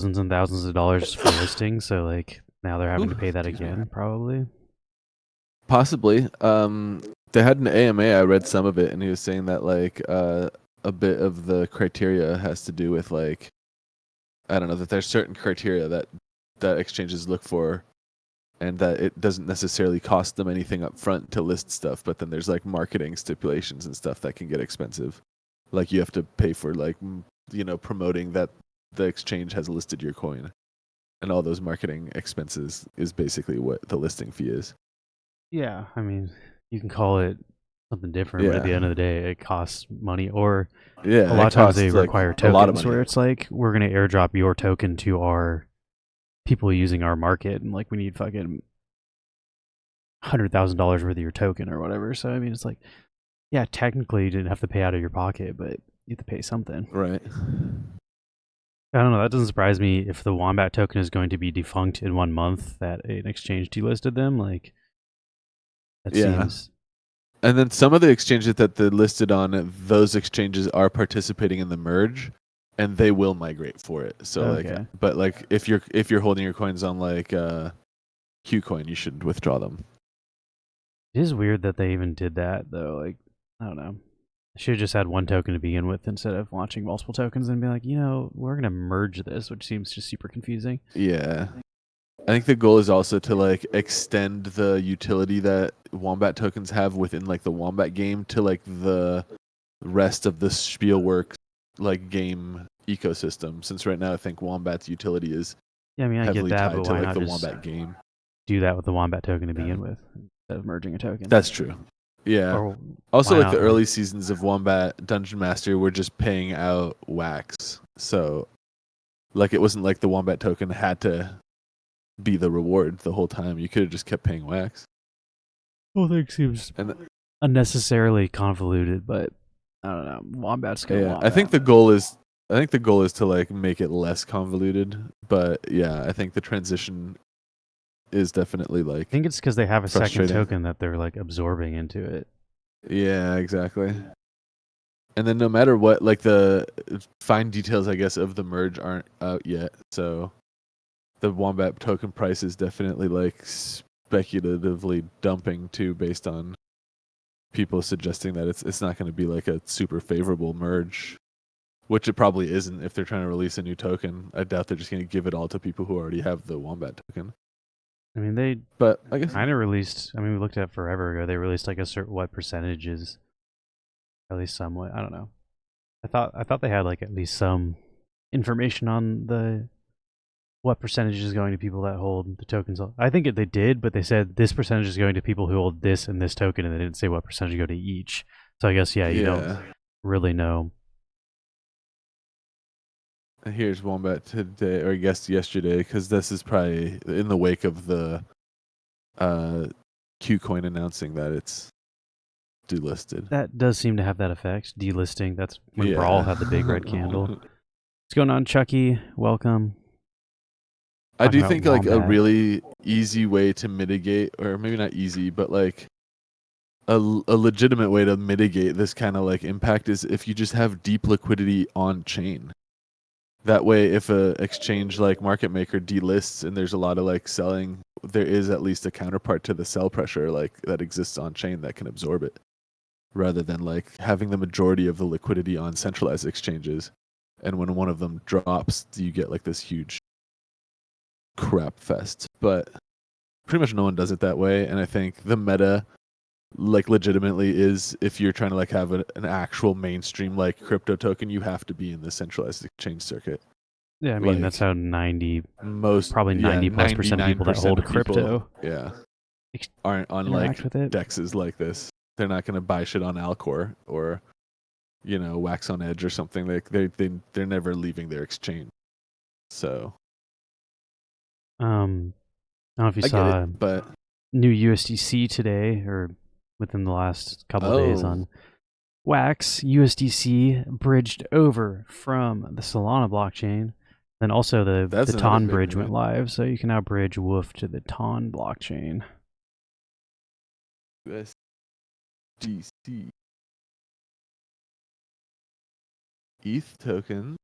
thousands and thousands of dollars for listing, so like now they're having Ooh, to pay that excuse me. again, probably. Possibly. They had an AMA. I read some of it, and he was saying that like a bit of the criteria has to do with like I don't know that there's certain criteria that exchanges look for, and that it doesn't necessarily cost them anything up front to list stuff, but then there's like marketing stipulations and stuff that can get expensive. Like you have to pay for like promoting that the exchange has listed your coin, and all those marketing expenses is basically what the listing fee is. Yeah, I mean, you can call it something different, but at Yeah. the end of the day, it costs money. Or a Yeah, lot it of times they costs like require a lot of tokens money. where it's like, we're going to airdrop your token to our people using our market, and like we need fucking $100,000 worth of your token or whatever. So, I mean, it's like, yeah, technically you didn't have to pay out of your pocket, but you have to pay something. Right. I don't know. That doesn't surprise me if the Wombat token is going to be defunct in 1 month that an exchange delisted them. Like, that Yeah. seems. And then some of the exchanges that they listed on, those exchanges are participating in the merge, and they will migrate for it. So like, Okay. but like if you're holding your coins on like Qcoin, you shouldn't withdraw them. It is weird that they even did that, though. Like, I don't know. Should have just had one token to begin with instead of launching multiple tokens and be like, we're going to merge this, which seems just super confusing. Yeah. I think the goal is also to like extend the utility that Wombat tokens have within like the Wombat game to like the rest of the Spielworks like game ecosystem. Since right now I think Wombat's utility is Yeah, I mean, I get heavily that, but tied to why like not the just Wombat game. do that with the Wombat token to begin with instead of merging a token? That's true. Yeah. Or Also, why like the not, like, early seasons of Wombat Dungeon Master were just paying out wax. So, like, it wasn't like the Wombat token had to be the reward the whole time. You could have just kept paying wax. whole thing seems And unnecessarily convoluted, but I don't know. Wombat's gonna yeah, I think wombat. the goal is to like make it less convoluted. But yeah, I think the transition is definitely I like think it's because they have a second frustrating. token that they're like absorbing into it. Yeah, exactly. And then no matter what, like the fine details, I guess, of the merge aren't out yet. So the Wombat token price is definitely like speculatively dumping too, based on people suggesting that it's not going to be like a super favorable merge, which it probably isn't if they're trying to release a new token. I doubt they're just going to give it all to people who already have the Wombat token. I mean, they But I guess kind of released. I mean, we looked at forever ago. They released like a certain what percentages, at least somewhat. I don't know. I thought they had like at least some information on the what percentage is going to people that hold the tokens. I think they did, but they said this percentage is going to people who hold this and this token, and they didn't say what percentage go to each. So I guess you don't yeah. really know. Here's Wombat today, or I guess yesterday, because this is probably in the wake of the uh, Qcoin announcing that it's delisted. That does seem to have that effect. Delisting. That's when Brawl Yeah. had the big red candle. What's going on, Chucky? Welcome. I Talking do about think like a Wombat. really easy way to mitigate, or maybe not easy, but like a legitimate way to mitigate this kind of like impact is if you just have deep liquidity on chain. That way, if a exchange like Market Maker delists and there's a lot of like selling, there is at least a counterpart to the sell pressure like that exists on chain that can absorb it, rather than like having the majority of the liquidity on centralized exchanges. And when one of them drops, you get like this huge crap fest. But pretty much no one does it that way. And I think the meta like legitimately is if you're trying to like have an actual mainstream like crypto token, you have to be in the centralized exchange circuit. Yeah, I mean that's Like how 90, most, probably yeah, 90+% of people that 99% hold of people, crypto yeah, aren't on interact like with it. dexes like this. They're not going to buy shit on Alcor or Wax on Edge or something. They're never leaving their exchange. So I don't know if you I get it, saw but new USDC today or within the last couple days oh, on Wax. USDC bridged over from the Solana blockchain. Then also that's the another Ton big bridge news. went live, so you can now bridge Woof to the Ton blockchain. USDC ETH token.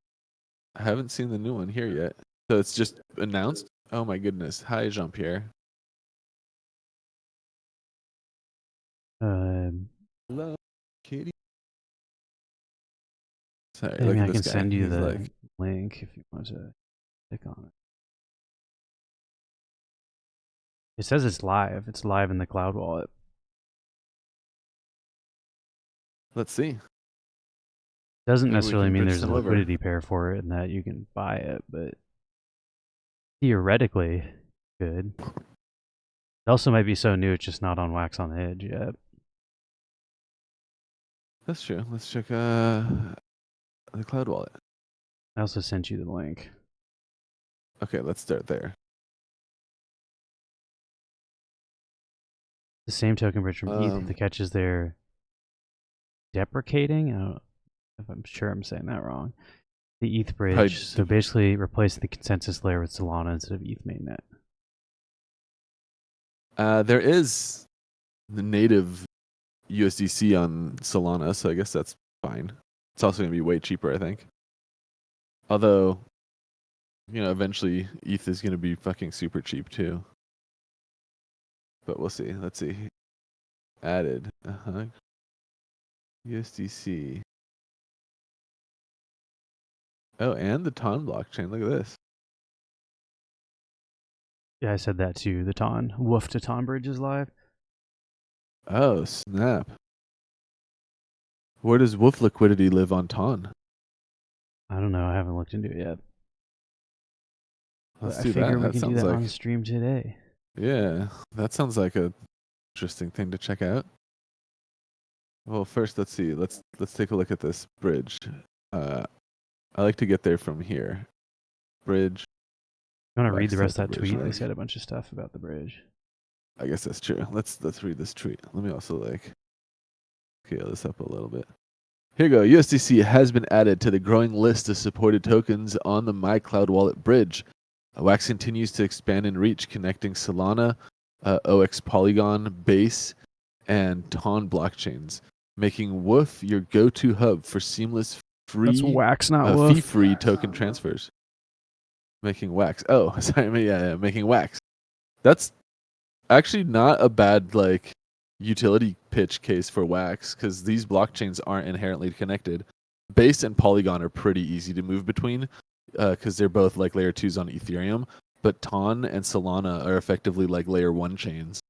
I haven't seen the new one here yet. So it's just announced. Oh my goodness! Hi, Jean Pierre. Hello, kitty. Sorry, I look mean, at I this can guy. send you He's the like, link if you want to click on it. It says it's live. It's live in the Cloud Wallet. let's see. Doesn't Maybe we necessarily can mean bridge there's a them over. liquidity pair for it and that you can buy it, but theoretically good. It also might be so new it's just not on Wax on the Edge yet. That's true. Let's check the Cloud Wallet. I also sent you the link. Okay, let's start there. The same token bridge from ETH. The catch is they're deprecating. I don't know if I'm sure I'm saying that wrong. The ETH bridge. So basically replacing the consensus layer with Solana instead of ETH mainnet. There is the native USDC on Solana, so I guess that's fine. It's also going to be way cheaper, I think. Although, you know, eventually ETH is going to be fucking super cheap too. But we'll see. Let's see. Added. USDC. Oh, and the TON blockchain. Look at this. Yeah, I said that too. The TON. Woof to TON bridge is live. Oh, snap. Where does Wolf liquidity live on TON? I don't know. I haven't looked into it yet. Let's I do figure that. we That can do sounds that like, on stream today. yeah, that sounds like a interesting thing to check out. Well, first, let's see. Let's take a look at this bridge. I like to get there from here. Bridge. You want to read Wax the rest of that token bridge tweet? They link. said a bunch of stuff about the bridge. I guess that's true. Let's read this tweet. Let me also like scale this up a little bit. Here you go. USDC has been added to the growing list of supported tokens on the MyCloud Wallet bridge. Wax continues to expand in reach, connecting Solana, OX Polygon, Base, and TON blockchains, making Woof your go-to hub for seamless, That's free, Wax, not Woof. fee-free token transfers. Making Wax. Oh, sorry. Yeah, making Wax. That's actually not a bad like utility pitch case for Wax because these blockchains aren't inherently connected. Base and Polygon are pretty easy to move between because they're both like layer 2s on Ethereum, but TON and Solana are effectively like layer 1 chains.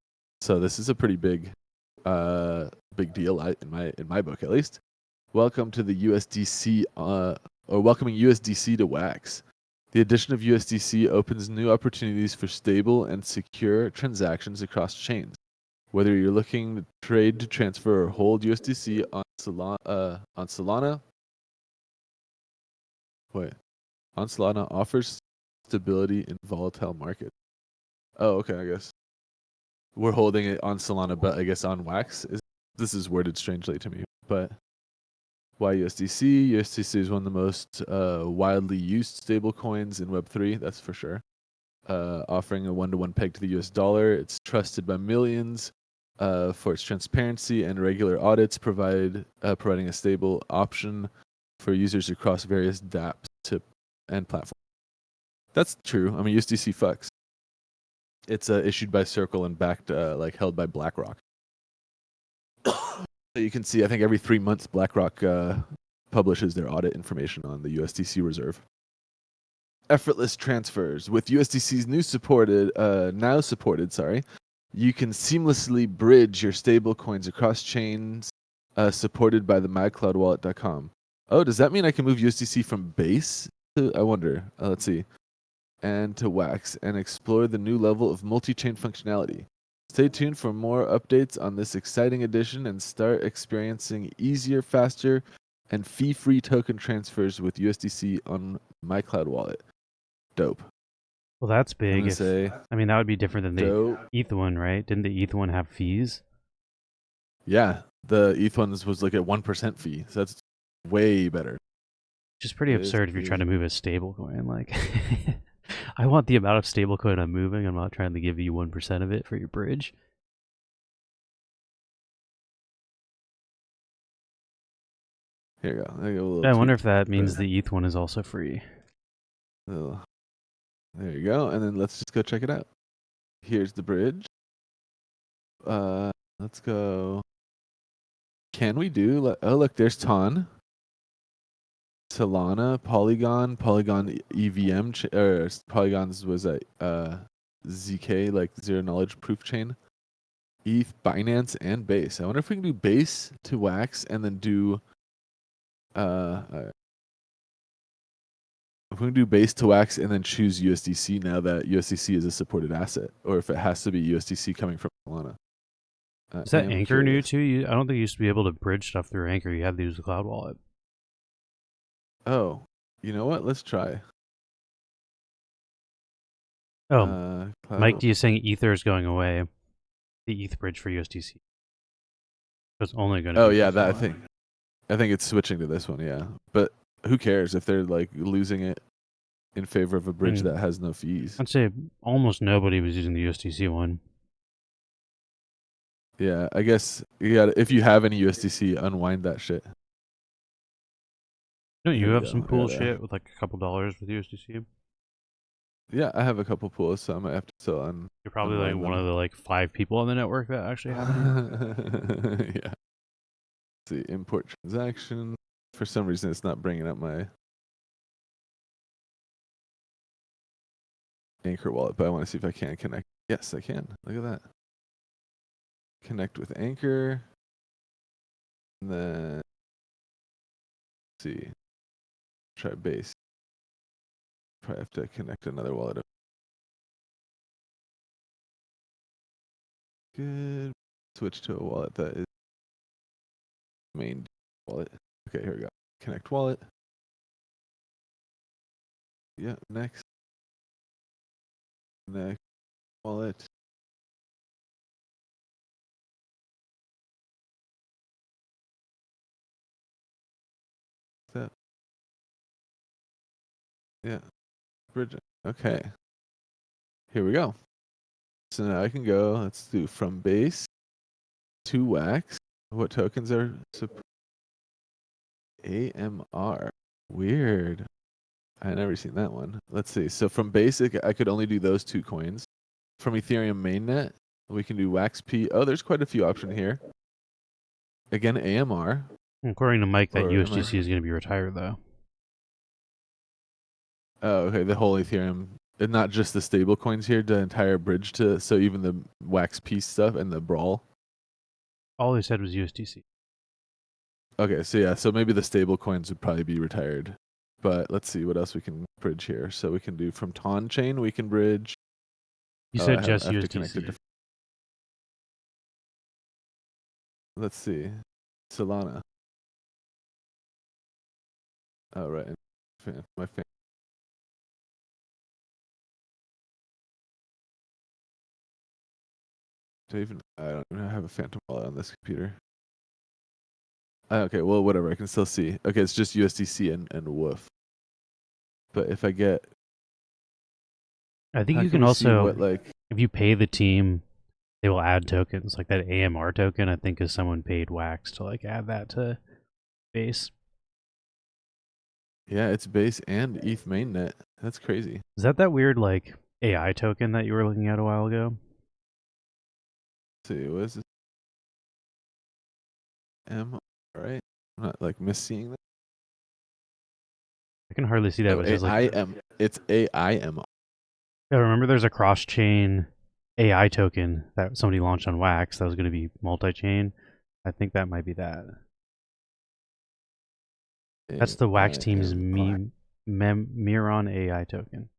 So this is a pretty big deal in my book at least. Welcome to the USDC or welcoming USDC to Wax. The addition of USDC opens new opportunities for stable and secure transactions across chains. Whether you're looking to trade, to transfer, or hold USDC on Solana, offers stability in volatile markets. Oh, okay, I guess we're holding it on Solana, but I guess on Wax. This is worded strangely to me, but why USDC? USDC is one of the most widely used stablecoins in Web3, that's for sure. Offering a one-to-one peg to the US dollar. It's trusted by millions for its transparency and regular audits, providing a stable option for users across various dApps and platforms. That's true. I mean, USDC fucks. It's issued by Circle and backed, held by BlackRock. So you can see, I think every 3 months, BlackRock publishes their audit information on the USDC reserve. Effortless transfers with USDC's now supported. You can seamlessly bridge your stable coins across chains supported by the mycloudwallet.com. Oh, does that mean I can move USDC from Base to, I wonder, let's see, and to Wax and explore the new level of multi-chain functionality? Stay tuned for more updates on this exciting addition and start experiencing easier, faster, and fee-free token transfers with USDC on MyCloud Wallet. Dope. Well, that's big. That would be different than the ETH one, right? Didn't the ETH one have fees? Yeah, the ETH ones was like a 1% fee, so that's way better. Which is pretty absurd if you're trying to move a stablecoin. Like, I want the amount of stablecoin I'm moving. I'm not trying to give you 1% of it for your bridge. Here you go. I wonder if that means the ETH one is also free. There you go. And then let's just go check it out. Here's the bridge. Let's go. Can we do? Oh, look, there's Ton, Solana, Polygon, Polygon EVM, or Polygon's was a ZK, like zero knowledge proof chain, ETH, Binance, and Base. I wonder if we can do Base to Wax and then do if we can do Base to Wax and then choose USDC now that USDC is a supported asset, or if it has to be USDC coming from Solana. Is that I am Anchor new curious. too? I don't think you used to be able to bridge stuff through Anchor. You had to use the Cloud Wallet. Oh, you know what? Let's try. Oh, Mike, do you saying Ether is going away? The ETH bridge for USDC. It's only going to Oh be yeah, for that Solana. I think it's switching to this one. Yeah, but who cares if they're like losing it in favor of a bridge that has no fees? I'd say almost nobody was using the USDC one. Yeah, I guess you got. If you have any USDC, unwind that shit. Don't you Here we have go. some I cool gotta- shit with like a couple dollars with USDC? Yeah, I have a couple pools, so I might have to sell on. You're probably like unwind one them. of the like 5 people on the network that actually have any. Yeah. Let's see, import transaction. For some reason, it's not bringing up my Anchor wallet, but I want to see if I can connect. Yes, I can. Look at that. Connect with Anchor. And then, let's see. Try Base. Probably have to connect another wallet. Good. Switch to a wallet that is main wallet. Okay, here we go. Connect wallet. Yeah, next. Next wallet. That. Yeah. Bridge. Okay. Here we go. So now I can go. Let's do from Base to Wax. What tokens are AMR? Weird. I never seen that one. Let's see. So from Basic, I could only do those 2 coins. From Ethereum mainnet, we can do Wax P. Oh, there's quite a few options here. Again, AMR. According to Mike, that Or am I- USDC is going to be retired though. Oh, okay. The whole Ethereum, and not just the stable coins here, the entire bridge to, so even the Wax P stuff and the Brawl. All he said was USDC. Okay, so yeah, so maybe the stable coins would probably be retired. But let's see what else we can bridge here. So we can do from Ton Chain, we can bridge. You I said have- just I have to connect it USDC. to- Let's see. Solana. Oh, right. My fan. I don't even have a Phantom wallet on this computer. Okay, well, whatever. I can still see. Okay, it's just USDC and Woof. But if I get, I think how you can can we see also, what, like, if you pay the team, they will add tokens. Like that AMR token, I think is someone paid Wax to like add that to Base. yeah, it's Base and ETH mainnet. That's crazy. Is that weird like AI token that you were looking at a while ago? Let's see, what is this? Right? I'm not like misseeing that. I can hardly see that. Oh, But it says like AIM. It's AIM. Yeah, remember there's a cross-chain AI token that somebody launched on Wax that was going to be multi-chain. I think that might be that. That's the Wax team's AIM. Miron AI token.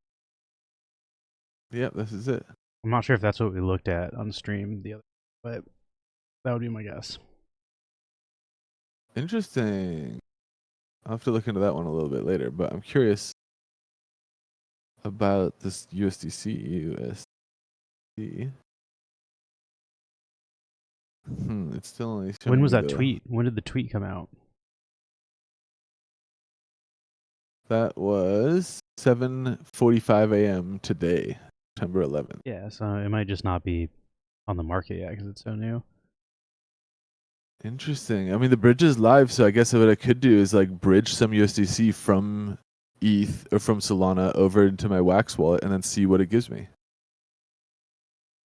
Yep, this is it. I'm not sure if that's what we looked at on stream the other, but that would be my guess. Interesting. I'll have to look into that one a little bit later, but I'm curious about this USDC. It's still only showing When was me that the- tweet? When did the tweet come out? That was 7:45 a.m. today, September 11th. Yeah, so it might just not be on the market yet because it's so new. Interesting. I mean, the bridge is live, so I guess what I could do is like bridge some USDC from ETH or from Solana over into my Wax wallet and then see what it gives me.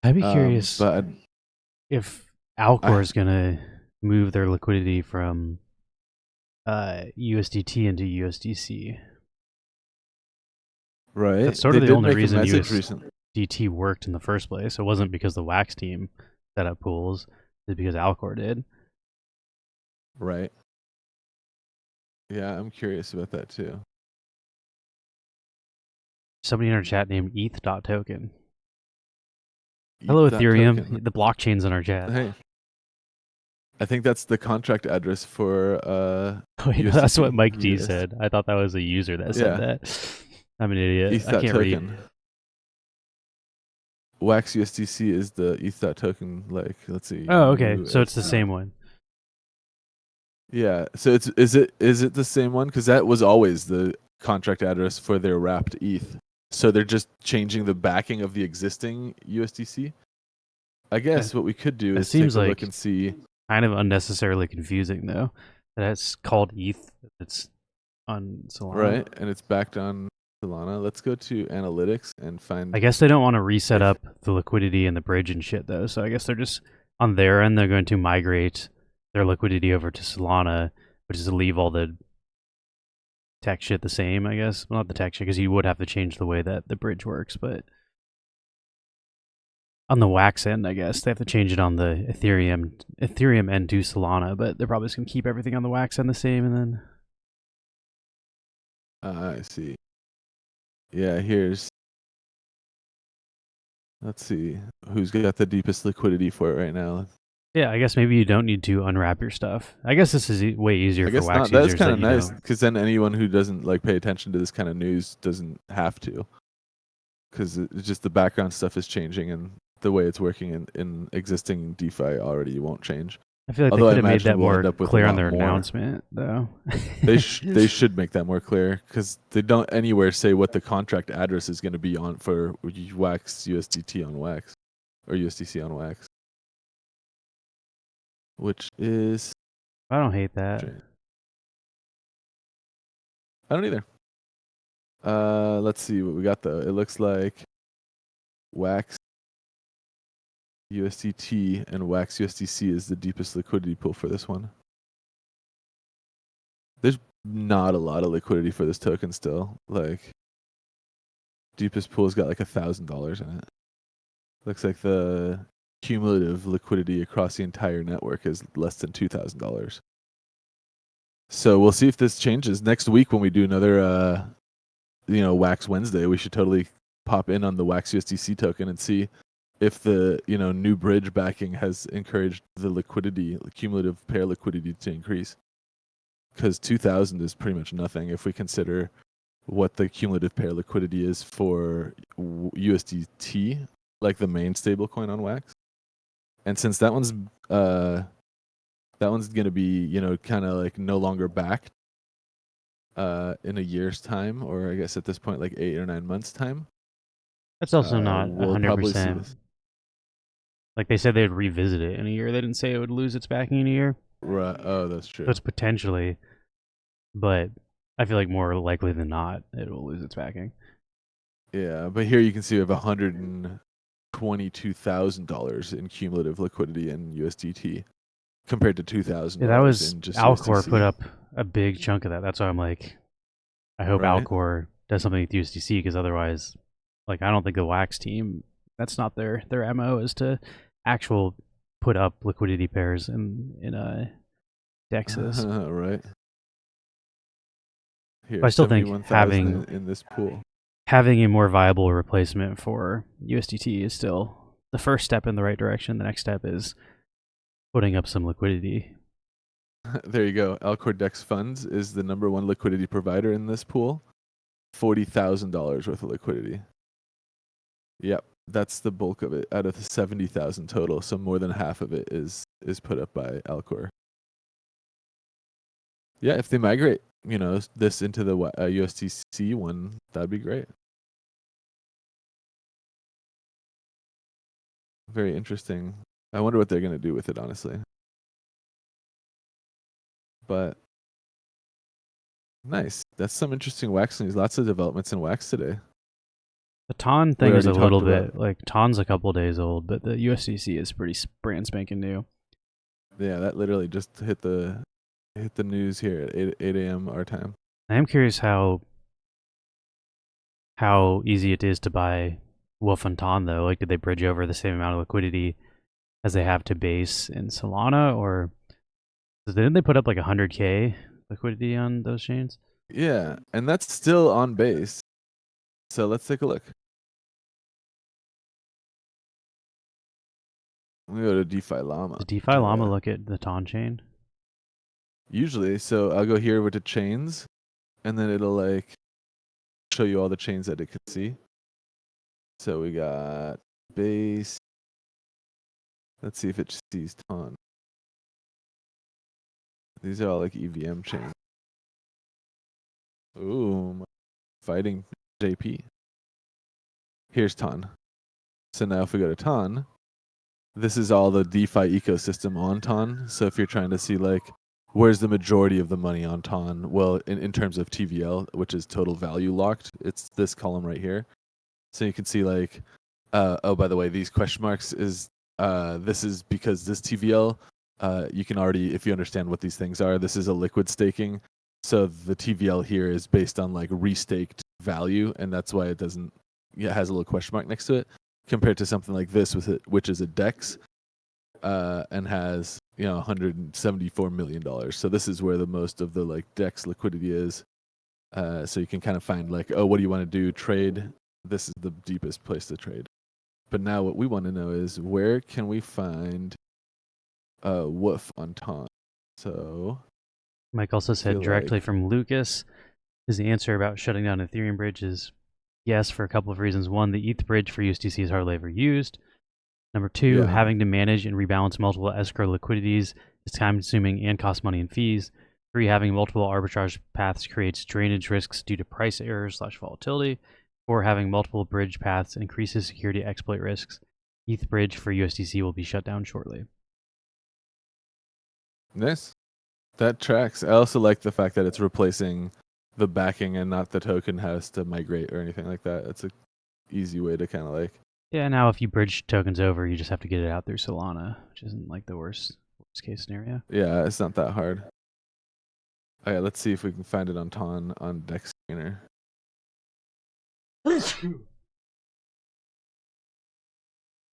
I'd be curious But if Alcor is gonna move their liquidity from USDT into USDC. Right. That's sort They of the did only make a reason message recently. USDT worked in the first place. It wasn't because the Wax team set up pools. It's because Alcor did. Right. Yeah, I'm curious about that too. Somebody in our chat named ETH.token. Hello, ETH Ethereum. token. The blockchain's in our chat. Hey. I think that's the contract address for Wait, that's what USDT. Mike D Yes. said. I thought that was a user that said Yeah. that. I'm an idiot. ETH I can't read. token. Wax USDC is the ETH token. Like, let's see. Oh, okay. So it's the same one. Yeah. So is it the same one? Because that was always the contract address for their wrapped ETH. So they're just changing the backing of the existing USDC. I guess what we could do is take a look and see. Kind of unnecessarily confusing though. That's called ETH. It's on Solana. Right, and it's backed on Solana. Let's go to analytics and find. I guess they don't want to reset up the liquidity and the bridge and shit though. So I guess they're just on their end. They're going to migrate their liquidity over to Solana, which is to leave all the tech shit the same. I guess, well, not the tech shit, because you would have to change the way that the bridge works, but on the Wax end, I guess they have to change it on the Ethereum end to Solana, but they're probably just gonna keep everything on the Wax end the same, and then. I see. Yeah, here's. Let's see who's got the deepest liquidity for it right now. Yeah, I guess maybe you don't need to unwrap your stuff. I guess this is way easier for Wax not. users. That's kind of nice because then anyone who doesn't like pay attention to this kind of news doesn't have to, because it's just the background stuff is changing and the way it's working in existing DeFi already won't change. I feel like they could have made that more clear on their announcement, though. They should make that more clear because they don't anywhere say what the contract address is going to be on for Wax USDT on Wax or USDC on Wax, which is. I don't hate that. I don't either. Let's see what we got though. It looks like Wax USDT and Wax USDC is the deepest liquidity pool for this one. There's not a lot of liquidity for this token still. Like, deepest pool's got like $1,000 in it. Looks like the cumulative liquidity across the entire network is less than $2,000. So we'll see if this changes next week when we do another, Wax Wednesday. We should totally pop in on the Wax USDC token and see if the new bridge backing has encouraged the liquidity, cumulative pair liquidity to increase. Because 2,000 is pretty much nothing if we consider what the cumulative pair liquidity is for USDT, like the main stablecoin on Wax. And since that one's going to be kind of like no longer backed in a year's time, or I guess at this point like 8 or 9 months time. That's also not 100%. Like they said they'd revisit it in a year. They didn't say it would lose its backing in a year. Right. Oh, that's true. So it's potentially, but I feel like more likely than not, it will lose its backing. Yeah, but here you can see we have $122,000 in cumulative liquidity in USDT compared to $2,000. Yeah, that was in just Alcor USDC. put up a big chunk of that. That's why I'm like, I hope Alcor does something with USDC, because otherwise, like, I don't think the Wax team, that's not their MO, is to put up liquidity pairs in Dexes. Right. Here, I still think having in this pool, having a more viable replacement for USDT is still the first step in the right direction. The next step is putting up some liquidity. There you go. Alcor Dex Funds is the #1 liquidity provider in this pool. $40,000 worth of liquidity. Yep, that's the bulk of it out of the 70,000 total. So more than half of it is put up by Alcor. Yeah, if they migrate, this into the USDC one, that'd be great. Very interesting. I wonder what they're going to do with it, honestly. But nice. That's some interesting wax news. Lots of developments in wax today. The TON We thing is already a little talked about. bit like TON's a couple days old, but the USDC is pretty brand spanking new. Yeah, that literally just hit the news here at 8 a.m. our time. I am curious how easy it is to buy Wolf and TON though. Like, did they bridge over the same amount of liquidity as they have to base in Solana, or didn't they put up like 100K liquidity on those chains? Yeah, and that's still on base. So let's take a look. We go to DeFi Llama. Does DeFi Llama look at the TON chain? Usually, so I'll go here with the chains, and then it'll like show you all the chains that it can see. So we got base. Let's see if it sees TON. These are all like EVM chains. Ooh, fighting JP. Here's TON. So now if we go to TON, this is all the DeFi ecosystem on TON. So if you're trying to see like where's the majority of the money on TON, well, in terms of TVL, which is total value locked, it's this column right here. So you can see like, oh, by the way, these question marks is this is because this TVL, you can already, if you understand what these things are, this is a liquid staking. So the TVL here is based on like restaked value, and that's why it doesn't, it has a little question mark next to it, compared to something like this with it, which is a DEX, and has, you know, $174 million. So this is where the most of the like DEX liquidity is. So you can kind of find like, oh, what do you want to do? Trade. This is the deepest place to trade. But now what we want to know is where can we find Woof on TON? So Mike also said directly from Lucas, is the answer about shutting down Ethereum bridge is yes, for a couple of reasons. One, the ETH bridge for USDC is hardly ever used. Number two, having to manage and rebalance multiple escrow liquidities is time consuming and costs money and fees. Three, having multiple arbitrage paths creates drainage risks due to price errors / volatility. Four, having multiple bridge paths increases security exploit risks. ETH bridge for USDC will be shut down shortly. Nice. That tracks. I also like the fact that it's replacing the backing and not the token has to migrate or anything like that. It's a easy way to kind of like. Yeah, now if you bridge tokens over, you just have to get it out through Solana, which isn't like the worst case scenario. Yeah, it's not that hard. Okay, let's see if we can find it on TON on Dex Scanner.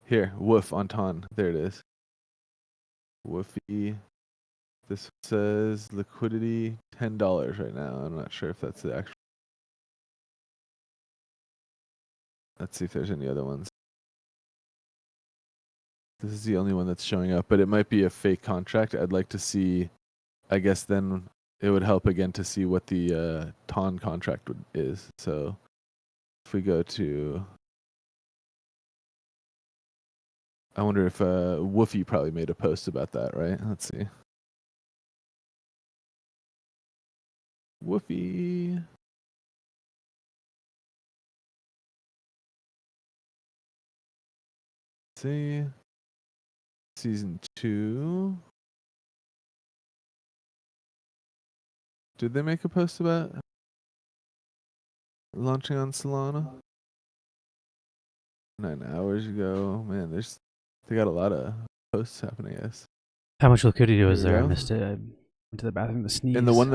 Here, Woof on TON. There it is. Woofy. This says liquidity $10 right now. I'm not sure if that's the actual. Let's see if there's any other ones. This is the only one that's showing up, but it might be a fake contract. I'd like to see, I guess then it would help again to see what the TON contract is. So if we go to, I wonder if Woofy probably made a post about that, right? Let's see. Woofy. Let's see. Season 2. Did they make a post about launching on Solana? 9 hours ago. Man, they got a lot of posts happening, I guess. How much liquidity was there? I missed it. I went to the bathroom to sneeze. And the one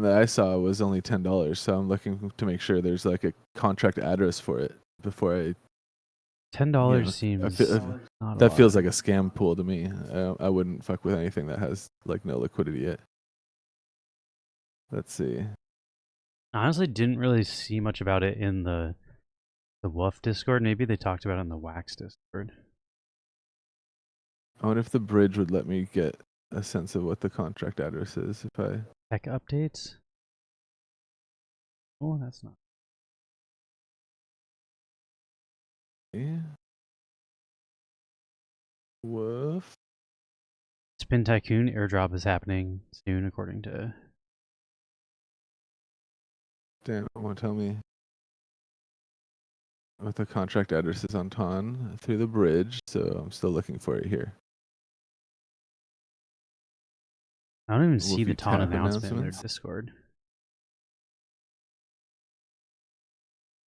that I saw was only $10, so I'm looking to make sure there's like a contract address for it before I. $10 seems not that feels like a scam pool to me. I wouldn't fuck with anything that has like no liquidity yet. Let's see. I honestly didn't really see much about it in the Woof Discord. Maybe they talked about it in the Wax Discord. I wonder if the bridge would let me get a sense of what the contract address is if I. Tech updates? Oh, that's not. Yeah. Woof. Spin Tycoon airdrop is happening soon, according to. Damn, it won't tell me what the contract address is on TON through the bridge, so I'm still looking for it here. I don't even see the TON announcement in their Discord.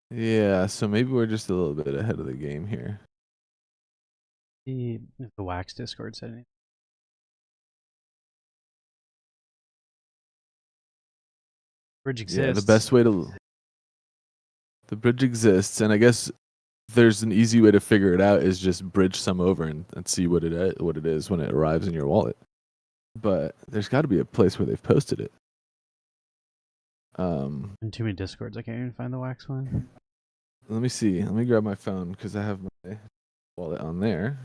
Yeah, so maybe we're just a little bit ahead of the game here. See if the Wax Discord said anything. Bridge Yeah, exists. the bridge exists, and I guess there's an easy way to figure it out is just bridge some over and see what it is when it arrives in your wallet. But there's got to be a place where they've posted it. In too many Discords, I can't even find the Wax one. Let me see. Let me grab my phone because I have my wallet on there.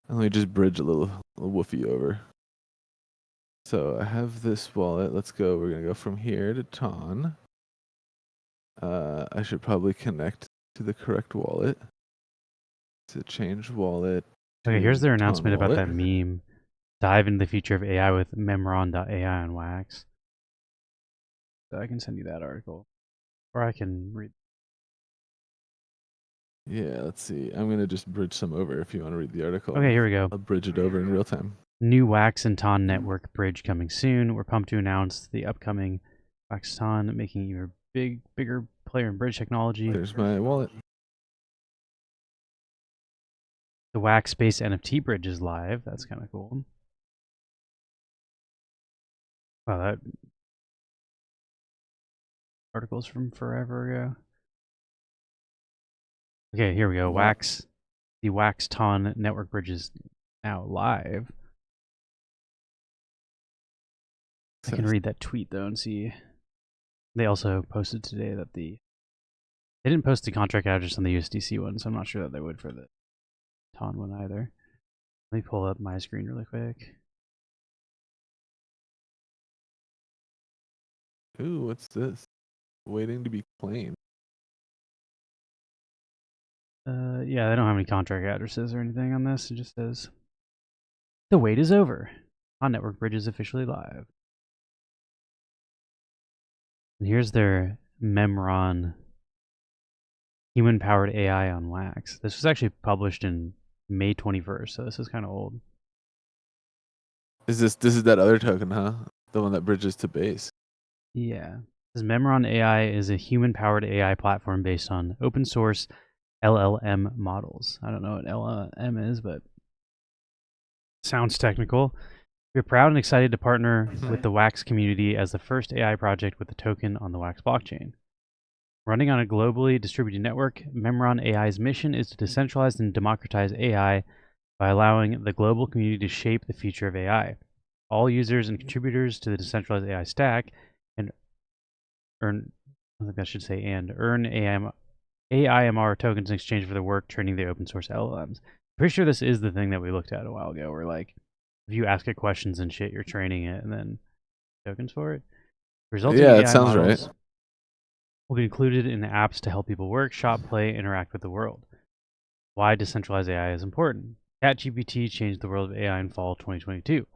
And let me just bridge a little woofy over. So I have this wallet. Let's go. We're gonna go from here to Ton. I should probably connect to the correct wallet. To change wallet. Okay, here's their Ton announcement about wallet. that meme. Dive into the future of AI with Memron.ai on Wax. So I can send you that article. Or I can read. Yeah, let's see. I'm gonna just bridge some over if you want to read the article. Okay, here we go. I'll bridge it over in real time. New Wax and Ton network bridge coming soon. We're pumped to announce the upcoming Wax Ton, making you a bigger player in bridge technology. There's my wallet. The Wax Space NFT bridge is live. That's kind of cool. Wow, that article's from forever ago. Okay, here we go. Wow. The Wax Ton network bridge is now live. I can read that tweet though and see. They also posted today that they didn't post the contract address on the USDC one, so I'm not sure that they would for the Ton one either. Let me pull up my screen really quick. Ooh, what's this? Waiting to be claimed. Yeah, they don't have any contract addresses or anything on this. It just says the wait is over. On network bridge is officially live. And here's their Memron human-powered AI on Wax. This was actually published in May 21st, so this is kind of old. This is that other token, huh? The one that bridges to base. Yeah. This Memron AI is a human-powered AI platform based on open source LLM models. I don't know what LLM is, but sounds technical. We're proud and excited to partner with the Wax community as the first AI project with the token on the Wax blockchain. Running on a globally distributed network, Memron AI's mission is to decentralize and democratize AI by allowing the global community to shape the future of AI. All users and contributors to the decentralized AI stack and earn AIMR tokens in exchange for their work training the open source LLMs. Pretty sure this is the thing that we looked at a while ago, where like if you ask it questions and shit, you're training it and then tokens for it. Resulting Yeah, it AI sounds models right. will be included in the apps to help people work, shop, play, interact with the world. Why decentralized AI is important. ChatGPT changed the world of AI in fall 2022.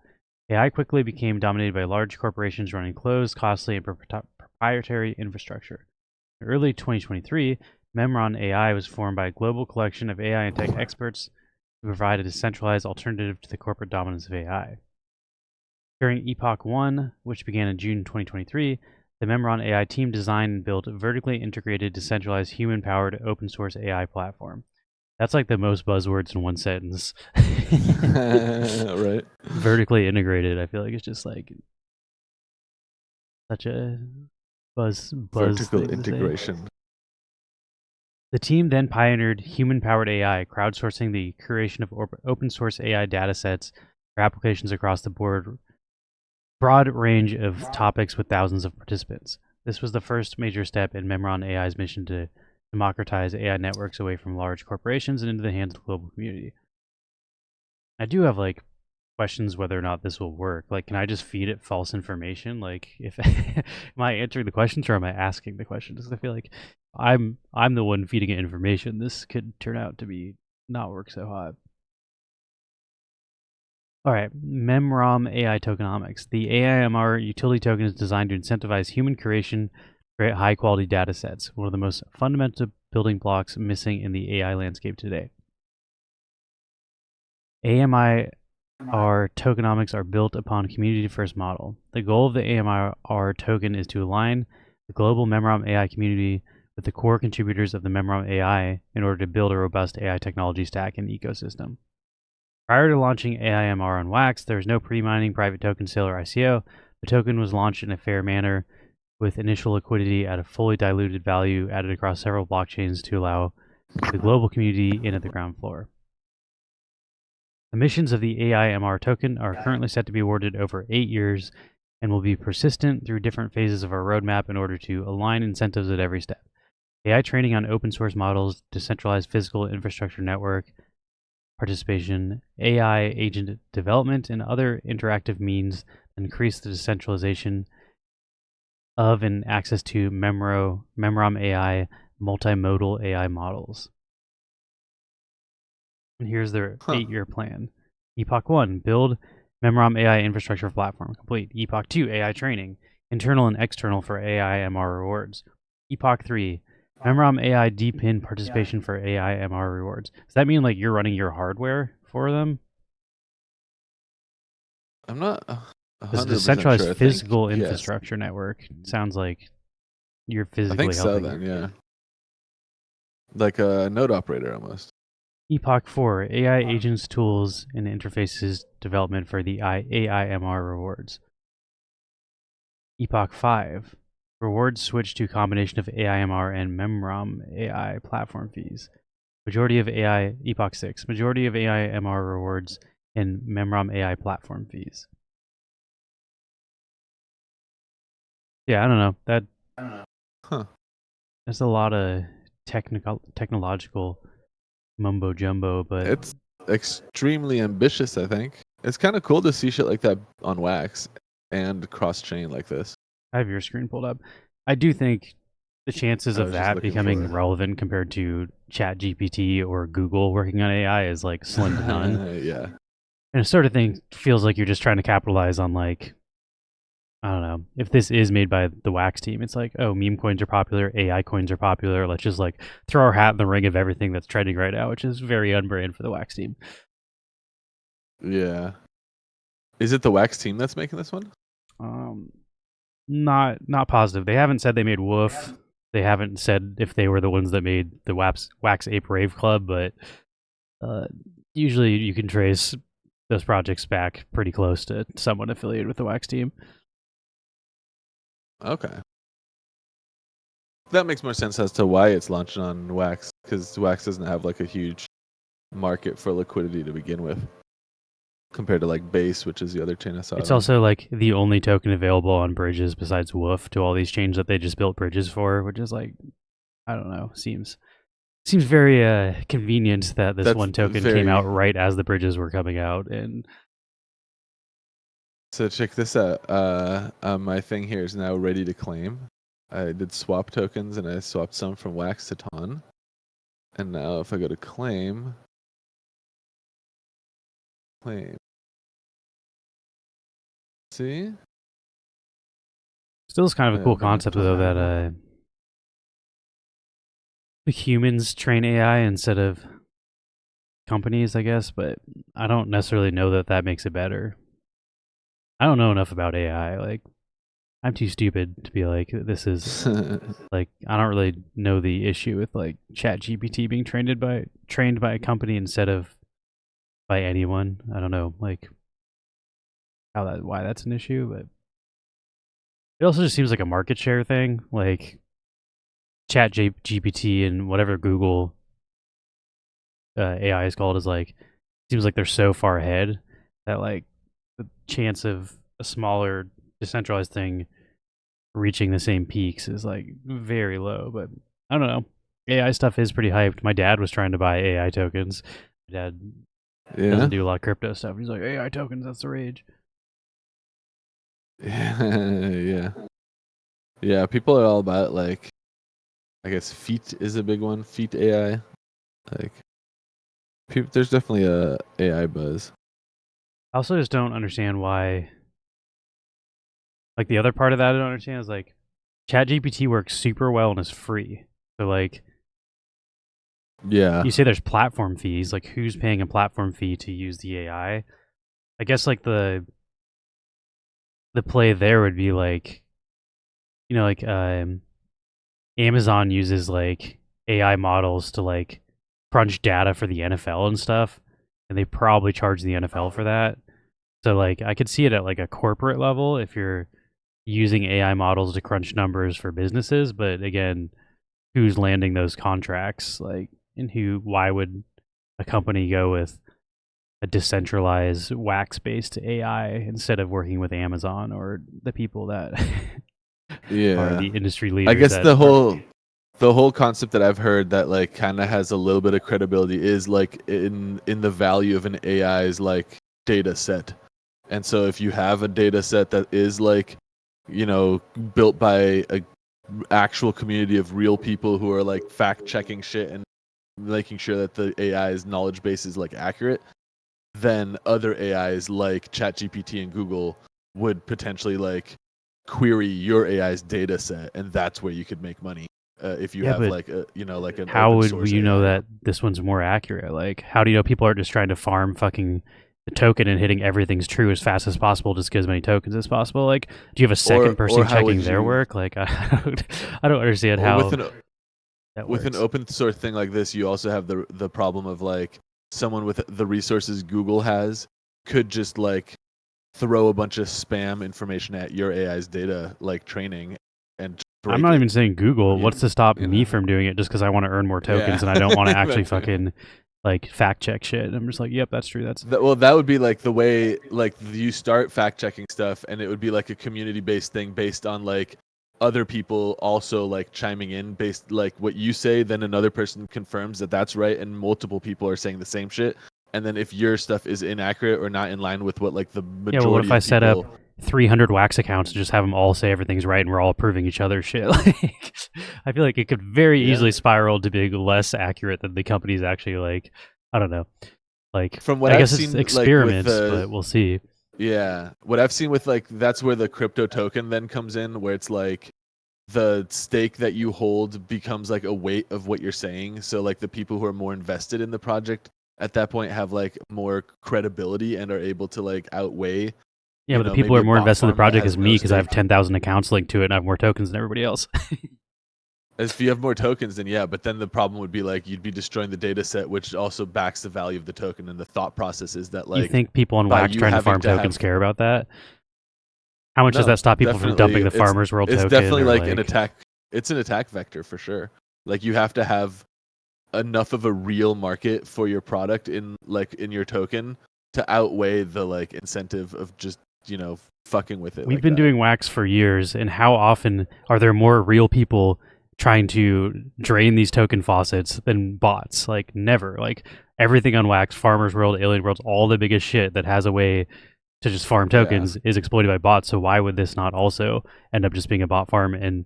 AI quickly became dominated by large corporations running closed, costly, and proprietary infrastructure. In early 2023, Memron AI was formed by a global collection of AI and tech experts to provide a decentralized alternative to the corporate dominance of AI. During Epoch 1, which began in June 2023, the Memron AI team designed and built a vertically integrated, decentralized, human-powered, open-source AI platform. That's like the most buzzwords in one sentence. Right. Vertically integrated, I feel like it's just like such a buzz Vertical thing to say. integration. The team then pioneered human-powered AI, crowdsourcing the curation of open-source AI datasets for applications across the broad range of topics with thousands of participants. This was the first major step in Memron AI's mission to democratize AI networks away from large corporations and into the hands of the global community. I do have like questions whether or not this will work. Like, can I just feed it false information? Like, if am I answering the questions or am I asking the questions? Because I feel like I'm the one feeding it information. This could turn out to be not work so hot. All right, Memrom AI tokenomics. The AIMR utility token is designed to incentivize human curation, create high-quality data sets, one of the most fundamental building blocks missing in the AI landscape today. AMIR tokenomics are built upon a community-first model. The goal of the AMIR token is to align the global Memrom AI community with the core contributors of the Memram AI in order to build a robust AI technology stack and ecosystem. Prior to launching AIMR on Wax, there was no pre-mining, private token sale, or ICO. The token was launched in a fair manner with initial liquidity at a fully diluted value added across several blockchains to allow the global community in at the ground floor. The missions of the AIMR token are currently set to be awarded over 8 years and will be persistent through different phases of our roadmap in order to align incentives at every step. AI training on open source models, decentralized physical infrastructure network, participation, AI agent development, and other interactive means that increase the decentralization of and access to Memram AI multimodal AI models. And here's their 8-year plan. Epoch 1, build Memram AI infrastructure platform, complete. Epoch 2, AI training, internal and external for AIMR rewards. Epoch 3, Memram AI deep-in participation for AIMR rewards. Does that mean like you're running your hardware for them? I'm not Because 100% decentralized sure. I think physical yes. infrastructure network sounds like you're I physically think so. helping. Then yeah, like a node operator almost. Epoch 4, AI agents, tools, and interfaces development for the AIMR rewards. Epoch 5, rewards switch to combination of AIMR and Memram AI platform fees. Majority of AI, Epoch 6, majority of AIMR rewards and Memram AI platform fees. Yeah, I don't know. That's a lot of technological mumbo jumbo, but It's extremely ambitious. I think it's kind of cool to see shit like that on Wax and cross chain like this. I have your screen pulled up. I do think the chances I of was just that looking becoming for- relevant compared to ChatGPT or Google working on AI is like slim to none. Yeah. And it sort of thing feels like you're just trying to capitalize on like, I don't know, if this is made by the Wax team, it's like, oh, meme coins are popular, AI coins are popular. Let's just like throw our hat in the ring of everything that's trending right now, which is very unbrand for the Wax team. Yeah. Is it the Wax team that's making this one? Not positive. They haven't said they made Woof. They haven't said if they were the ones that made the Wax Ape Rave Club, but usually you can trace those projects back pretty close to someone affiliated with the Wax team. Okay. That makes more sense as to why it's launched on Wax, because Wax doesn't have like a huge market for liquidity to begin with, compared to like Base, which is the other chain I saw. It's also like the only token available on bridges besides Woof to all these chains that they just built bridges for, which is like, I don't know, seems very convenient that this one token came out right as the bridges were coming out. And so check this out. My thing here is now ready to claim. I did swap tokens and I swapped some from Wax to Ton. And now if I go to claim. See? still is kind of a cool concept though that the humans train AI instead of companies, I guess, but I don't necessarily know that that makes it better. I don't know enough about AI. Like, I'm too stupid to be like, this is like, I don't really know the issue with like ChatGPT being trained by a company instead of by anyone. I don't know like why that's an issue, but it also just seems like a market share thing. Like ChatGPT and whatever Google AI is called is like, seems like they're so far ahead that like the chance of a smaller decentralized thing reaching the same peaks is like very low. But I don't know. AI stuff is pretty hyped. My dad was trying to buy AI tokens. My dad doesn't do a lot of crypto stuff. He's like, AI tokens, that's the rage. Yeah. Yeah, people are all about like, I guess Feet is a big one. Feet AI. Like, there's definitely a AI buzz. I also just don't understand why. Like the other part of that I don't understand is like ChatGPT works super well and is free. So like, yeah, you say there's platform fees. Like, who's paying a platform fee to use the AI? I guess like the play there would be like, you know, like Amazon uses like AI models to like crunch data for the NFL and stuff, and they probably charge the NFL for that. So like I could see it at like a corporate level if you're using AI models to crunch numbers for businesses, but again, who's landing those contracts? Like, and why would a company go with a decentralized wax-based AI instead of working with Amazon or the people that are Yeah. the industry I leaders guess that the whole concept that I've heard that like kind of has a little bit of credibility is like in the value of an AI's like data set. And so if you have a data set that is like, built by a actual community of real people who are like fact checking shit and making sure that the AI's knowledge base is like accurate, then other AIs like ChatGPT and Google would potentially like query your AI's data set, and that's where you could make money if you yeah, have but like like an how open would source you know AI. that this one's more accurate? Like, how do you know people aren't just trying to farm fucking the token and hitting everything's true as fast as possible just get as many tokens as possible? Like, do you have a second Or person how checking would their you work? Like, I don't understand or how that with an works. open source thing like this, you also have the problem of like someone with the resources Google has could just like throw a bunch of spam information at your AI's data like training and just I'm break not it. even saying Google. You, What's to stop you me know. from doing it just because I want to earn more Yeah. tokens and I don't want to actually That too. fucking like fact check shit? I'm just like, yep, that's true. That's Well, that would be like the way like you start fact checking stuff, and it would be like a community based thing based on like other people also like chiming in based like what you say, then another person confirms that that's right, and multiple people are saying the same shit. And then if your stuff is inaccurate or not in line with what like the yeah. Well, what majority if I of set up people 300 wax accounts and just have them all say everything's right and we're all approving each other's shit? Like, I feel like it could very yeah. easily spiral to being less accurate than the company's actually like. I don't know. Like, From what I I've guess it's seen like with experiments, but we'll see. yeah, what I've seen with like that's where the crypto token then comes in, where it's like the stake that you hold becomes like a weight of what you're saying. So like the people who are more invested in the project at that point have like more credibility and are able to like outweigh, Yeah, but the people who maybe are a more bot invested in the farm that project has is no me because I stake. have 10,000 accounts linked to it and I have more tokens than everybody else. As if you have more tokens, then yeah, but then the problem would be like you'd be destroying the data set, which also backs the value of the token. And the thought process is that You like think people on by Wax you trying to having farm to tokens have care about that? How much does no, that stop people from definitely dumping the Farmers World it's token definitely or like an like? attack. It's an attack vector for sure. Like you have to have enough of a real market for your product in your token to outweigh the like incentive of just fucking with it We've like been that. doing Wax for years, and how often are there more real people trying to drain these token faucets than bots? Like never. Like everything on Wax, Farmers World, Alien Worlds, all the biggest shit that has a way to just farm Yeah. tokens is exploited by bots. So why would this not also end up just being a bot farm? And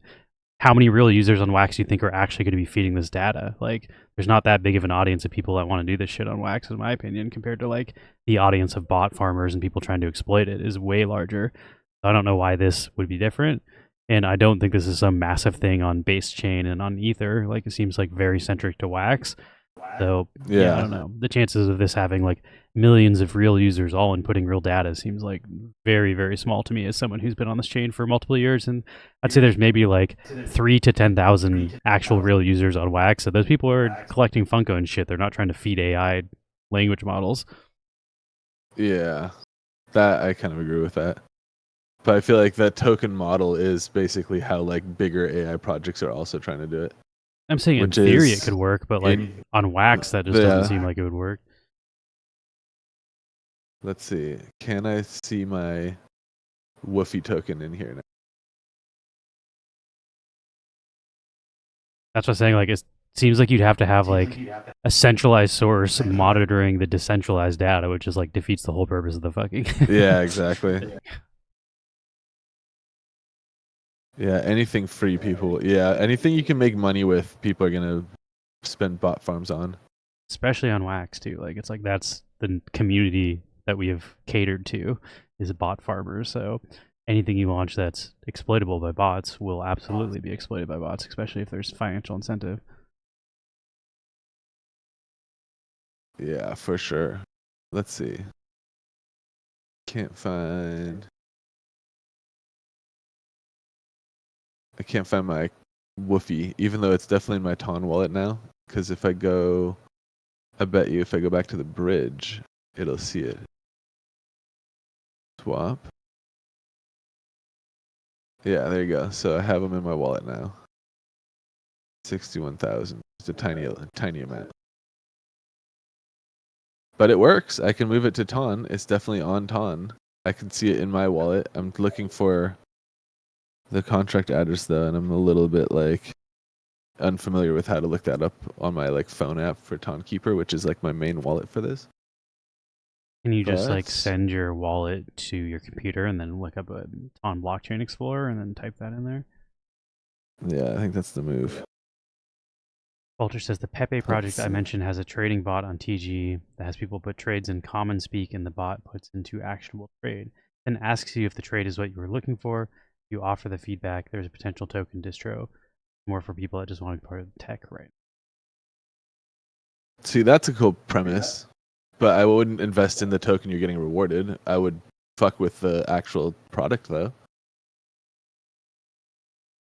how many real users on Wax do you think are actually going to be feeding this data? Like, there's not that big of an audience of people that want to do this shit on Wax, in my opinion, compared to like the audience of bot farmers and people trying to exploit it is way larger. So I don't know why this would be different. And I don't think this is some massive thing on base chain and on Ether. Like, it seems like very centric to Wax. So yeah, I Yeah. don't know. The chances of this having like millions of real users all inputting real data seems like very, very small to me as someone who's been on this chain for multiple years. And I'd say there's maybe like 3 to 10,000 actual real users on Wax. So those people are collecting Funko and shit. They're not trying to feed AI language models. Yeah. That I kind of agree with that. But I feel like that token model is basically how like bigger AI projects are also trying to do it, I'm saying in which theory it is could work, but like in on Wax that just doesn't seem the like it would work. let's see. Can I see my Woofy token in here now? That's what I'm saying. Like it seems like you'd have to have like a centralized source monitoring the decentralized data, which is like defeats the whole purpose of the fucking. Yeah, exactly. Yeah, anything free people. Yeah, anything you can make money with, people are gonna spend bot farms on. Especially on Wax too. Like it's like that's the community that we have catered to is bot farmers. So anything you launch that's exploitable by bots will absolutely be exploited by bots, especially if there's financial incentive. Yeah, for sure. Let's see. Can't find. I can't find my Woofy, even though it's definitely in my Ton wallet now. Because if I go, I bet you if I go back to the bridge, it'll see it. Swap. Yeah, there you go. So I have them in my wallet now. 61,000. It's a tiny amount. But it works. I can move it to Ton. It's definitely on Ton. I can see it in my wallet. I'm looking for the contract address though, and I'm a little bit like unfamiliar with how to look that up on my like phone app for Ton Keeper, which is like my main wallet for this. Can you just like But- send your wallet to your computer and then look up a on Blockchain Explorer and then type that in there? Yeah, I think that's the move. Walter says the Pepe project I see. mentioned has a trading bot on TG that has people put trades in common speak and the bot puts into actionable trade. Then asks you if the trade is what you were looking for. You offer the feedback. There's a potential token distro. More for people that just want to be part of the tech, right? See, that's a cool premise, but I wouldn't invest in the token you're getting rewarded. I would fuck with the actual product though.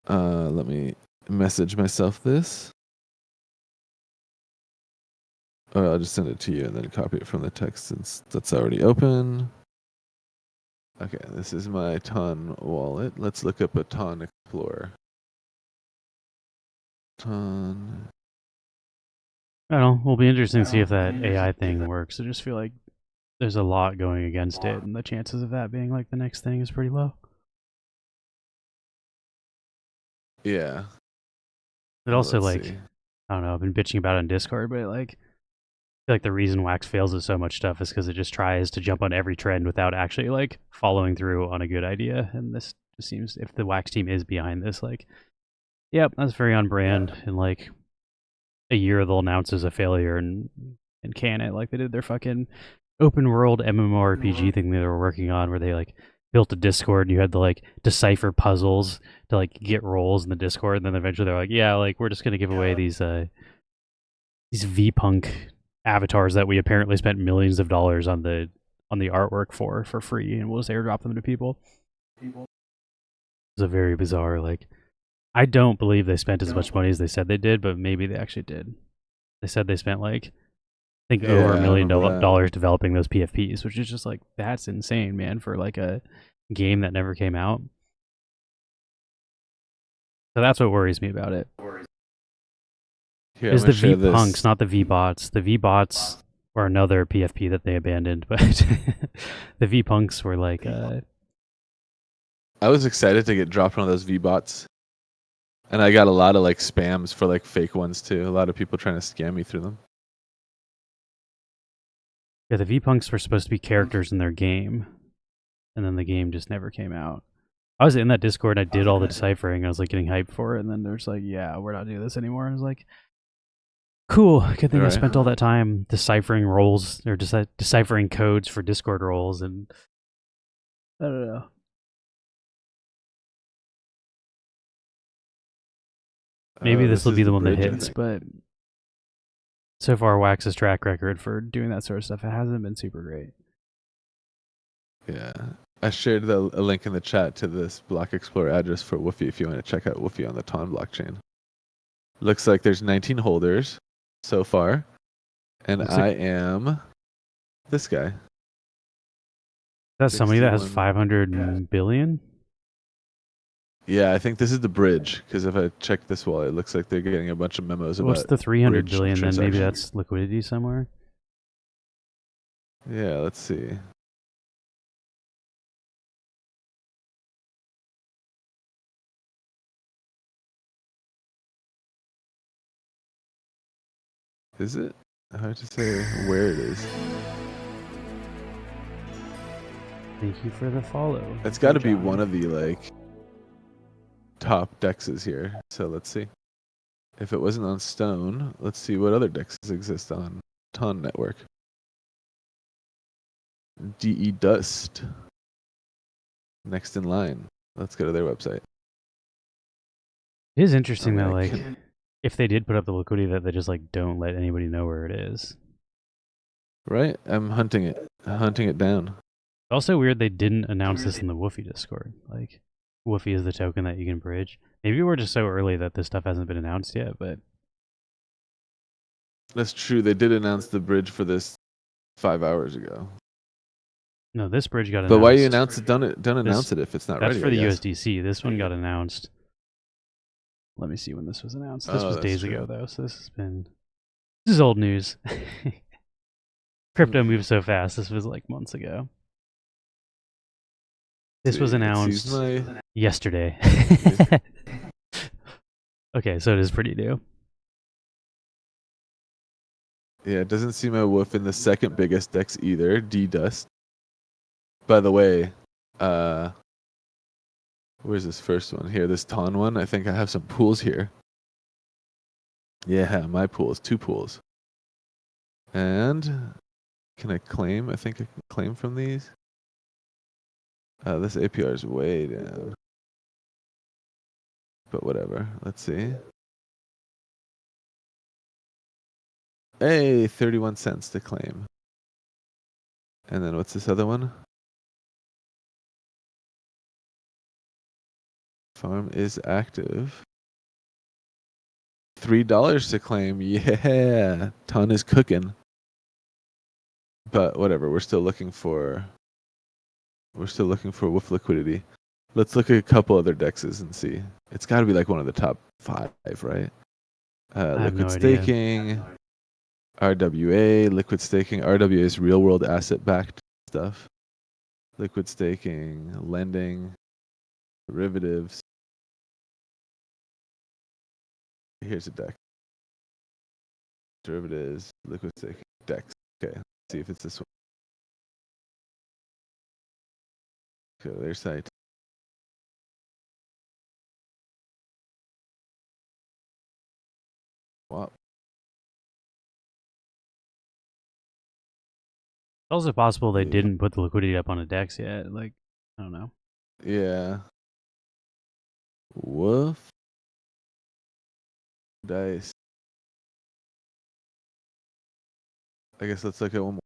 Let me message myself this. Or I'll just send it to you and then copy it from the text since that's already open. Okay, this is my Ton wallet. Let's look up a Ton Explorer. Ton. I don't know. Will be interesting to see if that AI thing works. I just feel like there's a lot going against it, and the chances of that being like the next thing is pretty low. Yeah. It also Let's like see. I don't know. I've been bitching about it on Discord, but like I feel like the reason Wax fails at so much stuff is because it just tries to jump on every trend without actually like following through on a good idea. And this just seems if the Wax team is behind this, like, yep, that's very on brand. In like a year, they'll announce as a failure and can it like they did their fucking open world MMORPG thing they were working on, where they like built a Discord and you had to like decipher puzzles to like get roles in the Discord, and then eventually they're like, yeah, like we're just gonna give away these V-Punk avatars that we apparently spent millions of dollars on the artwork for free, and we'll just airdrop them to people. It's a very bizarre like. I don't believe they spent as much money as they said they did, but maybe they actually did. They said they spent like I think over Yeah, $1 I million remember that. dollars developing those PFPs, which is just like that's insane, man, for like a game that never came out. So that's what worries me about it. Here, Is I'm the gonna share V punks, this. not the V bots. The V bots were another PFP that they abandoned, but the V punks were like I was excited to get dropped one of those V bots. And I got a lot of like spams for like fake ones too. A lot of people trying to scam me through them. yeah, the V punks were supposed to be characters in their game, and then the game just never came out. I was in that Discord and I did all the deciphering. I was like getting hyped for it, and then there's like, yeah, we're not doing this anymore. And I was like, cool. Good thing I Right. spent all that time deciphering roles or deciphering codes for Discord roles, and I don't know. Maybe this will is be the the one that bridge, I hits, think. but so far, Wax's track record for doing that sort of stuff, it hasn't been super great. Yeah. I shared a link in the chat to this Block Explorer address for Woofy if you want to check out Woofy on the Ton blockchain. Looks like there's 19 holders so far. And Looks I like am this guy. that's somebody that has 61. 500 billion. Yeah, I think this is the bridge because if I check this wallet, it looks like they're getting a bunch of memos What's about the 300 bridge billion then? Maybe transactions. that's liquidity somewhere. Yeah, let's see. Is it? Hard to say where it is. Thank you for the follow. It's got to Hey, be John. one of the like top dexes here. So let's see. If it wasn't on Stone, let's see what other dexes exist on Ton Network. DE Dust. Next in line. Let's go to their website. It is interesting though, Alright, like if they did put up the liquidity that they just like don't let anybody know where it is. Right? I'm hunting it down. Also weird they didn't announce this in the Woofy Discord. Like Woofy is the token that you can bridge. Maybe we're just so early that this stuff hasn't been announced yet, but That's true. They did announce the bridge for this 5 hours ago. no, this bridge got announced. But why you announce it? Don't This- announce it if it's not That's ready. for I the guess. USDC. This one got announced. Let me see when this was announced. This Oh, was that's days true. ago, though, so this is old news. Crypto moves so fast. This was like months ago. This was announced yesterday. Okay, so it is pretty new. Yeah, it doesn't seem a woof in the second biggest DEX either, D-Dust. By the way, where's this first one? Here, this Ton one. I think I have some pools here. Yeah, my pools, 2 pools. And can I claim? I think I can claim from these. This APR is way down. But whatever. Let's see. Hey, 31 cents to claim. And then what's this other one? Farm is active. $3 to claim. Yeah, Ton is cooking. But whatever, we're still looking for woof liquidity. Let's look at a couple other dexes and see. It's got to be like one of the top 5, right? I have Liquid no idea. staking, RWA, liquid staking. RWA is real world asset backed stuff. Liquid staking, lending, derivatives. Here's a deck. Derivatives, liquid staking, dex. Okay, let's see if it's this one. Go to their site. Wow. It's also possible they Yeah. didn't put the liquidity up on a DEX yet. Like, I don't know. Yeah. Woof. Dice. I guess let's look at one more.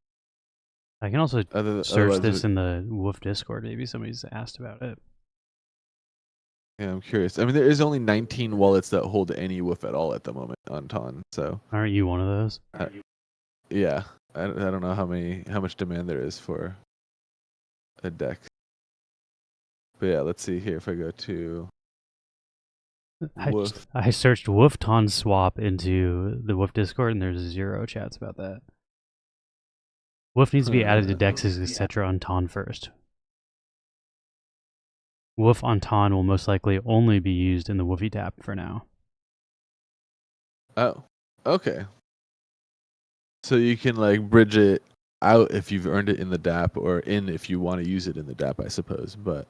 I can also search Otherwise, this in the Woof Discord. Maybe somebody's asked about it. yeah, I'm curious. I mean, there is only 19 wallets that hold any woof at all at the moment on Ton. So Aren't you one of those? yeah, I don't know how much demand there is for a deck. But yeah, let's see here if I go to Woof. I searched Woof Ton swap into the Woof Discord, and there's 0 chats about that. Woof needs to be added to dexes, etc. on Ton first. Woof on Ton will most likely only be used in the Woofy tap for now. Oh, okay. So you can like bridge it out if you've earned it in the DApp, or in if you want to use it in the DApp, I suppose. But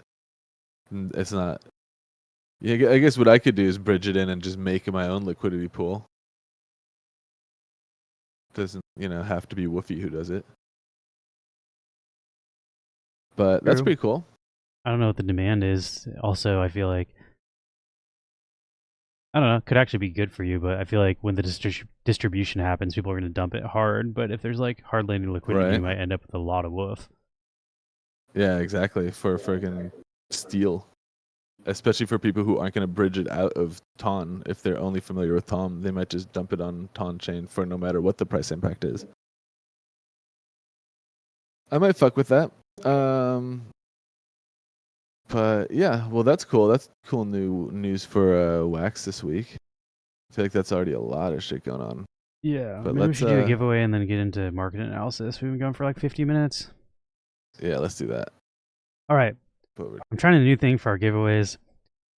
it's not. Yeah, I guess what I could do is bridge it in and just make my own liquidity pool. Doesn't have to be Woofy who does it. But that's True. pretty cool. I don't know what the demand is. Also, I feel like I don't know, could actually be good for you, but I feel like when the distribution happens, people are going to dump it hard. But if there's like hard landing liquidity, you Right. might end up with a lot of woof. Yeah, exactly. For friggin' steal. Especially for people who aren't going to bridge it out of Ton. If they're only familiar with Tom, they might just dump it on Ton chain for no matter what the price impact is. I might fuck with that. But yeah, well, that's cool. That's cool new news for Wax this week. I feel like that's already a lot of shit going on. Yeah, But maybe we let's should do a giveaway and then get into market analysis. We've been going for like 50 minutes. Yeah, let's do that. All right. I'm trying a new thing for our giveaways.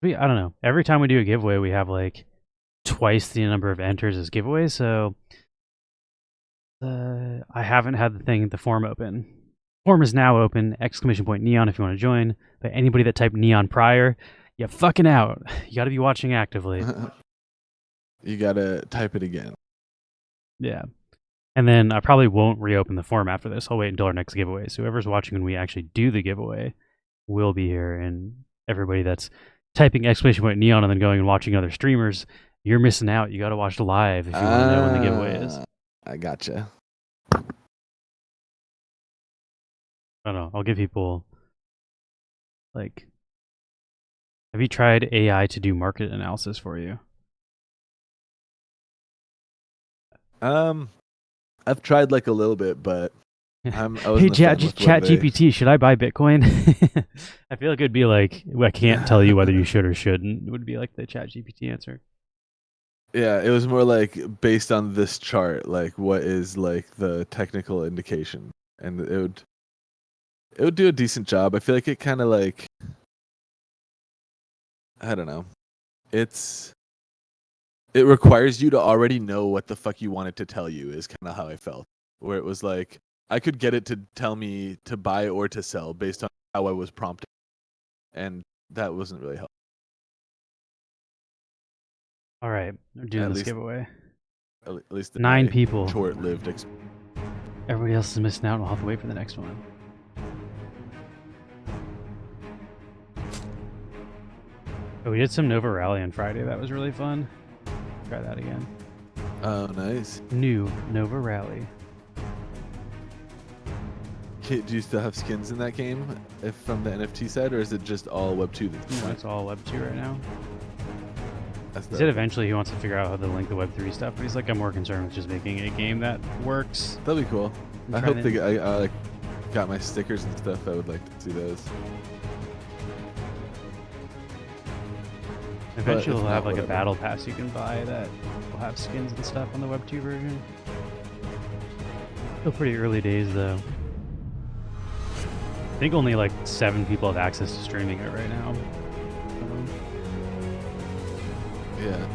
I don't know. Every time we do a giveaway, we have like twice the number of enters as giveaways. So I haven't had the form open. Form is now open! !Neon if you want to join. But anybody that typed Neon prior, you're fucking out. You got to be watching actively. You gotta type it again. Yeah. And then I probably won't reopen the form after this. I'll wait until our next giveaway. So whoever's watching when we actually do the giveaway will be here. And everybody that's typing !Neon and then going and watching other streamers, you're missing out. You got to watch live if you want to know when the giveaway is. I gotcha. I don't know. I'll give people like Have you tried AI to do market analysis for you? I've tried like a little bit, but I Hey, wasn't a fan with what Chat they. GPT, should I buy Bitcoin? I feel like it'd be like, I can't tell you whether you should or shouldn't. It would be like the Chat GPT answer. Yeah, it was more like based on this chart, like what is like the technical indication, and it would do a decent job. I feel like it kind of like, I don't know. It requires you to already know what the fuck you want it to tell you is kind of how I felt. Where it was like I could get it to tell me to buy or to sell based on how I was prompted, and that wasn't really helpful. All right, we're doing At this least giveaway. at least in 9 my people. short-lived Everybody else is missing out. We'll have to wait for the next one. Oh, we did some Nova Rally on Friday. That was really fun. Try that again. Oh, nice. New Nova Rally. Do you still have skins in that game if from the NFT side, or is it just all Web 2 that's No, it's all Web 2 right now. That's He said eventually he wants to figure out how to link the Web 3 stuff, but he's like, I'm more concerned with just making a game that works. That'd be cool. I'm I trying hope to- I like got my stickers and stuff. I would like to see those. Eventually if he'll have not, like a whatever. battle pass you can buy that will have skins and stuff on the Web 2 version. Still pretty early days though. I think only like 7 people have access to streaming it right now. Yeah.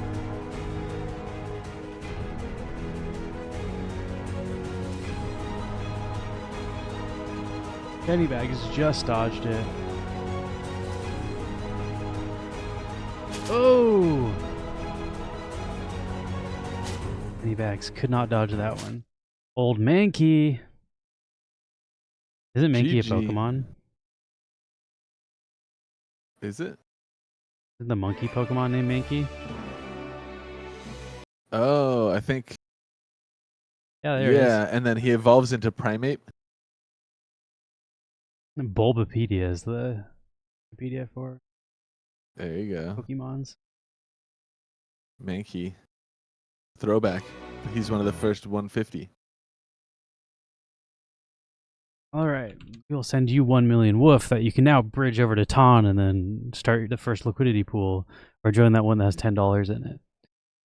Penny Bags just dodged it. Oh! Penny Bags could not dodge that one. Old Mankey. Isn't Mankey a GG. Pokemon? Is it? Isn't the monkey Pokemon named Mankey? Oh, I think. Yeah, there it Yeah, and then he evolves into primate. is. Bulbapedia is the Wikipedia for There you go. Pokemons. Mankey. Throwback. He's one of the first 150. All right, we'll send you 1 million woof that you can now bridge over to Ton and then start the first liquidity pool or join that one that has $10 in it.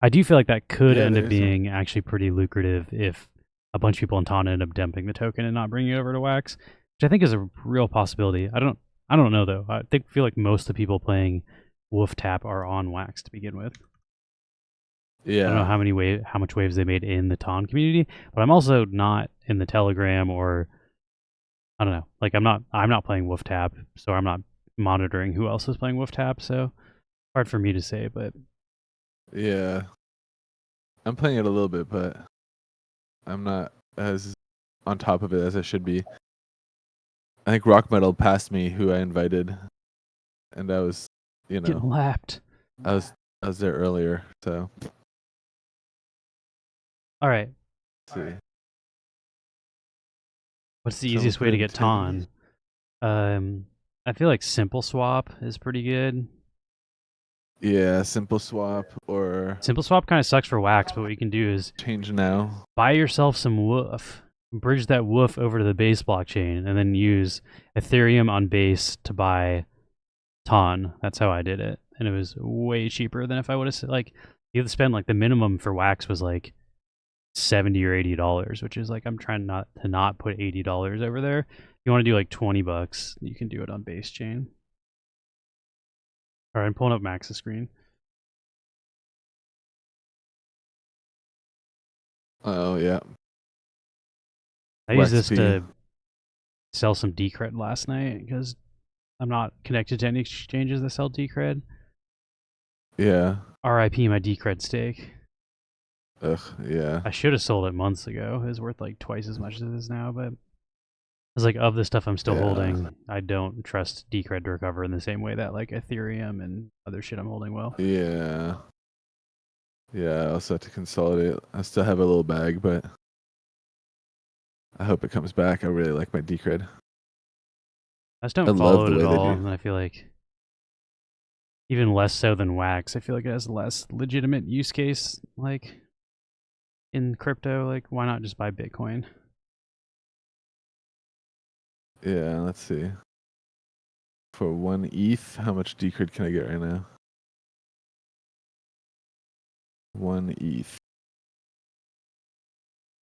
I do feel like that could Yeah, end up there's some- being actually pretty lucrative if a bunch of people in Ton end up dumping the token and not bringing it over to Wax, which I think is a real possibility. I don't know though. I feel like most of the people playing Wolf Tap are on Wax to begin with. I don't know Yeah. how much waves they made in the Ton community, but I'm also not in the Telegram or I don't know. Like I'm not playing Wolf Tap, so I'm not monitoring who else is playing Wolf Tap. So hard for me to say, but Yeah. I'm playing it a little bit, but I'm not as on top of it as I should be. I think Rock Metal passed me, who I invited, and I was, getting lapped. I was there earlier. So All right. let's see. What's the Someone easiest put way to in get 10. Ton? I feel like Simple Swap is pretty good. Yeah, simple swap or Simple Swap kind of sucks for Wax, but what you can do is change now. buy yourself some woof, bridge that woof over to the base blockchain, and then use Ethereum on base to buy Ton. That's how I did it, and it was way cheaper than if I would have like you had to spend like the minimum for Wax was like $70 or $80, which is like I'm trying not to put $80 over there. If you want to do like $20, you can do it on base chain. All right, I'm pulling up Max's screen. Oh yeah. I used Wax this P. to sell some Decred last night because I'm not connected to any exchanges that sell Decred. Yeah. RIP my Decred stake. Ugh. Yeah. I should have sold it months ago. It was worth like twice as much as it is now, but it's like of the stuff I'm still Yeah. holding, I don't trust Decred to recover in the same way that like Ethereum and other shit I'm holding will. Yeah. Yeah. I also have to consolidate. I still have a little bag, but I hope it comes back. I really like my Decred. I just don't I love follow the it way at they all, do. and I feel like even less so than Wax. I feel like it has less legitimate use case, like in crypto. Like, why not just buy Bitcoin? Yeah, let's see. For 1 ETH, how much Decred can I get right now? 1 ETH.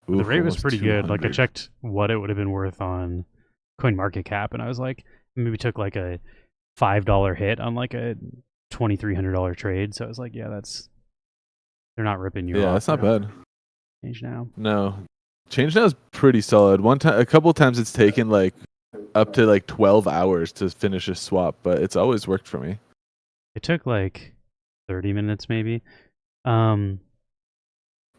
Ooh, The rate was almost pretty good. Like, I 200. checked what it would have been worth on CoinMarketCap, and I was like, maybe took like a $5 hit on like a $2,300 trade. So I was like, yeah, they're not ripping you Yeah, off. that's not bad. Change now. No, Change Now is pretty solid. A couple times it's taken like up to like 12 hours to finish a swap, but it's always worked for me. It took like 30 minutes maybe. Um,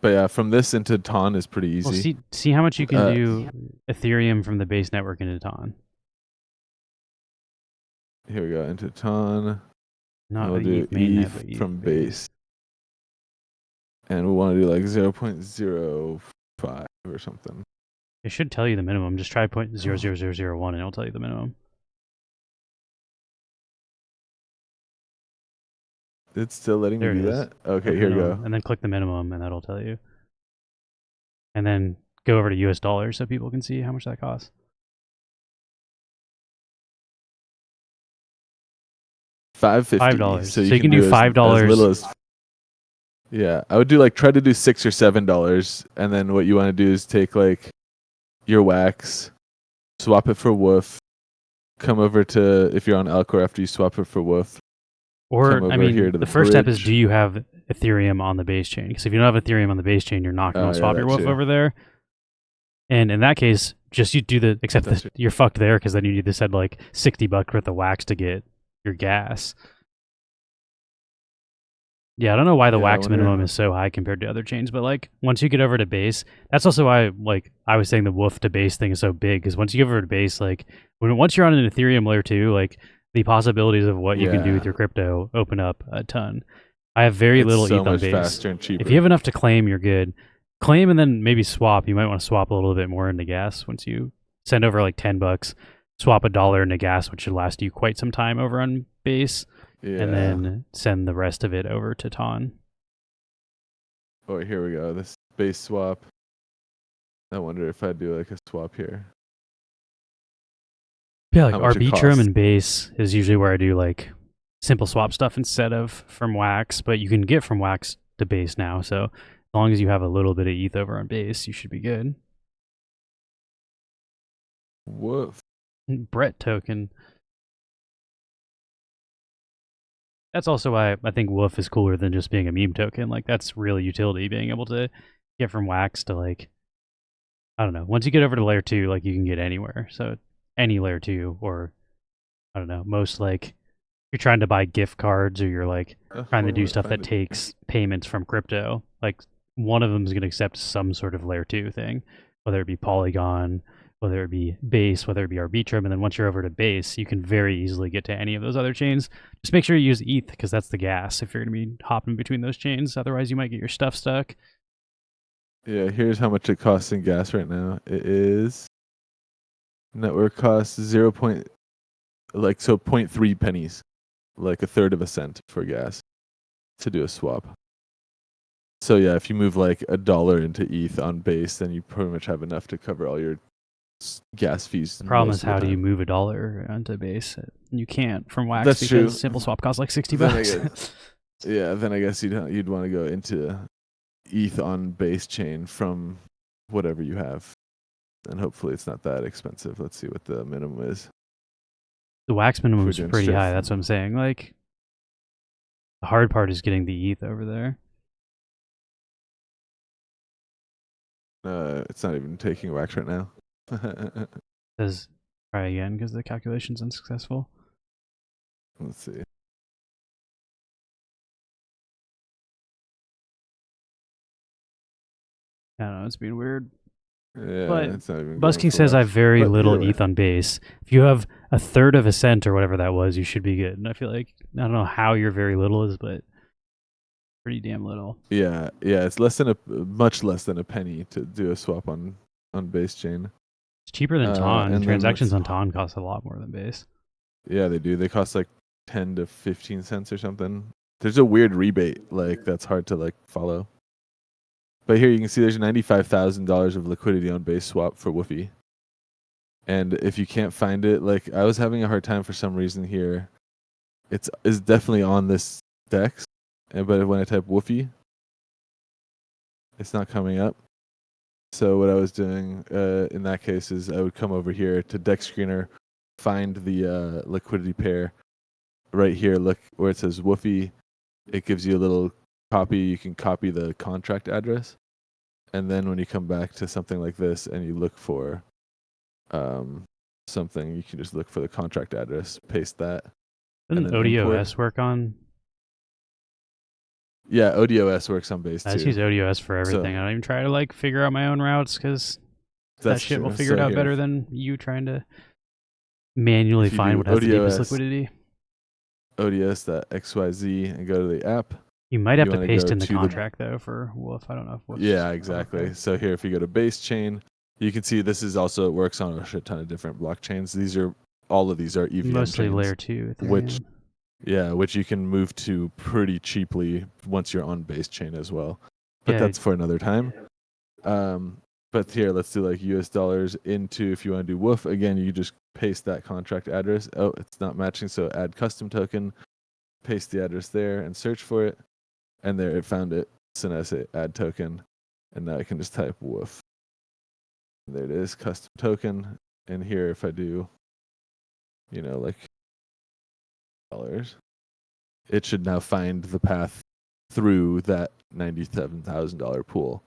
But yeah, from this into Ton is pretty well, easy. see how much you can Uh, do Ethereum from the base network into Ton. Here we go, into Ton. Not We'll the do ETH mainnet, but ETH from base. And we want to do like 0.05 or something. It should tell you the minimum. Just try 0.00001 and it'll tell you the minimum. It's still letting me There it do is. that? Okay, here we go. And then click the minimum and that'll tell you. And then go over to US dollars so people can see how much that costs. $5.50. So you can do as $5. little as, yeah, I would do like try to do $6 or $7, and then what you want to do is take like your Wax, swap it for Woof, come over to, if you're on Alcor after you swap it for Woof. Or, I mean, here to the first step is, bridge. do you have Ethereum on the base chain? Because if you don't have Ethereum on the base chain, you're not going to swap your Wolf over there. And in that case, just you do the, except you're fucked there because then you need to send like $60 worth of Wax to get your gas. Yeah, I don't know why the Wax minimum is so high compared to other chains, but like once you get over to base, that's also why like I was saying the Wolf to base thing is so big, because once you get over to base, like once you're on an Ethereum layer 2, like the possibilities of what you can do with your crypto open up a ton. I have very little ETH on base. Faster and cheaper. If you have enough to claim, you're good. Claim and then maybe swap. You might want to swap a little bit more into gas once you send over like $10, swap $1 into gas, which should last you quite some time over on base. Yeah. And then send the rest of it over to Ton. Oh, here we go. This base swap. I wonder if I do like a swap here. Yeah, like Arbitrum and base is usually where I do like simple swap stuff instead of from Wax, but you can get from Wax to base now. So as long as you have a little bit of ETH over on base, you should be good. Woof. Brett token. That's also why I think Woof is cooler than just being a meme token. Like, that's real utility, being able to get from Wax to, like, I don't know. Once you get over to layer 2, like, you can get anywhere. So any layer 2, or I don't know, most, like, you're trying to buy gift cards, or you're like trying to do stuff that takes payments from crypto, like one of them is going to accept some sort of layer 2 thing, whether it be Polygon, whether it be base, whether it be Arbitrum. And then once you're over to base, you can very easily get to any of those other chains. Just make sure you use ETH, because that's the gas if you're going to be hopping between those chains. Otherwise you might get your stuff stuck. Yeah, here's how much it costs in gas right now. It is network costs 0.3 pennies, like a third of a cent for gas to do a swap. So yeah, if you move like $1 into ETH on base, then you pretty much have enough to cover all your gas fees. The problem is, how do you move $1 onto base? You can't from Wax. That's because true. Simple swap costs like $60. Then I guess you'd want to go into ETH on base chain from whatever you have, and hopefully it's not that expensive. Let's see what the minimum is. The Wax minimum is pretty high. That's what I'm saying. Like, the hard part is getting the ETH over there. It's not even taking Wax right now. Says try again because the calculation's unsuccessful. Let's see. I don't know, it's being weird. Yeah, but it's not even Busking says I have very little ETH on base. If you have a third of a cent or whatever that was, you should be good. And I feel like, I don't know how your very little is, but pretty damn little. Yeah, it's much less than a penny to do a swap on base chain. It's cheaper than Ton. And transactions on Ton cost a lot more than base. Yeah, they do. They cost like 10 to 15 cents or something. There's a weird rebate like that's hard to like follow. But here you can see there's $95,000 of liquidity on base swap for Woofy. And if you can't find it, like I was having a hard time for some reason here. It's definitely on this DEX, but when I type Woofy, it's not coming up. So what I was doing in that case is I would come over here to DEX Screener, find the liquidity pair right here. Look where it says Woofy. It gives you a little copy. You can copy the contract address, and then when you come back to something like this and you look for something, you can just look for the contract address, paste that. Doesn't then import. ODOS work on? Yeah, ODOS works on base I too. just use ODOS for everything. I don't even try to like figure out my own routes because that shit will figure it out better than you trying to manually find what has the deepest liquidity. ODS.xyz and go to the app. You might have to paste in the contract though for Wolf. I don't know if Wolf's yeah, exactly. Okay. So here, if you go to base chain, you can see this is also, it works on a shit ton of different blockchains. These are, all of these are EVM mostly chains, layer 2 Ethereum. which you can move to pretty cheaply once you're on base chain as well. But that's for another time. But here, let's do like US dollars into, if you want to do Woof, again, you just paste that contract address. Oh, it's not matching, so add custom token, paste the address there and search for it. And there, it found it. So now I say add token, and now I can just type Woof. And there it is, custom token. And here, if I do, like dollars, it should now find the path through that $97,000 pool,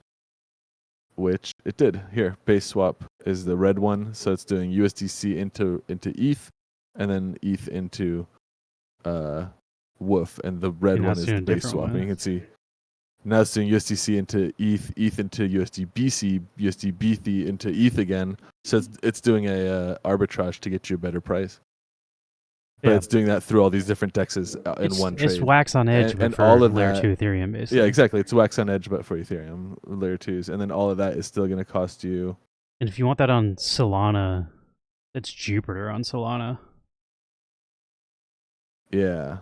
which it did. Here, base swap is the red one, so it's doing USDC into ETH, and then ETH into Woof, and the red one is the base swap. And you can see now it's doing USDC into ETH, ETH into USDBC, USDBT into ETH again. So it's doing a arbitrage to get you a better price. But it's doing that through all these different DEXs in one trade. It's wax on edge, but for all of layer 2 Ethereum, basically. Yeah, exactly. It's wax on edge, but for Ethereum, layer 2s. And then all of that is still going to cost you. And if you want that on Solana, it's Jupiter on Solana. Yeah.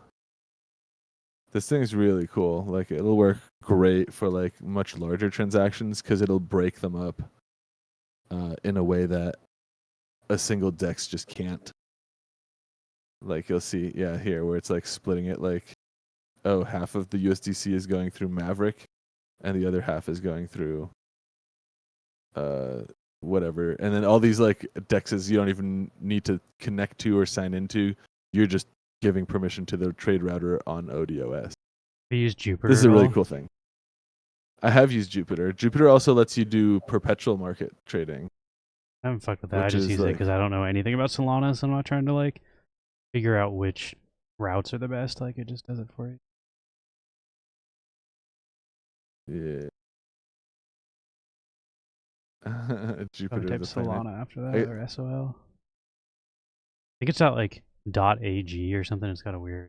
This thing is really cool. Like, it'll work great for like much larger transactions because it'll break them up in a way that a single DEX just can't. Like you'll see, here where it's like splitting it, like, oh, half of the USDC is going through Maverick, and the other half is going through whatever. And then all these like DEXs you don't even need to connect to or sign into. You're just giving permission to the trade router on ODOS. You use Jupiter. This is a really cool thing. I have used Jupiter. Jupiter also lets you do perpetual market trading. I haven't fucked with that. I just use it because I don't know anything about Solana, so I'm not trying to like figure out which routes are the best. Like, it just does it for you. Yeah. Jupiter. Type Solana after that, or SOL. I think it's out like .ag or something. It's got a weird.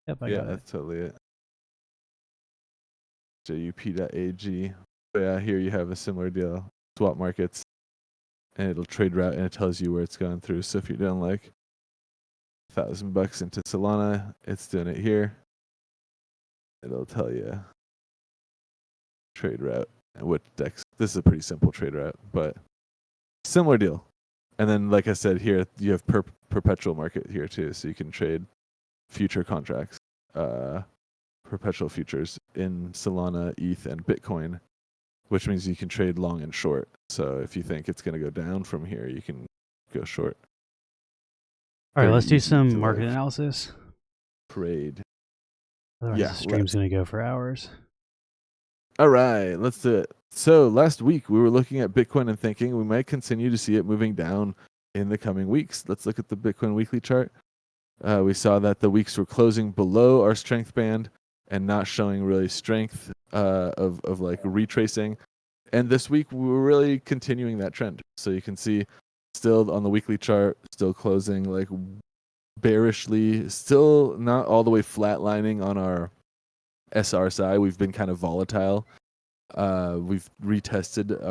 Yep, I got it. That's totally it. JUP.ag. But yeah, here you have a similar deal. Swap markets, and it'll trade route, and it tells you where it's going through. So if you're doing like $1,000 into Solana, it's doing it here. It'll tell you trade route and what DEX. This is a pretty simple trade route, but similar deal. And then, like I said, here you have perpetual market here too, so you can trade future contracts, perpetual futures in Solana, ETH, and Bitcoin, which means you can trade long and short. So if you think it's going to go down from here, you can go short. All right, let's do some market analysis. Trade. Otherwise, the stream's going to go for hours. All right, let's do it. So last week we were looking at Bitcoin and thinking we might continue to see it moving down in the coming weeks. Let's look at the Bitcoin weekly chart. We saw that the weeks were closing below our strength band and not showing really strength of like retracing. And this week we were really continuing that trend. So you can see still on the weekly chart, still closing like bearishly, still not all the way flatlining on our SR side. We've been kind of volatile. We've retested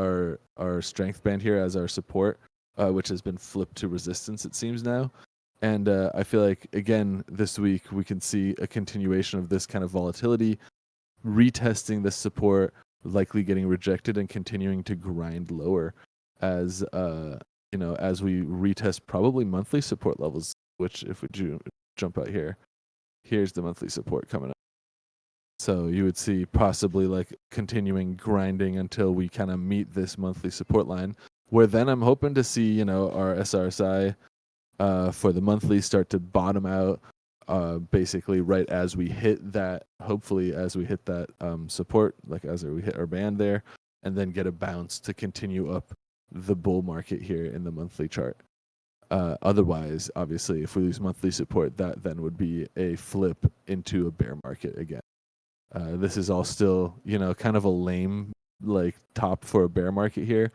our strength band here as our support, which has been flipped to resistance, it seems now. And I feel like, again, this week we can see a continuation of this kind of volatility, retesting this support, likely getting rejected and continuing to grind lower as as we retest probably monthly support levels, which if we jump out here, here's the monthly support coming up. So you would see possibly like continuing grinding until we kind of meet this monthly support line, where then I'm hoping to see, our SRSI for the monthly start to bottom out basically right as we hit that, hopefully as we hit that support, like as we hit our band there, and then get a bounce to continue up the bull market here in the monthly chart. Otherwise, obviously, if we lose monthly support, that then would be a flip into a bear market again. This is all still, kind of a lame like top for a bear market here.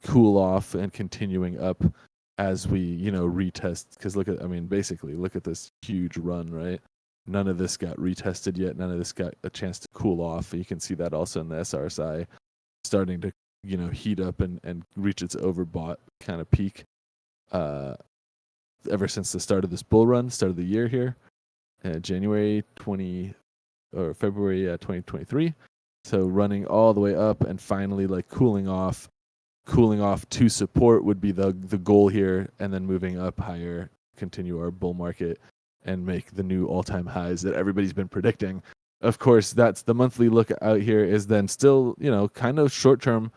Cool off and continuing up as we, retest. Because basically, look at this huge run, right? None of this got retested yet. None of this got a chance to cool off. You can see that also in the SRSI starting to, heat up and reach its overbought kind of peak. Ever since the start of this bull run, start of the year here, January 20 or February 2023. So running all the way up and finally like cooling off to support would be the goal here, and then moving up higher, continue our bull market and make the new all-time highs that everybody's been predicting. Of course, that's the monthly look out here is then still, kind of short-term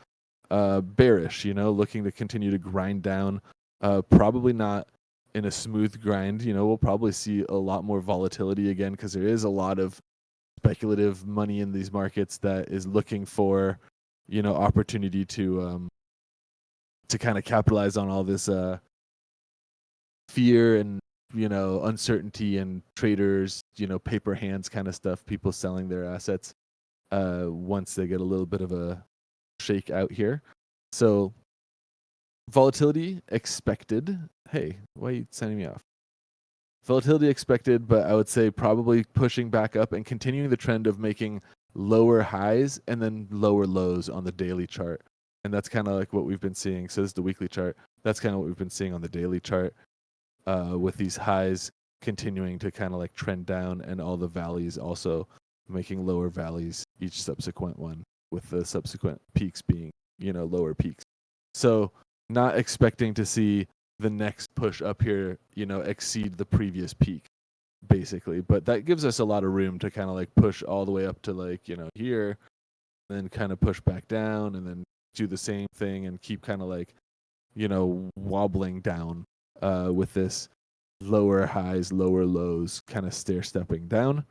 bearish, looking to continue to grind down. Probably not in a smooth grind. We'll probably see a lot more volatility again because there is a lot of speculative money in these markets that is looking for, opportunity to kind of capitalize on all this fear and uncertainty, and traders, paper hands kind of stuff, people selling their assets once they get a little bit of a shake out here. So volatility expected. Hey, why are you sending me off? Volatility expected, but I would say probably pushing back up and continuing the trend of making lower highs and then lower lows on the daily chart. And that's kind of like what we've been seeing. So this is the weekly chart. That's kind of what we've been seeing on the daily chart, with these highs continuing to kind of like trend down, and all the valleys also making lower valleys each subsequent one, with the subsequent peaks being, lower peaks. So not expecting to see the next push up here, exceed the previous peak, basically. But that gives us a lot of room to kind of like push all the way up to like, here, then kind of push back down, and then do the same thing and keep kind of like, wobbling down with this lower highs, lower lows, kind of stair stepping down.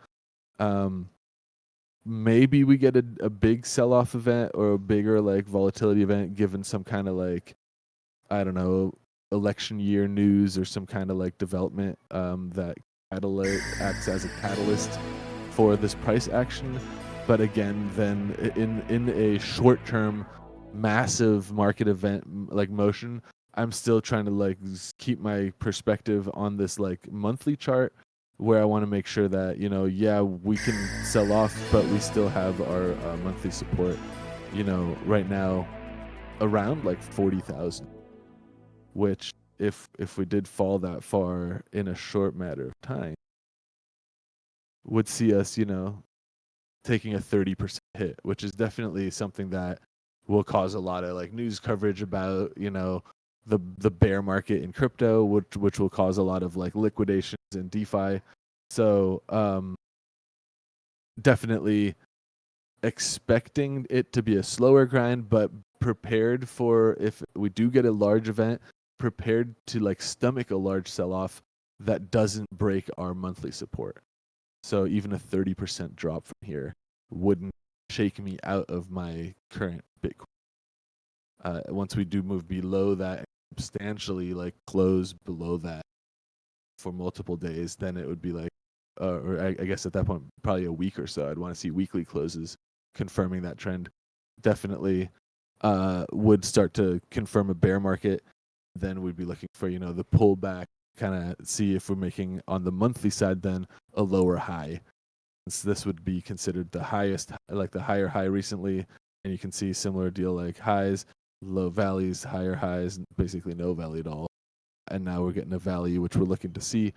Maybe we get a big sell-off event or a bigger like volatility event, given some kind of like, I don't know, election year news or some kind of like development that acts as a catalyst for this price action. But again, then in a short-term massive market event like motion, I'm still trying to like keep my perspective on this like monthly chart, where I want to make sure that, we can sell off, but we still have our monthly support, right now around like 40,000, which if we did fall that far in a short matter of time, would see us, taking a 30% hit, which is definitely something that will cause a lot of like news coverage about, the bear market in crypto, which will cause a lot of like liquidations in DeFi. So definitely expecting it to be a slower grind, but prepared for, if we do get a large event, prepared to like stomach a large sell-off that doesn't break our monthly support. So even a 30% drop from here wouldn't shake me out of my current Bitcoin. Once we do move below that, substantially like close below that for multiple days, then it would be like, or I guess at that point, probably a week or so, I'd want to see weekly closes confirming that trend. Definitely would start to confirm a bear market. Then we'd be looking for, the pullback, kind of see if we're making on the monthly side then a lower high. So this would be considered the highest, like the higher high recently. And you can see similar deal, like highs, low valleys, higher highs, basically no valley at all and now we're getting a value which we're looking to see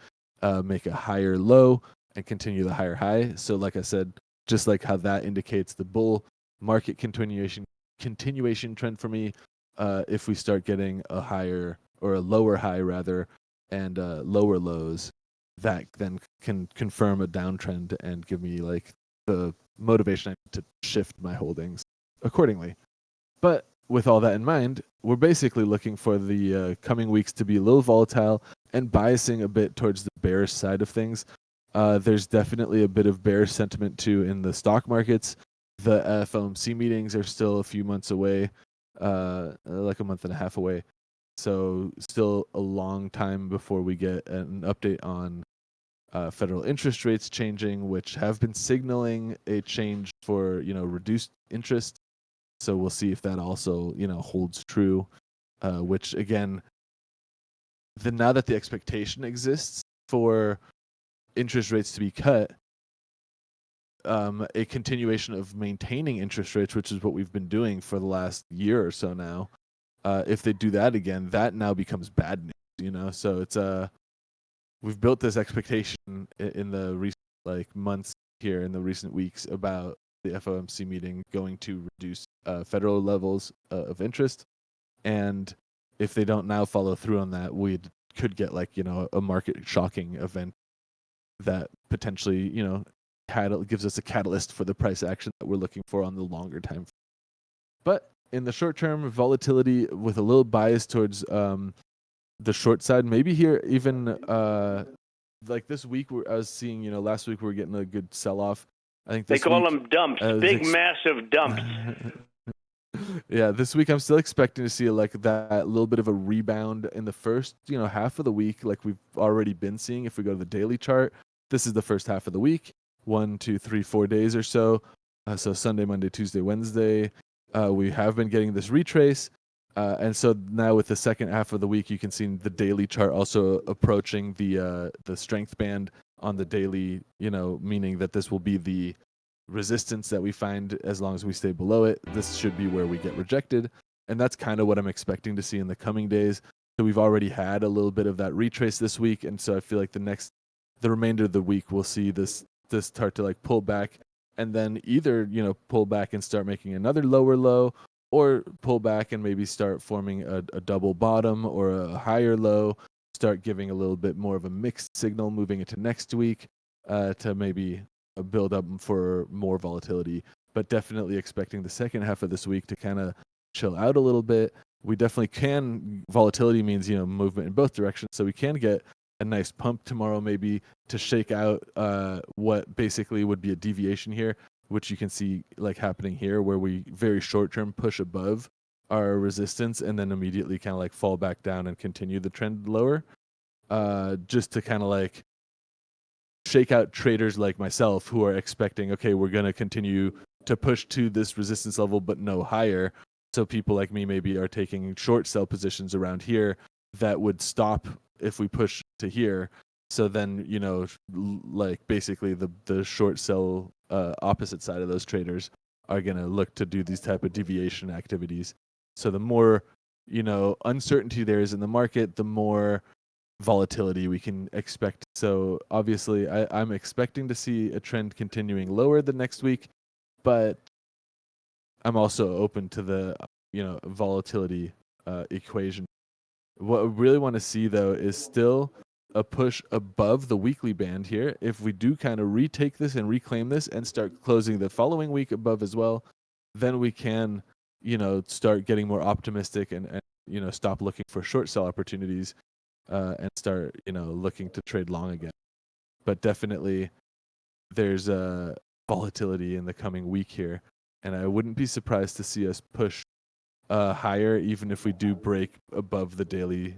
make a higher low and continue the higher high. So like I said, just like how that indicates the bull market continuation trend for me, if we start getting a higher or a lower high rather and lower lows, that then can confirm a downtrend and give me like the motivation I need to shift my holdings accordingly. But with all that in mind, we're basically looking for the coming weeks to be a little volatile and biasing a bit towards the bearish side of things. There's definitely a bit of bearish sentiment too in the stock markets. The FOMC meetings are still a few months away, like a month and a half away. So still a long time before we get an update on federal interest rates changing, which have been signaling a change for reduced interest. So we'll see if that also holds true. Which again, now that the expectation exists for interest rates to be cut, a continuation of maintaining interest rates, which is what we've been doing for the last year or so now. If they do that again, that now becomes bad news. So it's we've built this expectation in the recent months here in the recent weeks about the FOMC meeting going to reduce federal levels of interest, and if they don't now follow through on that, we could get a market shocking event that potentially gives us a catalyst for the price action that we're looking for on the longer time. But in the short term, volatility with a little bias towards the short side. Maybe here even like this week, I was seeing last week we were getting a good sell off. I think they call them dumps, big massive dumps. Yeah, this week I'm still expecting to see that little bit of a rebound in the first half of the week, like we've already been seeing. If we go to the daily chart, this is the first half of the week, 1, 2, 3, 4 days or so. So Sunday, Monday, Tuesday, Wednesday, we have been getting this retrace. And so now with the second half of the week, you can see the daily chart also approaching the strength band on the daily, meaning that this will be the resistance that we find as long as we stay below it. This should be where we get rejected. And that's kind of what I'm expecting to see in the coming days. So we've already had a little bit of that retrace this week. And so I feel like the remainder of the week, we'll see this start to pull back and then either, pull back and start making another lower low, or pull back and maybe start forming a double bottom or a higher low, start giving a little bit more of a mixed signal moving into next week to maybe build up for more volatility. But definitely expecting the second half of this week to kind of chill out a little bit. We definitely can. Volatility means movement in both directions, so we can get a nice pump tomorrow maybe to shake out what basically would be a deviation here, which you can see happening here, where we very short term push above our resistance and then immediately kind of fall back down and continue the trend lower, just to kind of shake out traders like myself who are expecting, okay, we're going to continue to push to this resistance level but no higher. So people like me maybe are taking short sell positions around here that would stop if we push to here. So then, basically the short sell opposite side of those traders are going to look to do these type of deviation activities. So the more, uncertainty there is in the market, the more volatility we can expect. So obviously I'm expecting to see a trend continuing lower the next week, but I'm also open to the, volatility equation. What I really want to see though is still a push above the weekly band here. If we do kind of retake this and reclaim this and start closing the following week above as well, then we can, start getting more optimistic and stop looking for short sell opportunities and start, looking to trade long again. But definitely there's a volatility in the coming week here, and I wouldn't be surprised to see us push higher, even if we do break above the daily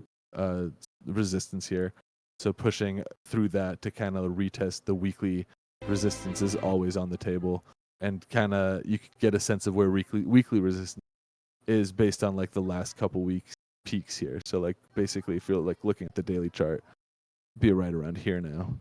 resistance here. So pushing through that to kind of retest the weekly resistance is always on the table, and kind of you could get a sense of where weekly resistance is based on the last couple weeks peaks here. So basically if you're looking at the daily chart, be right around here now.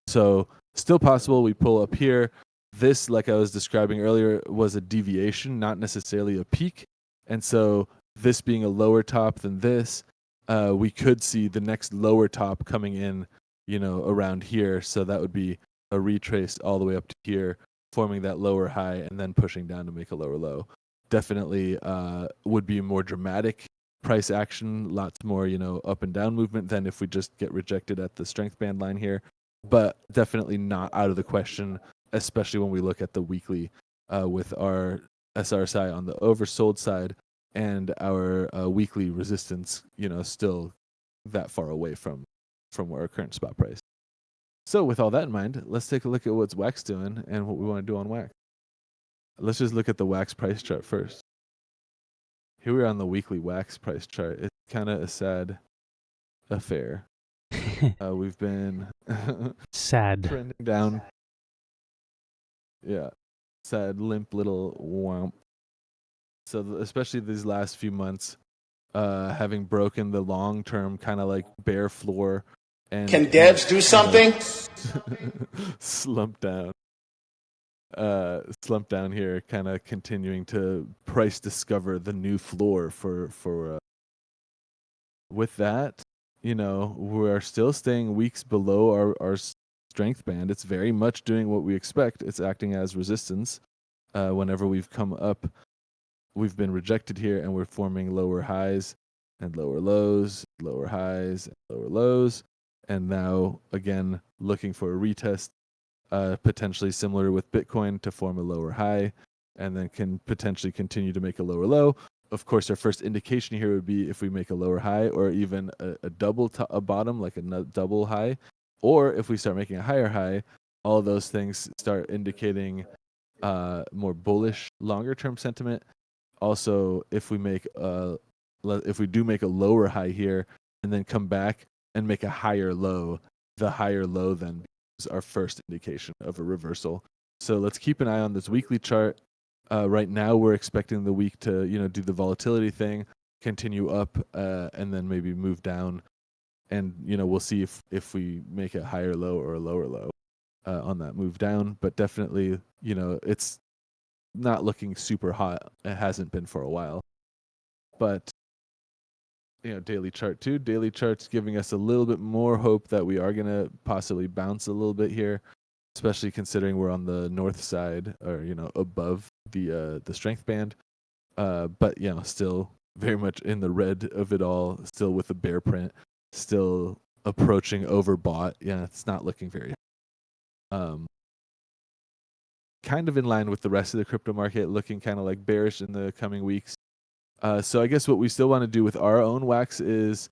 So still possible we pull up here. This, like I was describing earlier, was a deviation, not necessarily a peak. And so this being a lower top than this, we could see the next lower top coming in, around here. So that would be a retrace all the way up to here, forming that lower high and then pushing down to make a lower low. Definitely would be more dramatic price action, lots more, up and down movement than if we just get rejected at the strength band line here. But definitely not out of the question, especially when we look at the weekly with our SRSI on the oversold side and our weekly resistance, still that far away from our current spot price. So with all that in mind, let's take a look at what's Wax doing and what we want to do on Wax. Let's just look at the Wax price chart first. Here we are on the weekly Wax price chart. It's kind of a sad affair. We've been sad trending down. Yeah, sad, limp little womp. So especially these last few months, having broken the long-term kind of like bear floor. And can devs do something? Slump down here, kind of continuing to price discover the new floor for with that, we're still staying weeks below our strength band. It's very much doing what we expect. It's acting as resistance. Whenever we've come up, we've been rejected here, and we're forming lower highs and lower lows, lower highs and lower lows, and now again looking for a retest, potentially similar with Bitcoin to form a lower high, and then can potentially continue to make a lower low. Of course, our first indication here would be if we make a lower high, or even a double a bottom, like a double high, or if we start making a higher high. All of those things start indicating more bullish, longer-term sentiment. Also, if we do make a lower high here and then come back and make a higher low, the higher low then is our first indication of a reversal. So let's keep an eye on this weekly chart. Right now, we're expecting the week to, do the volatility thing, continue up, and then maybe move down. And, we'll see if we make a higher low or a lower low on that move down. But definitely, it's not looking super hot. It hasn't been for a while. But, daily chart too. Daily chart's giving us a little bit more hope that we are going to possibly bounce a little bit here, especially considering we're on the north side, or above the strength band, but still very much in the red of it all, still with the bear print, still approaching overbought. It's not looking very kind of in line with the rest of the crypto market, looking kind of like bearish in the coming weeks. So I guess what we still want to do with our own Wax is,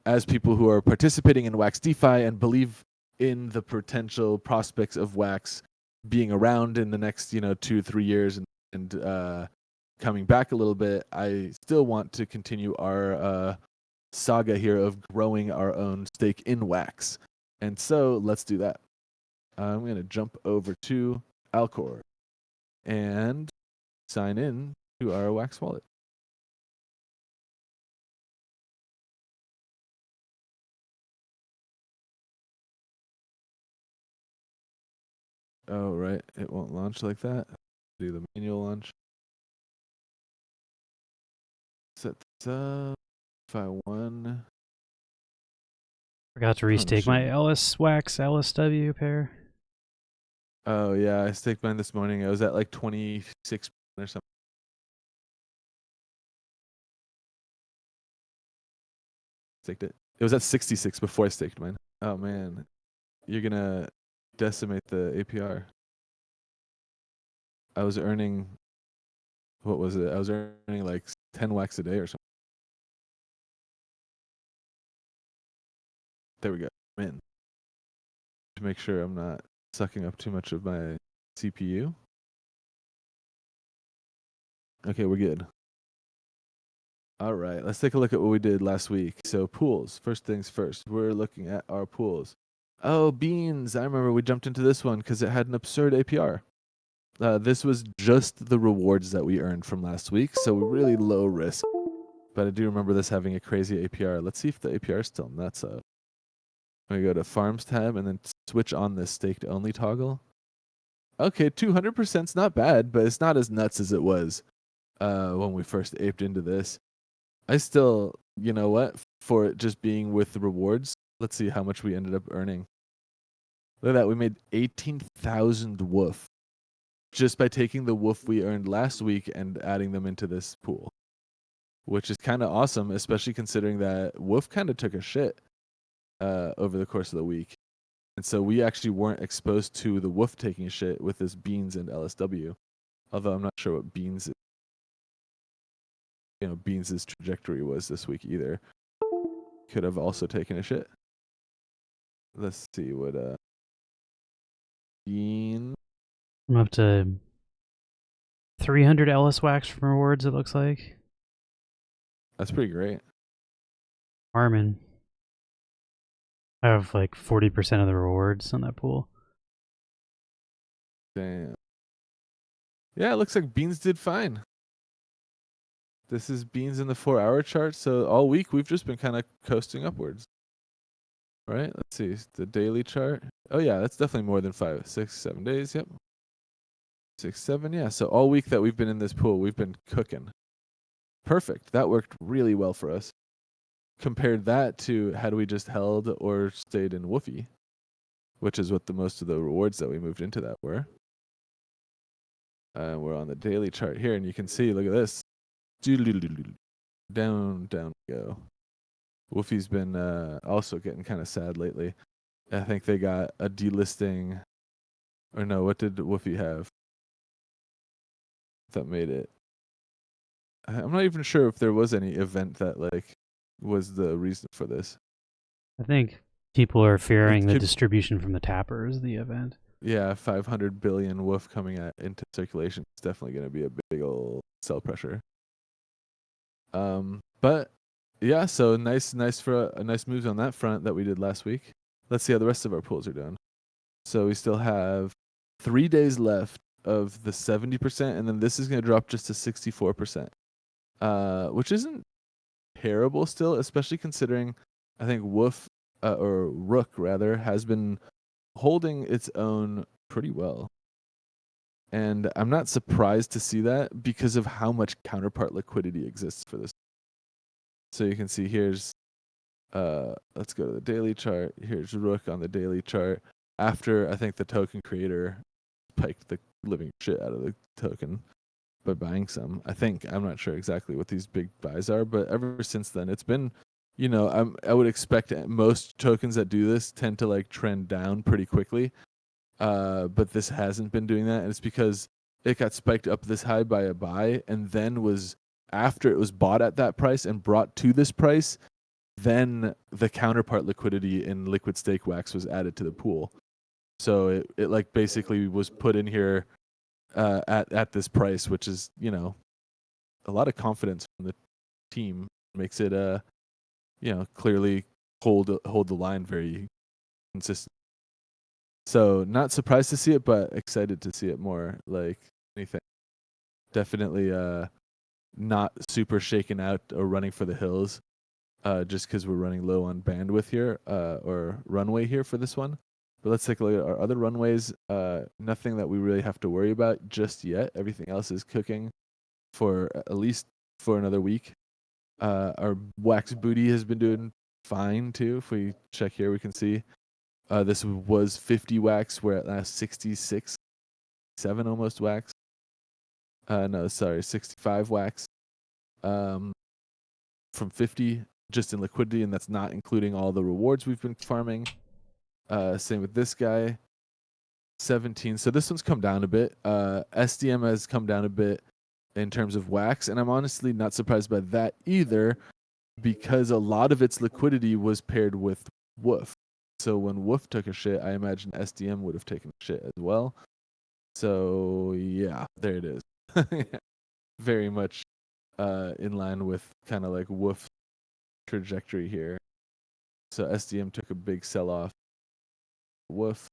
as people who are participating in Wax DeFi and believe in the potential prospects of Wax being around in the next 2-3 years and coming back a little bit, I still want to continue our saga here of growing our own stake in Wax. And so let's do that. I'm going to jump over to Alcor and sign in to our Wax wallet. Oh, right. It won't launch like that. Do the manual launch. Set this up. Fi 1. Forgot to restake my LS Wax LSW pair. Oh yeah, I staked mine this morning. I was at like 26 or something. Staked it. It was at 66 before I staked mine. Oh man, you're gonna decimate the APR. I was earning, what was it? I was earning like 10 wax a day or something. There we go. I'm in. To make sure I'm not sucking up too much of my CPU. Okay, we're good. All right, let's take a look at what we did last week. So pools, first things first. We're looking at our pools. Oh, Beans. I remember we jumped into this one because it had an absurd APR. This was just the rewards that we earned from last week, so really low risk. But I do remember this having a crazy APR. Let's see if the APR is still nuts up. We go to Farms tab and then switch on this staked only toggle. Okay, 200% is not bad, but it's not as nuts as it was when we first aped into this. I still, you know what, for it just being with the rewards. Let's see how much we ended up earning. Look at that. We made 18,000 woof just by taking the woof we earned last week and adding them into this pool, which is kind of awesome, especially considering that woof kind of took a shit over the course of the week. And so we actually weren't exposed to the woof taking a shit with this beans and LSW. Although I'm not sure what beans, Beans' trajectory was this week either. Could have also taken a shit. Let's see what Bean. I'm up to 300 LS wax from rewards, it looks like. That's pretty great. Armin. I have like 40% of the rewards on that pool. Damn. Yeah, it looks like Beans did fine. This is Beans in the 4-hour chart. So all week we've just been kind of coasting upwards. All right, let's see. The daily chart. Oh, yeah, that's definitely more than 5, 6, 7 days. Yep. 6, 7. Yeah. So all week that we've been in this pool, we've been cooking. Perfect. That worked really well for us. Compared that to had we just held or stayed in Woofy, which is what the most of the rewards that we moved into that were. We're on the daily chart here, and you can see, look at this. Down we go. Woofy's been also getting kind of sad lately. I think they got a delisting. Or no, what did Woofy have that made it? I'm not even sure if there was any event that was the reason for this. I think people are fearing the distribution from the tappers, the event. Yeah, 500 billion woof coming into circulation. It's definitely going to be a big old sell pressure. But yeah, so nice for a nice moves on that front that we did last week. Let's see how the rest of our pools are doing. So we still have 3 days left of the 70%, and then this is going to drop just to 64%, which isn't terrible still, especially considering I think Woof or Rook rather has been holding its own pretty well. And I'm not surprised to see that because of how much counterpart liquidity exists for this. So you can see here's, let's go to the daily chart. Here's Rook on the daily chart. After I think the token creator spiked the living shit out of the token by buying some. I'm not sure exactly what these big buys are, but ever since then it's been, I would expect most tokens that do this tend to trend down pretty quickly. But this hasn't been doing that, and it's because it got spiked up this high by a buy, and then was after it was bought at that price and brought to this price, then the counterpart liquidity in liquid stake wax was added to the pool. So it basically was put in here at this price, which is a lot of confidence from the team, makes it clearly hold the line very consistent. So not surprised to see it, but excited to see it more. Like anything, definitely not super shaken out or running for the hills, just because we're running low on bandwidth here or runway here for this one. But let's take a look at our other runways. Nothing that we really have to worry about just yet. Everything else is cooking for at least for another week. Our wax booty has been doing fine too. If we check here, we can see this was 50 wax. We're at last 66, 7 almost wax. No, sorry, 65 wax. From 50 just in liquidity, and that's not including all the rewards we've been farming. Same with this guy, 17. So this one's come down a bit. SDM has come down a bit in terms of wax, and I'm honestly not surprised by that either, because a lot of its liquidity was paired with Woof. So when Woof took a shit, I imagine SDM would have taken a shit as well. So yeah, there it is. Very much in line with kind of like Woof's trajectory here. So SDM took a big sell-off. Woof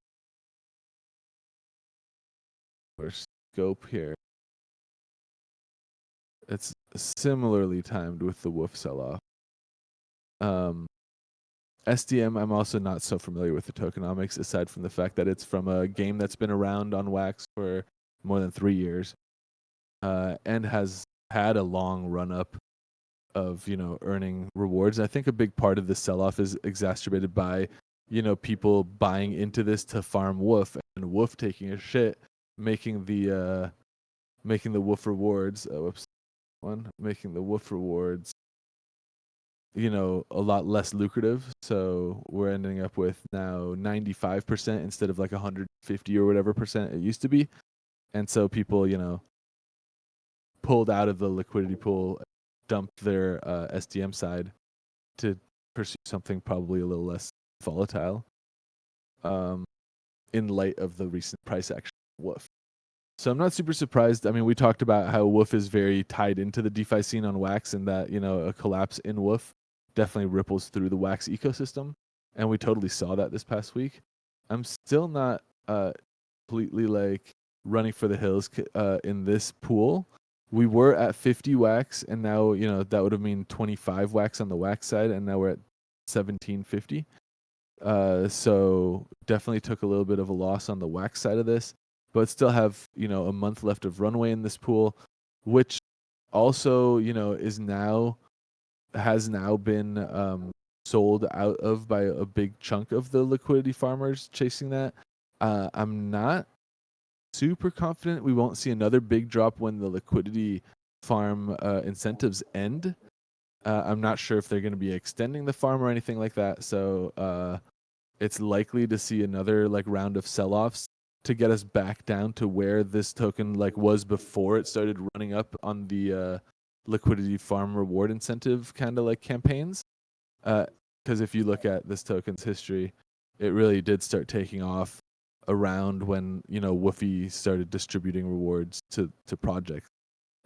or scope here. It's similarly timed with the Woof sell-off. SDM, I'm also not so familiar with the tokenomics, aside from the fact that it's from a game that's been around on Wax for more than 3 years, and has had a long run-up of earning rewards. And I think a big part of the sell-off is exacerbated by people buying into this to farm Wolf, and Wolf taking a shit, making the Wolf rewards making the Wolf rewards a lot less lucrative. So we're ending up with now 95% instead of like 150 or whatever percent it used to be. And so people pulled out of the liquidity pool, dumped their SDM side to pursue something probably a little less volatile, in light of the recent price action of Wolf. So I'm not super surprised. I mean, we talked about how Wolf is very tied into the DeFi scene on Wax, and that a collapse in Wolf definitely ripples through the Wax ecosystem, and we totally saw that this past week. I'm still not completely like running for the hills in this pool. We were at 50 Wax, and now that would have mean 25 Wax on the Wax side, and now we're at 1750. So definitely took a little bit of a loss on the Wax side of this, but still have a month left of runway in this pool, which also has now been sold out of by a big chunk of the liquidity farmers chasing that. I'm not super confident we won't see another big drop when the liquidity farm incentives end. I'm not sure if they're going to be extending the farm or anything like that. So it's likely to see another like round of sell-offs to get us back down to where this token like was before it started running up on the liquidity farm reward incentive kind of like campaigns. Because if you look at this token's history, it really did start taking off around when Woofy started distributing rewards to projects.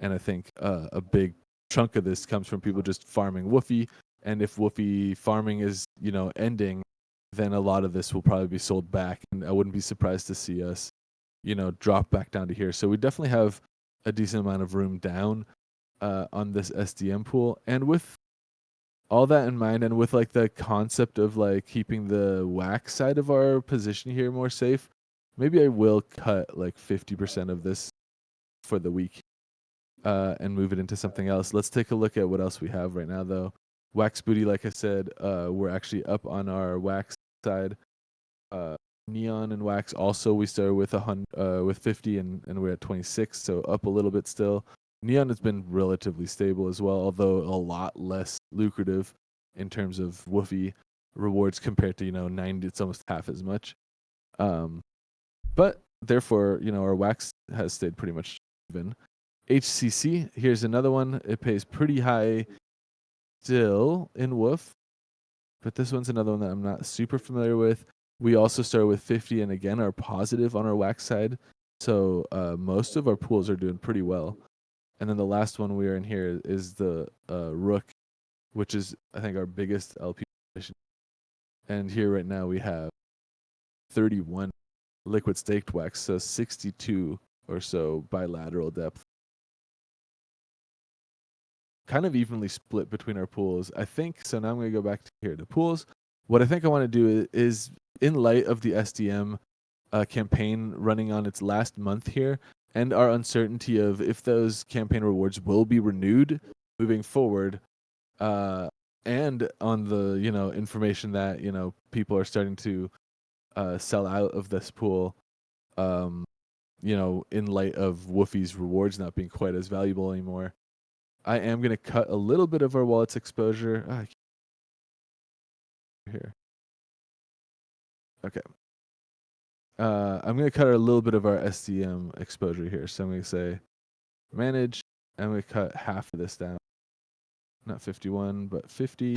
And I think a big chunk of this comes from people just farming Woofy, and if Woofy farming is ending, then a lot of this will probably be sold back, and I wouldn't be surprised to see us drop back down to here. So we definitely have a decent amount of room down on this SDM pool. And with all that in mind, and with like the concept of like keeping the Wax side of our position here more safe, maybe I will cut like 50% of this for the week and move it into something else. Let's take a look at what else we have right now, though. Wax Booty, like I said, we're actually up on our Wax side. Neon and Wax also, we started with 50 and we're at 26, so up a little bit still. Neon has been relatively stable as well, although a lot less lucrative in terms of Woofy rewards compared to 90. It's almost half as much. But therefore, our Wax has stayed pretty much even. HCC, here's another one. It pays pretty high still in Woof, but this one's another one that I'm not super familiar with. We also started with 50 and again are positive on our Wax side, so most of our pools are doing pretty well. And then the last one we are in here is the Rook, which is I think our biggest LP position. And here right now we have 31 liquid staked Wax, so 62 or so bilateral depth. Kind of evenly split between our pools, I think. So now I'm going to go back to here to pools. What I think I want to do is, in light of the SDM campaign running on its last month here, and our uncertainty of if those campaign rewards will be renewed moving forward, and on the information that people are starting to sell out of this pool, in light of Woofy's rewards not being quite as valuable anymore, I am going to cut a little bit of our wallet's exposure. Here. Okay. I'm going to cut a little bit of our SDM exposure here. So I'm going to say manage. I'm going to cut half of this down. Not 51, but 50.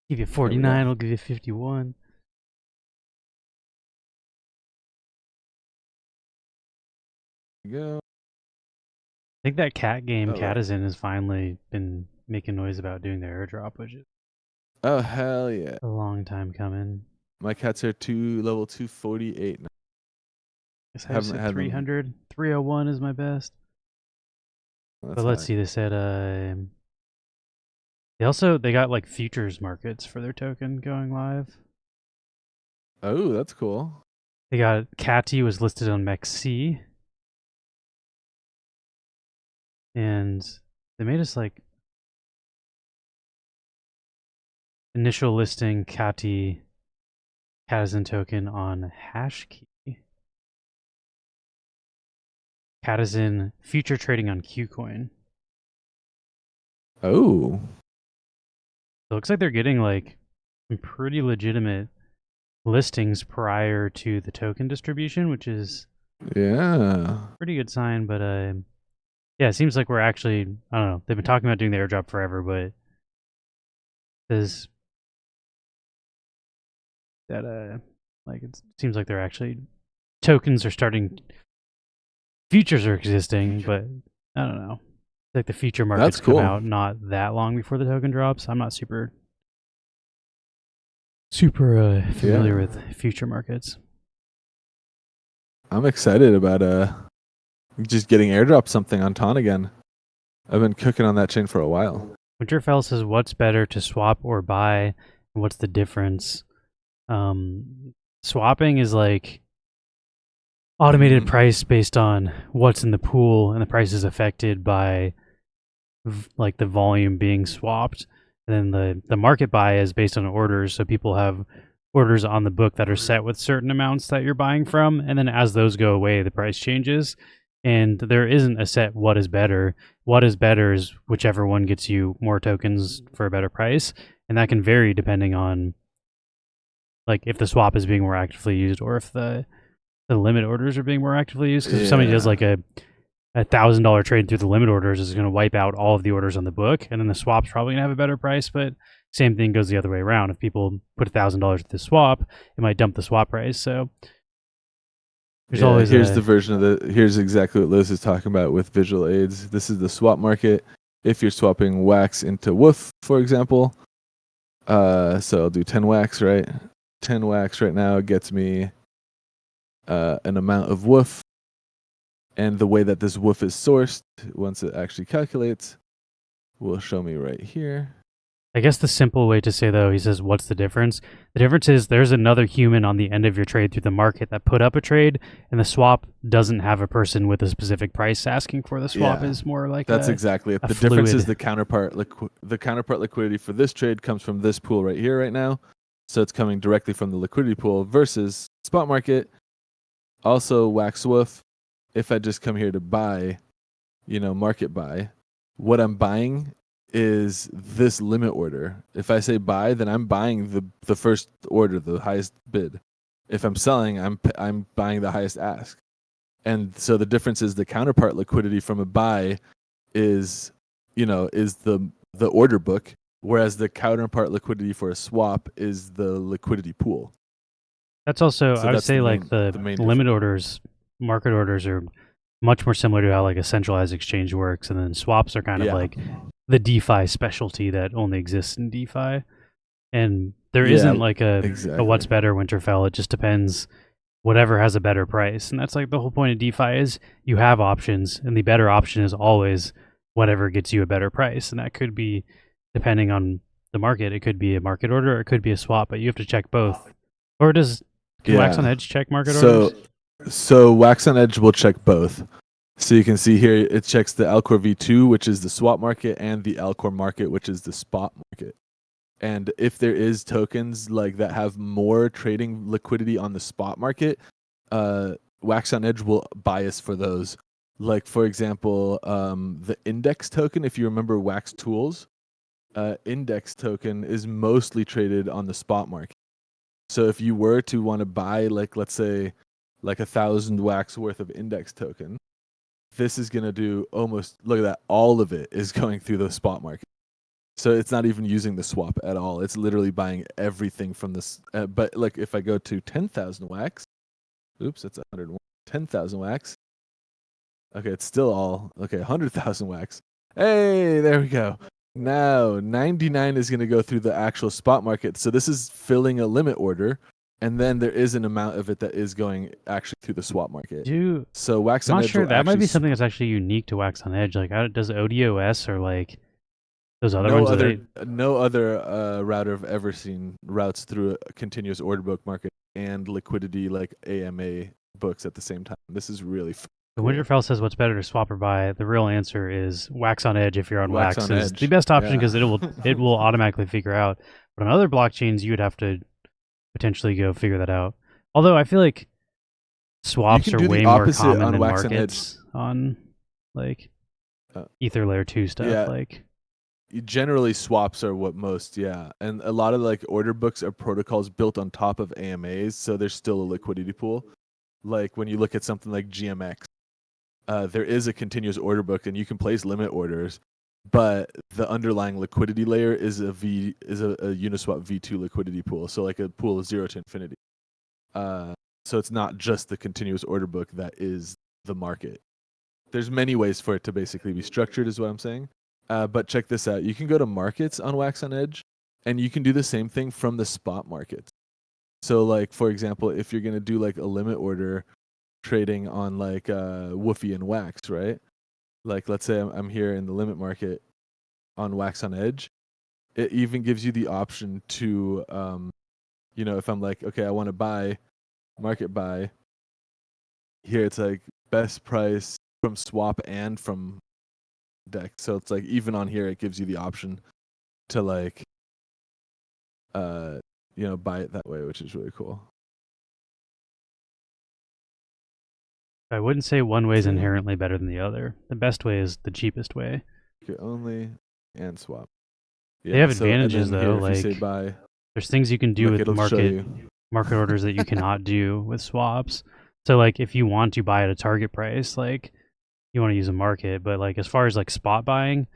Give you 49, I'll give you 51. There we go. I think that cat game Catizen has finally been making noise about doing their airdrop, which is hell yeah. A long time coming. My cats are level 248 now. I haven't had 300. Them. 301 is my best. Well, but let's see, they said they got like futures markets for their token going live. Oh, that's cool. They got Catty was listed on MEXC. And They made us like initial listing Kati Katizen token on Hashkey. Katizen future trading on KuCoin. Oh. It looks like they're getting like some pretty legitimate listings prior to the token distribution, which is Yeah. a pretty good sign. But yeah, it seems like we're actually, I don't know, they've been talking about doing the airdrop forever, but there's that like it seems like they're actually tokens are starting, futures are existing, but I don't know. Like the future markets cool. come out not that long before the token drops. I'm not super familiar with future markets. I'm excited about just getting airdrop something on Ton again. I've been cooking on that chain for a while. Winterfell says, "What's better to swap or buy? And what's the difference?" Swapping is like automated price based on what's in the pool, and the price is affected by like the volume being swapped. And then the market buy is based on orders, so people have orders on the book that are set with certain amounts that you're buying from, and then as those go away, the price changes. And there isn't a set what is better. What is better is whichever one gets you more tokens for a better price, and that can vary depending on like if the swap is being more actively used or if the limit orders are being more actively used. Because if somebody does like a $1,000 trade through the limit orders, is going to wipe out all of the orders on the book, and then the swap's probably going to have a better price. But same thing goes the other way around. If people put $1,000 at the swap, it might dump the swap price. So there's always here's the version of here's exactly what Liz is talking about with visual aids. This is the swap market. If you're swapping wax into WOOF, for example, so I'll do 10 wax, right? 10 wax right now gets me an amount of WOOF. And the way that this WOOF is sourced, once it actually calculates, will show me right here. I guess the simple way to say, though, he says, what's the difference? The difference is there's another human on the end of your trade through the market that put up a trade, and the swap doesn't have a person with a specific price asking for the swap. Is more like that's exactly it. The difference is the counterpart liquidity for this trade comes from this pool right here right now. So it's coming directly from the liquidity pool versus spot market. Also wax WOOF. If I just come here to buy, market buy, what I'm buying is this limit order. If I say buy, then I'm buying the first order, the highest bid. If I'm selling, I'm buying the highest ask. And so the difference is the counterpart liquidity from a buy is the order book, whereas the counterpart liquidity for a swap is the liquidity pool. That's also, I would say, like the limit orders, market orders are much more similar to how like a centralized exchange works, and then swaps are kind of like the DeFi specialty that only exists in DeFi. And there isn't like a what's better Winterfell. It just depends. Whatever has a better price, and that's like the whole point of DeFi is you have options, and the better option is always whatever gets you a better price, and that could be depending on the market. It could be a market order, or it could be a swap, but you have to check both. Or does Wax on Edge check market orders? So Wax on Edge will check both. So you can see here it checks the Alcor V2, which is the swap market, and the Alcor market, which is the spot market. And if there is tokens like that have more trading liquidity on the spot market, Wax on Edge will bias for those. Like for example, the index token, if you remember Wax Tools, index token is mostly traded on the spot market. So if you were to want to buy, like let's say, like 1,000 wax worth of index token, this is going to do almost, look at that, all of it is going through the spot market. So it's not even using the swap at all. It's literally buying everything from this. But like if I go to 10,000 wax, oops, that's 101. 10,000 wax. Okay, it's still all, okay, 100,000 wax. Hey, there we go. Now 99 is going to go through the actual spot market. So this is filling a limit order. And then there is an amount of it that is going actually through the swap market. So Wax on Edge. I'm not sure that might be something that's actually unique to Wax on Edge. Like, does ODOS or like those other ones? No other router have ever seen routes through a continuous order book market and liquidity like AMA books at the same time. This is really fun. The Winterfell says what's better to swap or buy. The real answer is Wax on Edge if you're on Wax Wax on is Edge. the best option Yeah. because it will automatically figure out. But on other blockchains, you would have to potentially go figure that out. Although I feel like swaps can are do the way more opposite common on than Wax on markets on like Uh, Ether Layer 2 stuff. yeah. Like Generally, swaps are what most, and a lot of like order books are protocols built on top of AMAs, so there's still a liquidity pool. Like when you look at something like GMX, there is a continuous order book, and you can place limit orders, but the underlying liquidity layer is a Uniswap V2 liquidity pool, so like a pool of 0 to infinity. So it's not just the continuous order book that is the market. There's many ways for it to basically be structured, is what I'm saying. But check this out. You can go to markets on Wax on Edge, and you can do the same thing from the spot markets. So, like, for example, if you're going to do, like, a limit order trading on, like, Woofy and Wax, right? Like, let's say I'm here in the limit market on Wax on Edge. It even gives you the option to, if I'm like, okay, I want to buy, market buy. Here it's like best price from swap and from deck, so it's like even on here it gives you the option to like buy it that way, which is really cool. I wouldn't say one way is inherently better than the other. The best way is the cheapest way. Only and swap. They have advantages though. Like if you say buy, there's things you can do with market orders that you cannot do with swaps. So like if you want to buy at a target price, like you want to use a market, but like as far as like spot buying,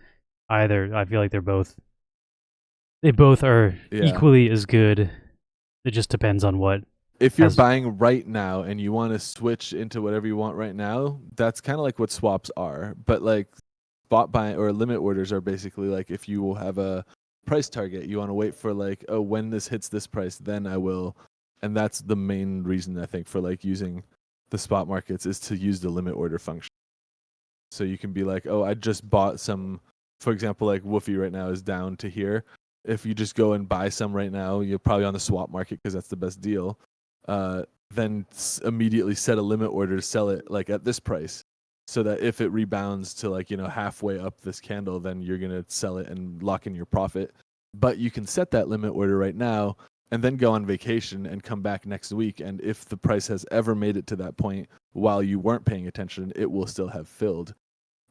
I feel like they both are equally as good. It just depends on what. If you're buying right now and you want to switch into whatever you want right now, that's kind of like what swaps are. But like spot buying or limit orders are basically like if you will have a price target, you want to wait for like, oh, when this hits this price, then I will. And that's the main reason I think for like using the spot markets is to use the limit order function. So you can be like, oh, I just bought some, for example, like Woofy right now is down to here. If you just go and buy some right now, you're probably on the swap market because that's the best deal. Then immediately set a limit order to sell it like at this price, so that if it rebounds to like halfway up this candle, then you're gonna sell it and lock in your profit. But you can set that limit order right now and then go on vacation and come back next week, and if the price has ever made it to that point while you weren't paying attention, it will still have filled,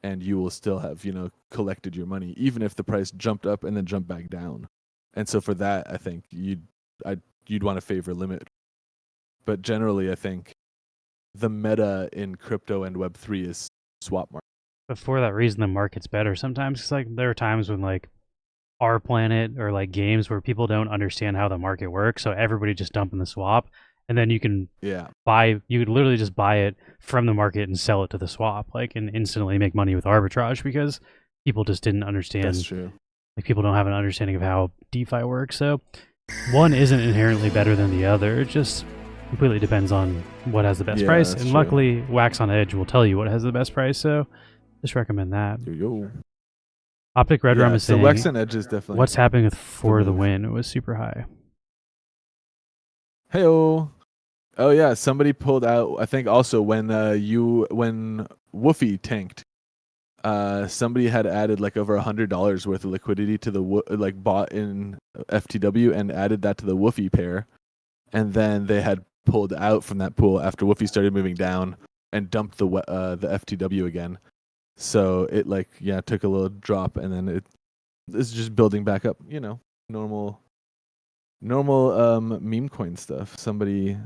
and you will still have collected your money, even if the price jumped up and then jumped back down. And so for that, I think you'd want to favor limit. But generally, I think the meta in crypto and Web3 is swap market. But for that reason, the market's better sometimes. Cause like there are times when like our planet or like games where people don't understand how the market works, so everybody just dump in the swap, and then you can buy. You could literally just buy it from the market and sell it to the swap, like, and instantly make money with arbitrage because people just didn't understand. That's true. Like people don't have an understanding of how DeFi works. So one isn't inherently better than the other. It just completely depends on what has the best price, and luckily Wax on Edge will tell you what has the best price, so just recommend that. Optic Red Rum is saying, Wax on Edge is definitely what's happening with For the Win? It was super high. Hey-o. Oh yeah, somebody pulled out, I think also when Woofy tanked, somebody had added like over $100 worth of liquidity to the bought in FTW and added that to the Woofy pair, and then they had pulled out from that pool after Woofy started moving down and dumped the FTW again. So it took a little drop, and then it's just building back up. Normal meme coin stuff. Somebody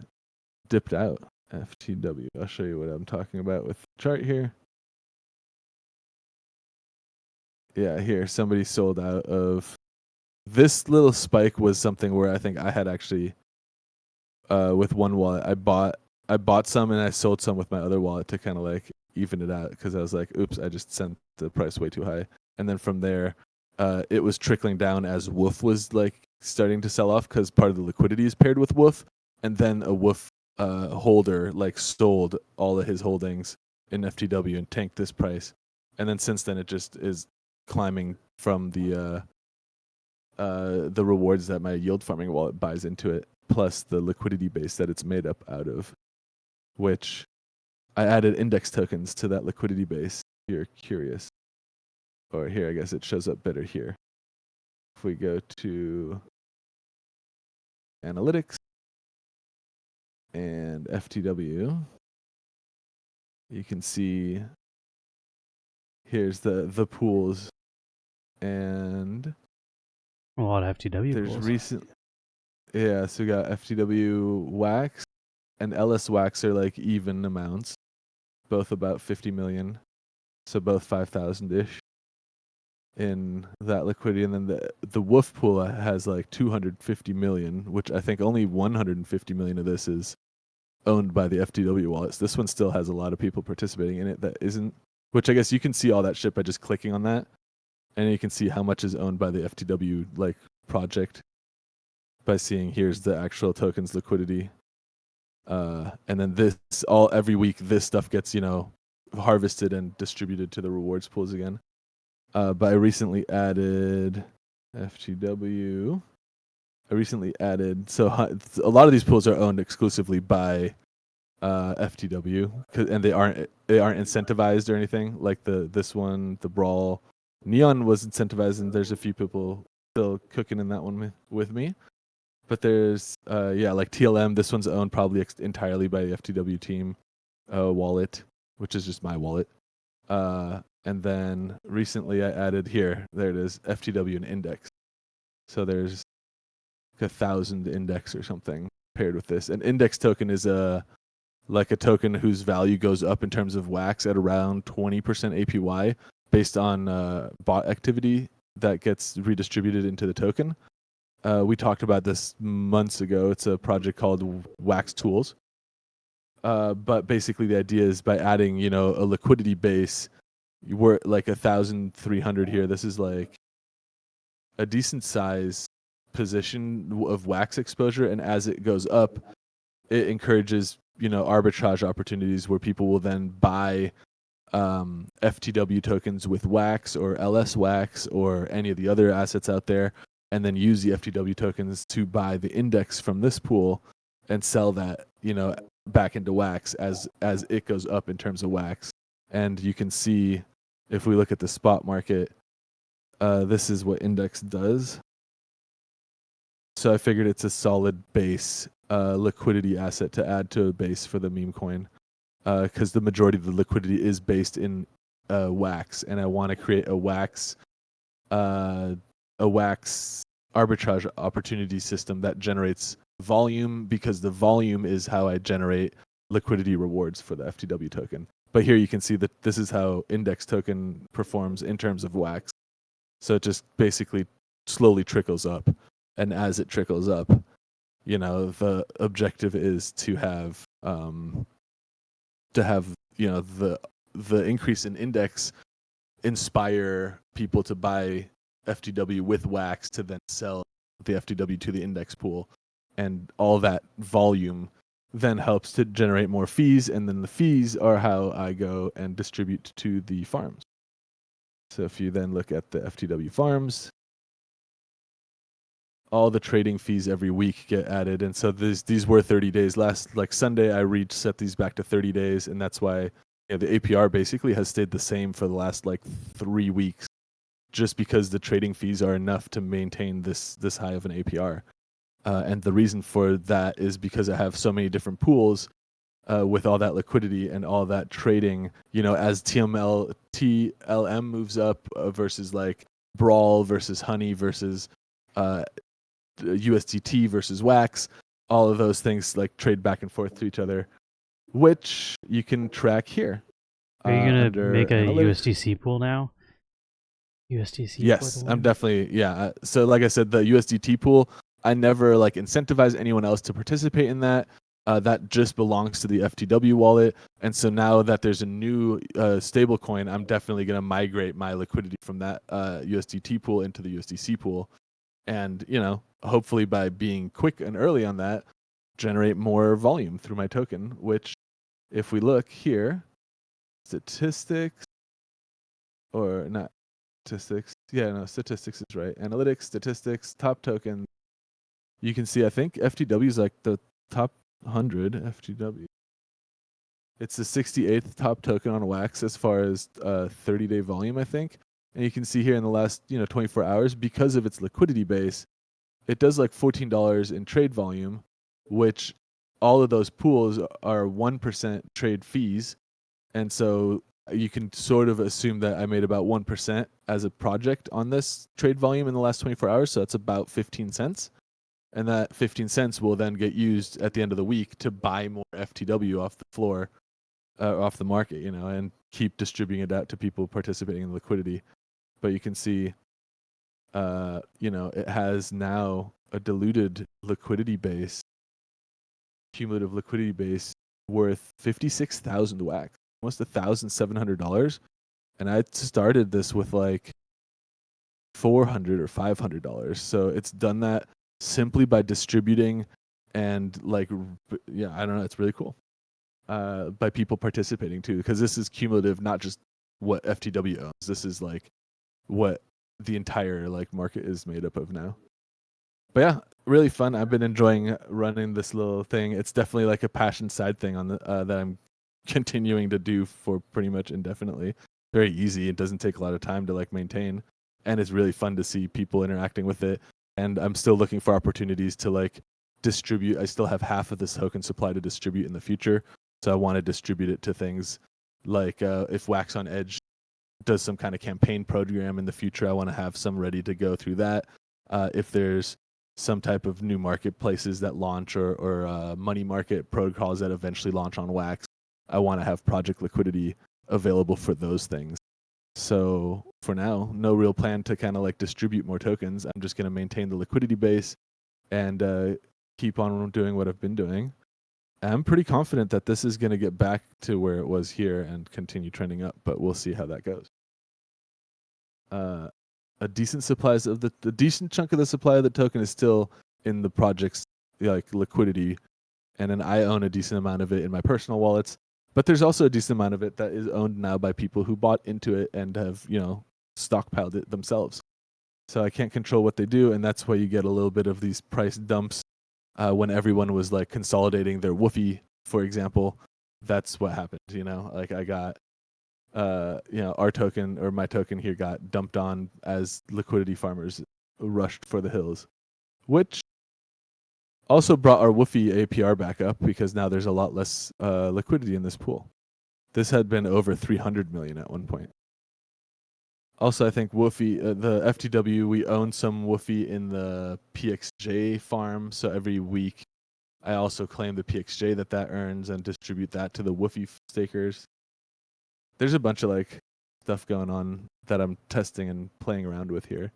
dipped out FTW. I'll show you what I'm talking about with the chart here. Yeah, here somebody sold out of this little spike. Was something where I think I had actually with one wallet I bought some and I sold some with my other wallet to kind of like even it out, because I was like, oops, I just sent the price way too high. And then from there it was trickling down as Woof was like starting to sell off, because part of the liquidity is paired with Woof, and then a Woof holder like sold all of his holdings in FTW and tanked this price, and then since then it just is climbing from the rewards that my yield farming wallet buys into it, plus the liquidity base that it's made up out of, which I added index tokens to that liquidity base. If you're curious. Or here, I guess it shows up better here. If we go to analytics and FTW, you can see here's the pools, and A lot of FTW there's pools. Yeah, so we got FTW Wax and LS Wax are like even amounts, both about 50 million, so both 5,000-ish in that liquidity. And then the Wolf pool has like 250 million, which I think only 150 million of this is owned by the FTW wallets. This one still has a lot of people participating in it that isn't, which I guess you can see all that shit by just clicking on that, and you can see how much is owned by the FTW like project by seeing here's the actual tokens liquidity. And then every week this stuff gets, harvested and distributed to the rewards pools again. But I recently added FTW. So a lot of these pools are owned exclusively by FTW, and they aren't incentivized or anything like this one, the Brawl. Neon was incentivized, and there's a few people still cooking in that one with me. But there's like TLM. This one's owned probably entirely by the FTW team wallet, which is just my wallet. And then recently I added there it is, FTW and index. So there's 1,000 index or something paired with this. An index token is like a token whose value goes up in terms of wax at around 20% APY based on bot activity that gets redistributed into the token. We talked about this months ago. It's a project called Wax Tools. But basically the idea is by adding, a liquidity base, we're like 1,300 here. This is like a decent size position of wax exposure. And as it goes up, it encourages, arbitrage opportunities where people will then buy FTW tokens with wax or LS wax or any of the other assets out there, and then use the FTW tokens to buy the index from this pool and sell that, back into wax as it goes up in terms of wax. And you can see if we look at the spot market, this is what index does. So I figured it's a solid base liquidity asset to add to a base for the meme coin, because the majority of the liquidity is based in wax, and I want to create a wax arbitrage opportunity system that generates volume, because the volume is how I generate liquidity rewards for the FTW token. But here you can see that this is how index token performs in terms of wax. So it just basically slowly trickles up, and as it trickles up, the objective is to have the increase in index inspire people to buy FTW with wax to then sell the FTW to the index pool, and all that volume then helps to generate more fees, and then the fees are how I go and distribute to the farms. So if you then look at the FTW farms, all the trading fees every week get added, and so these were 30 days. Last Sunday I reset these back to 30 days, and that's why the APR basically has stayed the same for the last 3 weeks, just because the trading fees are enough to maintain this high of an APR. And the reason for that is because I have so many different pools with all that liquidity and all that trading, as TLM moves up versus Brawl versus Honey versus USDT versus Wax, all of those things trade back and forth to each other, which you can track here. Are you going to make a analytics. USDC pool now? USDC? Yes, I'm definitely, yeah. So like I said, the USDT pool, I never incentivize anyone else to participate in that. That just belongs to the FTW wallet. And so now that there's a new stable coin, I'm definitely going to migrate my liquidity from that USDT pool into the USDC pool. And, hopefully by being quick and early on that, generate more volume through my token, which if we look here, statistics, or not statistics. Yeah, no, statistics is right. Analytics, statistics, top token. You can see, I think FTW is the top 100 FTW. It's the 68th top token on Wax as far as 30-day volume, I think. And you can see here in the last 24 hours, because of its liquidity base, it does like $14 in trade volume, which all of those pools are 1% trade fees. And so you can sort of assume that I made about 1% as a project on this trade volume in the last 24 hours. So that's about 15 cents. And that 15 cents will then get used at the end of the week to buy more FTW off the floor, off the market, and keep distributing it out to people participating in liquidity. But you can see, it has now a diluted liquidity base, cumulative liquidity base worth 56,000 wax, almost $1,700. And I started this with like $400 or $500. So it's done that simply by distributing and I don't know, it's really cool. By people participating too, because this is cumulative, not just what FTW owns. This is like what the entire market is made up of now. But yeah, really fun. I've been enjoying running this little thing. It's definitely like a passion side thing on the that I'm continuing to do for pretty much indefinitely. Very easy. It doesn't take a lot of time to maintain, and it's really fun to see people interacting with it. And I'm still looking for opportunities to distribute. I still have half of this token supply to distribute in the future, so I want to distribute it to things like if Wax on Edge does some kind of campaign program in the future, I want to have some ready to go through that. If there's some type of new marketplaces that launch or money market protocols that eventually launch on Wax, I want to have project liquidity available for those things. So for now, no real plan to kind of distribute more tokens. I'm just going to maintain the liquidity base and keep on doing what I've been doing. I'm pretty confident that this is going to get back to where it was here and continue trending up, but we'll see how that goes. A decent supplies of the decent chunk of the supply of the token is still in the project's liquidity, and then I own a decent amount of it in my personal wallets. But there's also a decent amount of it that is owned now by people who bought into it and have stockpiled it themselves. So I can't control what they do, and that's why you get a little bit of these price dumps when everyone was consolidating their woofie, for example. That's what happened. I got our token or my token here got dumped on as liquidity farmers rushed for the hills, which also brought our woofie APR back up because now there's a lot less liquidity in this pool. This had been over 300 million at one point. Also, I think woofie, the FTW, we own some woofie in the PXJ farm. So every week, I also claim the PXJ that earns and distribute that to the woofie stakers. There's a bunch of stuff going on that I'm testing and playing around with here.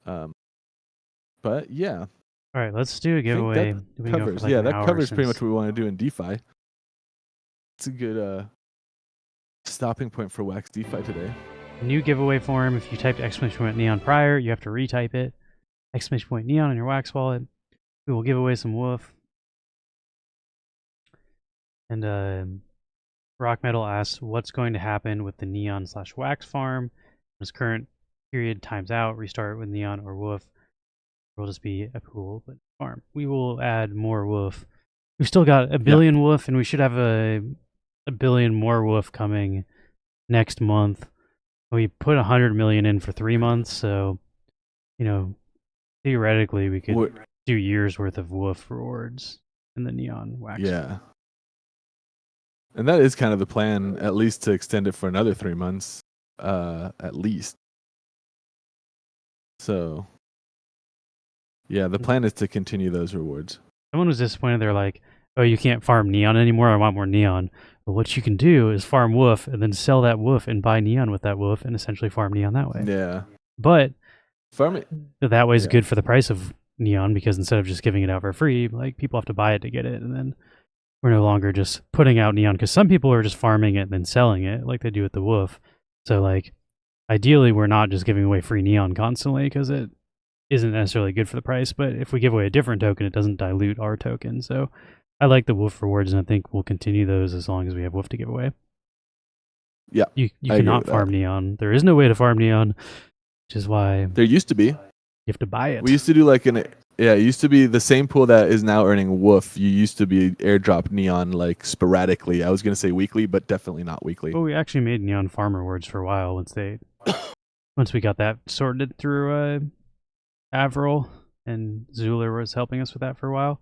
But yeah. All right, let's do a giveaway. That covers, that covers pretty much what we want to do in DeFi. It's a good stopping point for Wax DeFi today. New giveaway form. If you typed !neon prior, you have to retype it. !neon in your Wax wallet. We will give away some woof. And Rock Metal asks, what's going to happen with the Neon/Wax farm? This current period times out, restart with Neon or woof. It will just be a pool, but farm. We will add more woof. We've still got a billion woof, and we should have a billion more woof coming next month. We put 100 million in for 3 months, so theoretically we could do years worth of woof rewards in the Neon Wax. Yeah. And that is kind of the plan, at least to extend it for another 3 months, at least. So, yeah, the plan is to continue those rewards. Someone was disappointed. They're like, oh, you can't farm Neon anymore. I want more Neon. But what you can do is farm woof and then sell that woof and buy Neon with that woof and essentially farm Neon that way. Yeah. But that way is Yeah. good for the price of Neon because instead of just giving it out for free, people have to buy it to get it. And then we're no longer just putting out Neon because some people are just farming it and then selling it like they do with the woof. So ideally we're not just giving away free Neon constantly because it isn't necessarily good for the price. But if we give away a different token, it doesn't dilute our token. So I like the woof rewards, and I think we'll continue those as long as we have woof to give away. Yeah, you cannot farm Neon. There is no way to farm Neon, which is why there used to be. You have to buy it. We used to do like it used to be the same pool that is now earning Woof. You used to be airdrop Neon like sporadically. I was gonna say weekly, but definitely not weekly. Well, we actually made Neon Farm rewards for a while once we got that sorted through Avril, and Zuler was helping us with that for a while.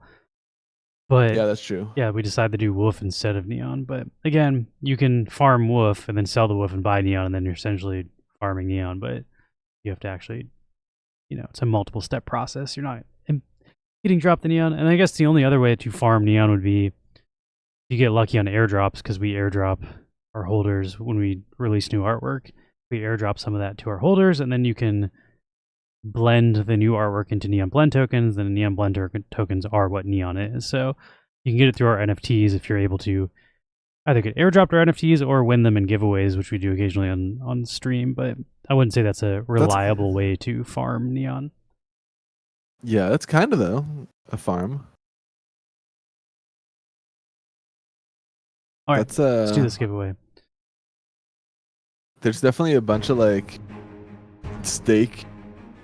But yeah, that's true. Yeah, we decided to do Wolf instead of Neon. But again, you can farm Wolf and then sell the Wolf and buy Neon, and then you're essentially farming Neon. But you have to actually, it's a multiple step process. You're not getting dropped the Neon. And I guess the only other way to farm Neon would be you get lucky on airdrops, because we airdrop our holders when we release new artwork. We airdrop some of that to our holders, and then you can blend the new artwork into Neon Blend tokens. Then Neon Blend tokens are what Neon is. So you can get it through our NFTs if you're able to either get airdropped our NFTs or win them in giveaways, which we do occasionally on stream. But I wouldn't say that's a reliable way to farm Neon. Yeah, that's kind of though a farm. All right, let's do this giveaway. There's definitely a bunch of like stake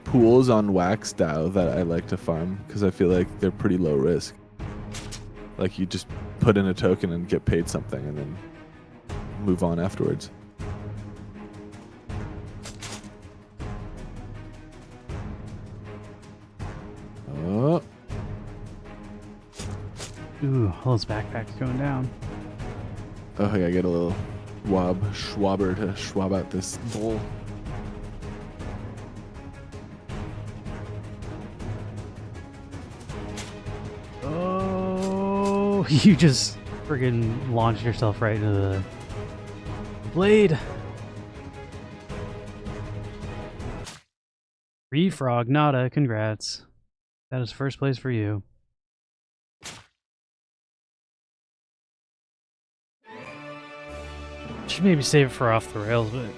pools on Wax DAO that I like to farm because I feel like they're pretty low risk. Like you just put in a token and get paid something and then move on afterwards. Oh. Ooh, all those backpacks going down. Oh, I gotta get a little schwabber to schwab out this bowl. Oh, you just friggin' launched yourself right into the blade. Free Frog Nada, congrats. That is first place for you. Should maybe save it for Off the Rails, but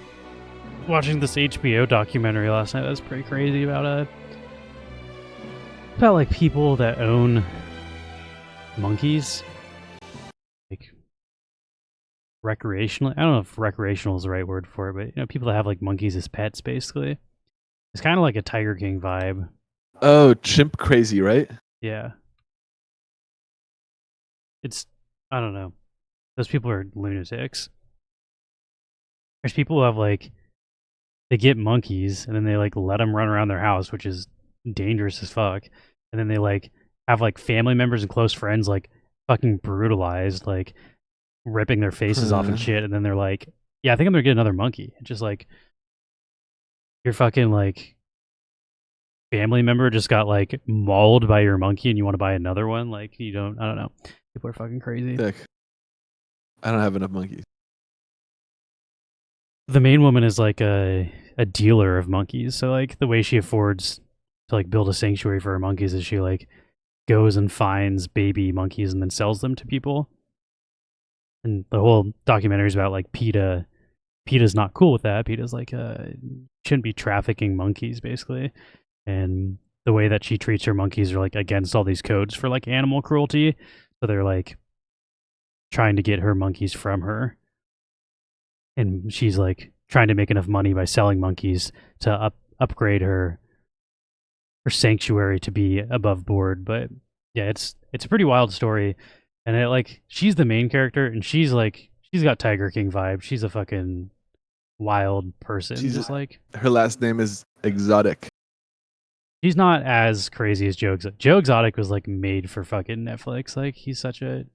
watching this HBO documentary last night, that was pretty crazy about like people that own monkeys, like recreationally. I don't know if recreational is the right word for it, but people that have like monkeys as pets, basically. It's kind of like a Tiger King vibe. Oh, chimp crazy, right? Yeah. I don't know. Those people are lunatics. There's people who have like, they get monkeys and then they like let them run around their house, which is dangerous as fuck. And then they like have like family members and close friends like fucking brutalized, like ripping their faces off and shit. And then they're like, yeah, I think I'm gonna get another monkey. It's just like, your fucking like family member just got like mauled by your monkey and you want to buy another one. Like I don't know. People are fucking crazy. Sick. I don't have enough monkeys. The main woman is like a dealer of monkeys. So like the way she affords to like build a sanctuary for her monkeys is she like goes and finds baby monkeys and then sells them to people. And the whole documentary is about like PETA. PETA's not cool with that. PETA's like shouldn't be trafficking monkeys basically. And the way that she treats her monkeys are like against all these codes for like animal cruelty. So they're like trying to get her monkeys from her. And she's like trying to make enough money by selling monkeys to upgrade her sanctuary to be above board. But yeah, it's a pretty wild story. And it like she's the main character and she's got Tiger King vibe. She's a fucking wild person. She's just like her last name is Exotic. She's not as crazy as Joe Exotic. Joe Exotic was like made for fucking Netflix. Like he's such a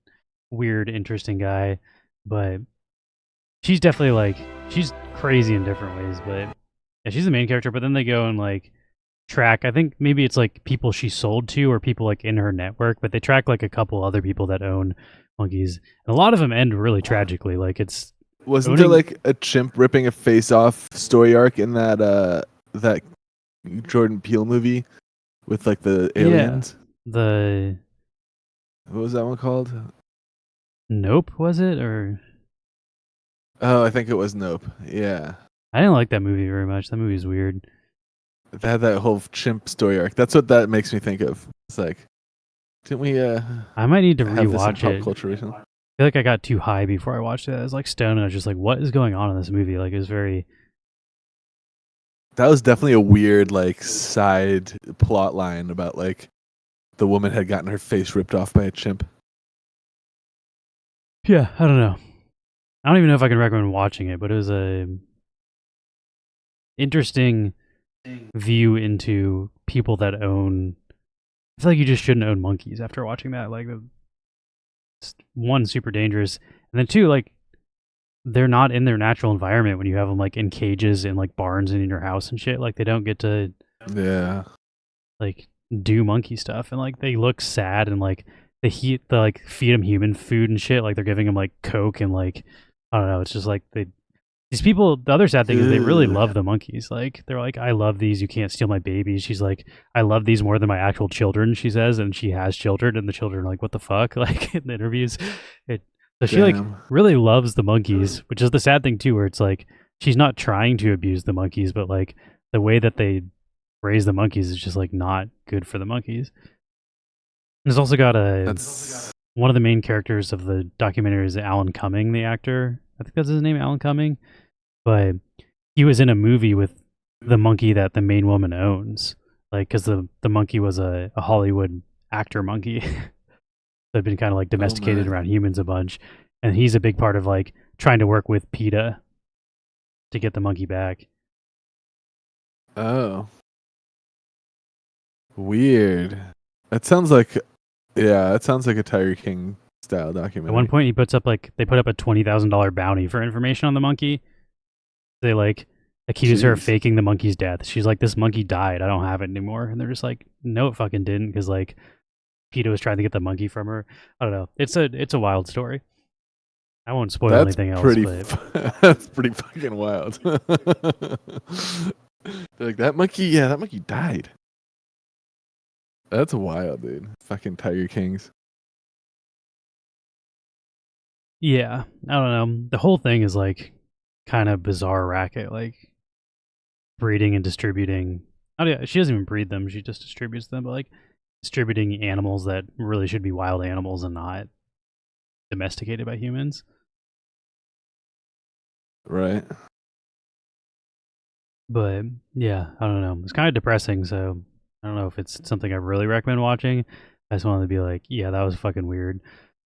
weird, interesting guy. But she's definitely like, she's crazy in different ways. But yeah, she's the main character. But then they go and like track, I think maybe it's like people she sold to or people like in her network. But they track like a couple other people that own monkeys. And a lot of them end really tragically. Like it's Wasn't there like a chimp ripping a face off story arc in that that Jordan Peele movie with like the aliens? Yeah, what was that one called? Nope, was it? Or oh, I think it was Nope. Yeah, I didn't like that movie very much. That movie's weird. They had that whole chimp story arc. That's what that makes me think of. It's like, didn't we? I might need to have rewatch this in it. Pop culture recently? I feel like I got too high before I watched it. I was like stoned and I was just like, what is going on in this movie? Like it was very That was definitely a weird like side plot line about like the woman had gotten her face ripped off by a chimp. Yeah, I don't know. I don't even know if I can recommend watching it, but it was a interesting view into people that own. I feel like you just shouldn't own monkeys after watching that. Like, one, super dangerous, and then two, like, they're not in their natural environment when you have them like in cages in like barns and in your house and shit. Like, they don't get to Yeah. like do monkey stuff, and like they look sad, and like they like feed them human food and shit. Like they're giving them like Coke and like I don't know. It's just like these people. The other sad thing is they really Ugh. love the monkeys. Like they're like, I love these. You can't steal my babies. She's like, I love these more than my actual children. She says, and she has children, and the children are like, what the fuck? Like in the interviews, so she like Damn. really loves the monkeys, which is the sad thing too, where it's like she's not trying to abuse the monkeys, but like the way that they raise the monkeys is just like not good for the monkeys. There's also got That's one of the main characters of the documentary is Alan Cumming, the actor. I think that's his name, Alan Cumming. But he was in a movie with the monkey that the main woman owns, like because the monkey was a Hollywood actor monkey that had been kind of like domesticated man. around humans a bunch, and he's a big part of like trying to work with PETA to get the monkey back. Oh. Weird. That sounds like that sounds like a Tiger King style At one documentary. point, they put up a $20,000 bounty for information on the monkey. They like accuse her of Jeez. faking the monkey's death. She's like, "This monkey died. I don't have it anymore." And they're just like, "No, it fucking didn't," because like PETA was trying to get the monkey from her. I don't know. It's a wild story. I won't spoil That's anything else, pretty but that's pretty fucking wild. They're like that monkey died. That's wild, dude. Fucking Tiger Kings. yeah, I don't know. The whole thing is like kind of bizarre racket, like breeding and distributing. Oh yeah, she doesn't even breed them; she just distributes them. But like distributing animals that really should be wild animals and not domesticated by humans. Right. But yeah, I don't know. It's kind of depressing, so I don't know if it's something I really recommend watching. I just wanted to be like, yeah, that was fucking weird.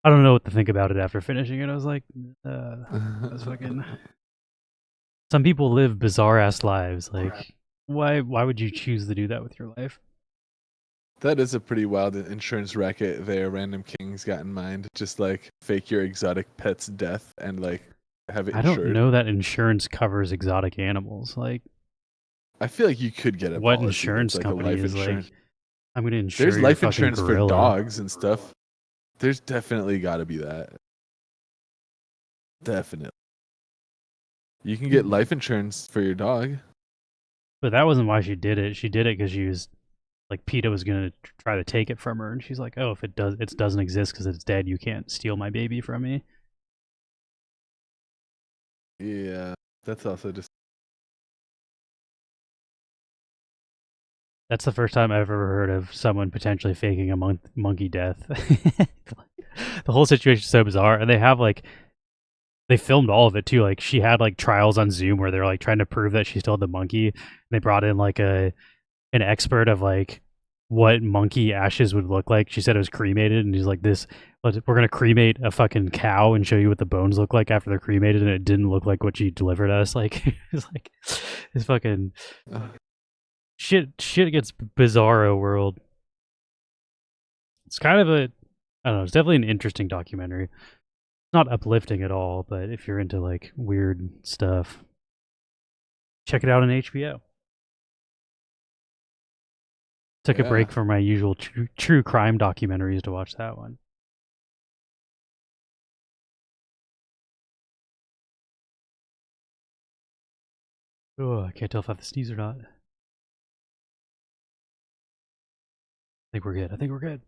I don't know what to think about it after finishing it. I was like, that's fucking. Some people live bizarre ass lives. Like, why would you choose to do that with your life? That is a pretty wild insurance racket there. Random Kings got in mind. Just like fake your exotic pet's death and like have it I don't insured. know that insurance covers exotic animals. Like, I feel like you could get a what policy insurance that's like a company life is insurance. like? I'm gonna insure There's your life fucking insurance for gorilla. dogs and stuff. There's definitely got to be that. Definitely. You can get life insurance for your dog. But that wasn't why she did it. She did it because she was like PETA was gonna try to take it from her, and she's like, "Oh, if it doesn't exist because it's dead. You can't steal my baby from me." Yeah, that's also just That's the first time I've ever heard of someone potentially faking a monkey death. The whole situation's so bizarre, and they filmed all of it too. Like she had like trials on Zoom where they're like trying to prove that she still had the monkey. And they brought in like an expert of like what monkey ashes would look like. She said it was cremated, and he's like, we're gonna cremate a fucking cow and show you what the bones look like after they're cremated, and it didn't look like what she delivered us." Like it's like it's fucking shit gets bizarro world. It's kind of I don't know, it's definitely an interesting documentary. It's not uplifting at all, but if you're into like weird stuff, check it out on HBO. Took a break from my usual true crime documentaries to watch that one. Oh, I can't tell if I have to sneeze or not. I think we're good. I think we're good.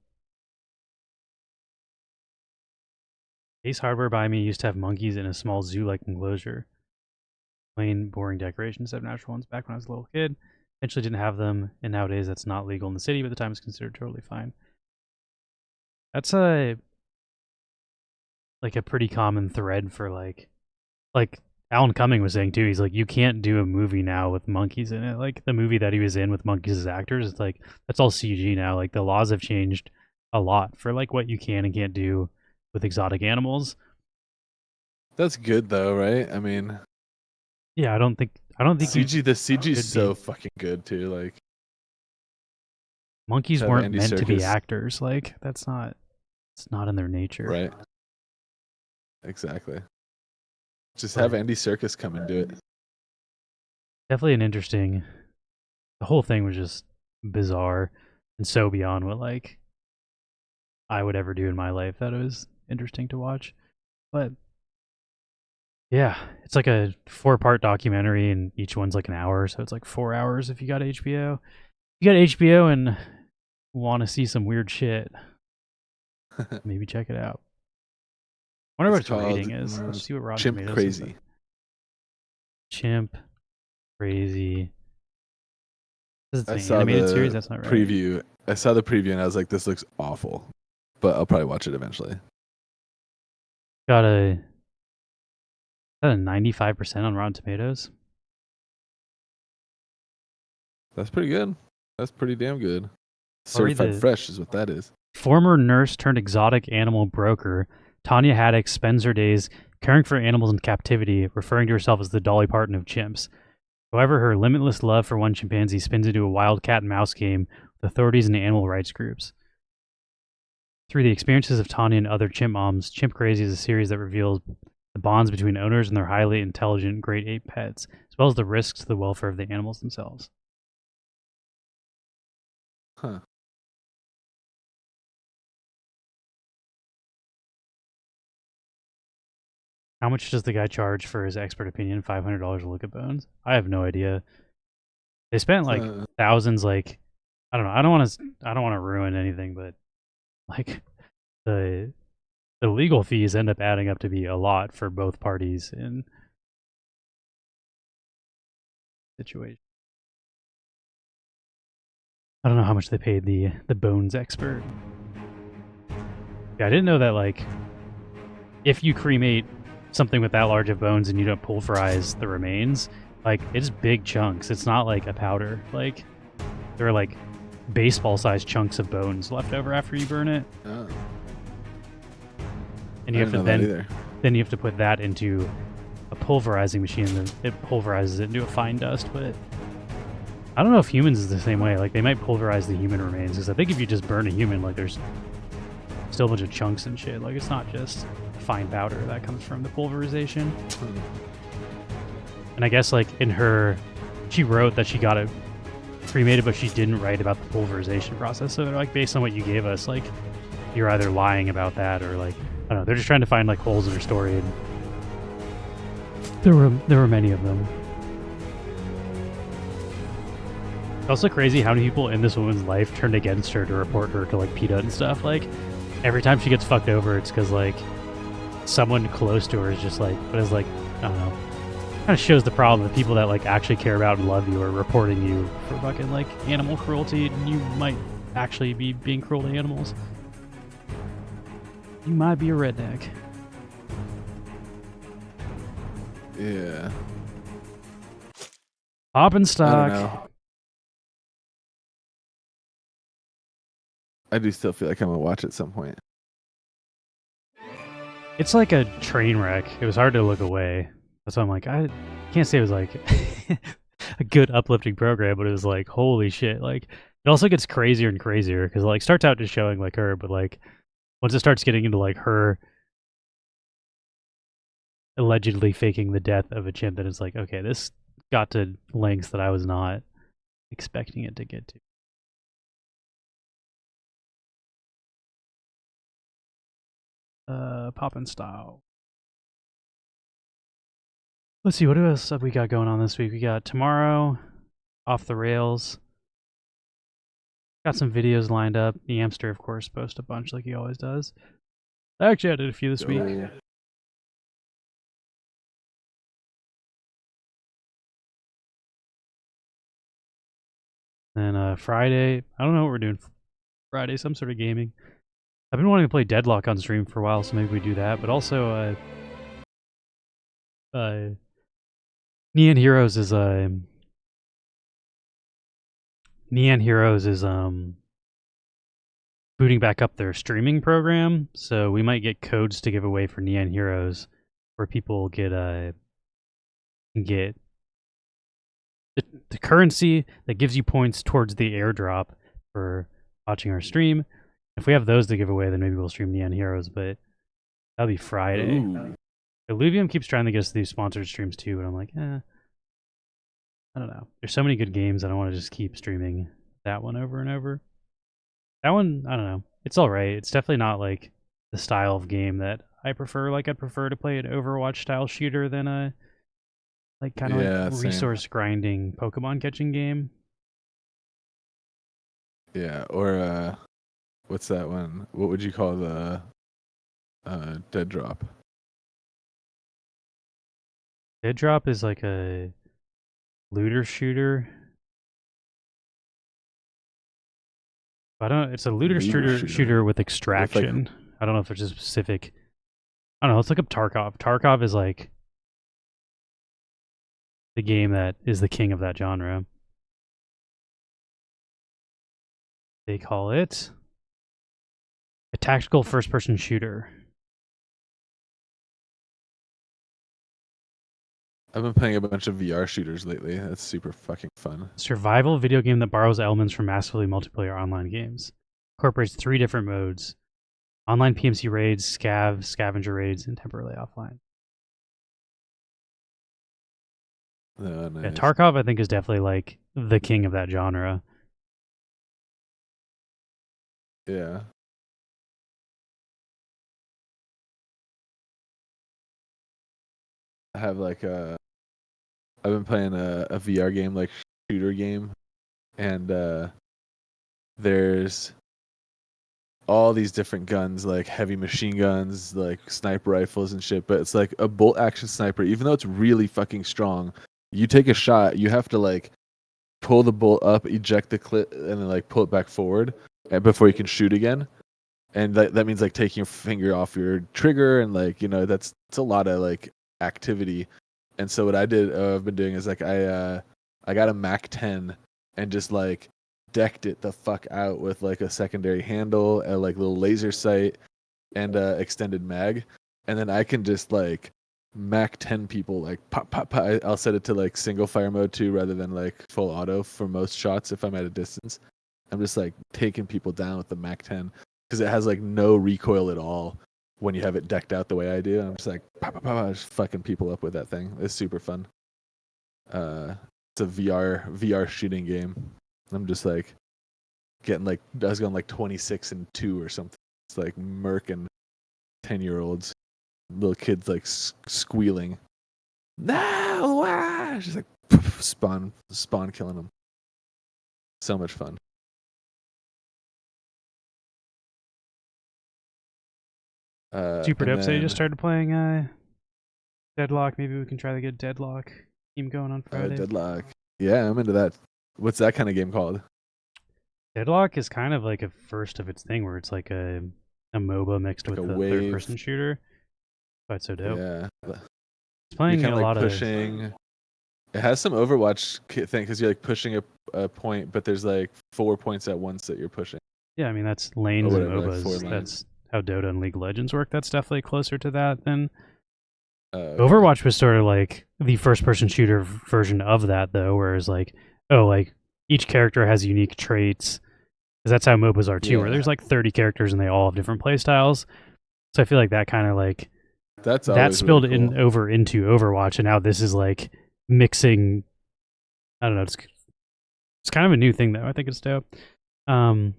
Ace Hardware by me used to have monkeys in a small zoo-like enclosure. Plain, boring decorations of natural ones back when I was a little kid. Eventually didn't have them, and nowadays that's not legal in the city, but at the time it's considered totally fine. That's a pretty common thread for like Alan Cumming was saying too, he's like, you can't do a movie now with monkeys in it. Like the movie that he was in with monkeys as actors, it's like that's all CG now. Like the laws have changed a lot for like what you can and can't do with exotic animals. That's good though, right? I mean, yeah, I don't think CG. The CG is should so be. fucking good too. Like monkeys have weren't Andy meant to be Serkis. actors. Like it's not in their nature. Right. Exactly. Just have Andy Serkis come and do it. Definitely an interesting. The whole thing was just bizarre and so beyond what like I would ever do in my life that it was interesting to watch. But yeah, it's like a 4-part documentary and each one's like an hour, so it's like 4 hours if you got HBO. If you got HBO and want to see some weird shit, maybe check it out. I wonder what its rating is. Let's see what Rotten Chimp Tomatoes Crazy. says. Chimp Crazy. It's I an saw animated the series. That's not right. preview. I saw the preview and I was like, "This looks awful," but I'll probably watch it eventually. Got a 95% on Rotten Tomatoes. That's pretty good. That's pretty damn good. Certified fresh is what that is. Former nurse turned exotic animal broker, Tanya Haddock spends her days caring for animals in captivity, referring to herself as the Dolly Parton of chimps. However, her limitless love for one chimpanzee spins into a wild cat and mouse game with authorities and animal rights groups. Through the experiences of Tanya and other chimp moms, Chimp Crazy is a series that reveals the bonds between owners and their highly intelligent great ape pets, as well as the risks to the welfare of the animals themselves. Huh. How much does the guy charge for his expert opinion? $500 a look at bones? I have no idea. They spent like thousands. Like I don't know. I don't want to ruin anything, but like the legal fees end up adding up to be a lot for both parties in situation. I don't know how much they paid the bones expert. Yeah, I didn't know that like if you cremate something with that large of bones and you don't pulverize the remains, like it's big chunks. It's not like a powder. Like there are like baseball-sized chunks of bones left over after you burn it. Oh. And you have to then you have to put that into a pulverizing machine, and it pulverizes it into a fine dust. But I don't know if humans is the same way. Like they might pulverize the human remains, because I think if you just burn a human, like there's still a bunch of chunks and shit. Like it's not just fine powder that comes from the pulverization. And I guess like she wrote that she got it cremated, but she didn't write about the pulverization process. So like based on what you gave us, like you're either lying about that or like I don't know. They're just trying to find like holes in her story, and there were many of them. It's also crazy how many people in this woman's life turned against her to report her to like PETA and stuff. Like every time she gets fucked over, it's because like someone close to her is just like, but is like I don't know. Kind of shows the problem that people that like actually care about and love you are reporting you for fucking like animal cruelty, and you might actually be being cruel to animals. You might be a redneck. Yeah. Poppin' stock. I do still feel like I'm gonna watch at some point. It's like a train wreck. It was hard to look away. That's why I'm like, I can't say it was like a good uplifting program, but it was like, holy shit. Like, it also gets crazier and crazier because it like starts out just showing like her, but like once it starts getting into like her allegedly faking the death of a chimp, then it's like, okay, this got to lengths that I was not expecting it to get to. Poppin' style. Let's see, what else have we got going on this week? We got tomorrow, Off the Rails. Got some videos lined up. The Amster, of course, posts a bunch like he always does. Actually, I did a few this week. Then Friday, I don't know what we're doing Friday, some sort of gaming. I've been wanting to play Deadlock on stream for a while, so maybe we do that. But also, Neon Heroes is booting back up their streaming program, so we might get codes to give away for Neon Heroes, where people get the currency that gives you points towards the airdrop for watching our stream. If we have those to give away, then maybe we'll stream Neon Heroes, but that'll be Friday. Ooh. Illuvium keeps trying to get us to these sponsored streams too, but I'm like, I don't know. There's so many good games, I don't want to just keep streaming that one over and over. That one, I don't know. It's alright. It's definitely not like the style of game that I prefer. Like, I'd prefer to play an Overwatch style shooter than a like kind of Yeah, like same. resource grinding Pokemon catching game. Yeah, or what's that one? What would you call the Dead Drop? Dead Drop is like a looter shooter. I don't know. It's a looter shooter with extraction. I don't know if there's a specific. I don't know. Let's look up Tarkov. Tarkov is like the game that is the king of that genre. They call it a tactical first-person shooter. I've been playing a bunch of VR shooters lately. That's super fucking fun. Survival video game that borrows elements from massively multiplayer online games. Incorporates 3 different modes: online PMC raids, scavenger raids, and temporarily offline. Oh, nice. Yeah, Tarkov, I think, is definitely like the king of that genre. Yeah. I have like I've been playing a VR game, like shooter game, and there's all these different guns, like heavy machine guns, like sniper rifles and shit, but it's like a bolt action sniper. Even though it's really fucking strong, you take a shot, you have to like pull the bolt up, eject the clip, and then like pull it back forward before you can shoot again. And that means like taking your finger off your trigger, and like, you know, it's a lot of like activity. And so what I've been doing is like I got a MAC-10 and just like decked it the fuck out with like a secondary handle, a like little laser sight, and extended mag, and then I can just like MAC-10 people, like pop pop pop. I'll set it to like single fire mode too, rather than like full auto for most shots if I'm at a distance. I'm just like taking people down with the MAC-10 because it has like no recoil at all when you have it decked out the way I do. I'm just like pop pop pop, just fucking people up with that thing. It's super fun. It's a VR shooting game. I'm just like getting like, I was going like 26-2 or something. It's like murking 10-year-olds, little kids like squealing. No, just like spawn killing them. So much fun. Super Dope said he just started playing Deadlock. Maybe we can try to get Deadlock team going on Friday. Deadlock. Yeah, I'm into that. What's that kind of game called? Deadlock is kind of like a first of its thing, where it's like a MOBA mixed like with a a third-person shooter. That's so dope. Yeah. It's playing you're a like lot pushing. It has some Overwatch thing because you're like pushing a point, but there's like 4 points at once that you're pushing. Yeah, I mean that's lanes and whatever, like 4 MOBAs. lanes. That's how Dota and League of Legends work. That's definitely closer to that than Okay. Overwatch was sort of like the first-person shooter version of that, though, whereas like, like each character has unique traits, because that's how MOBAs are too, where there's like 30 characters and they all have different playstyles. So I feel like that kind of like that spilled really cool. over into Overwatch, and now this is like mixing. I don't know. It's kind of a new thing though. I think it's dope. I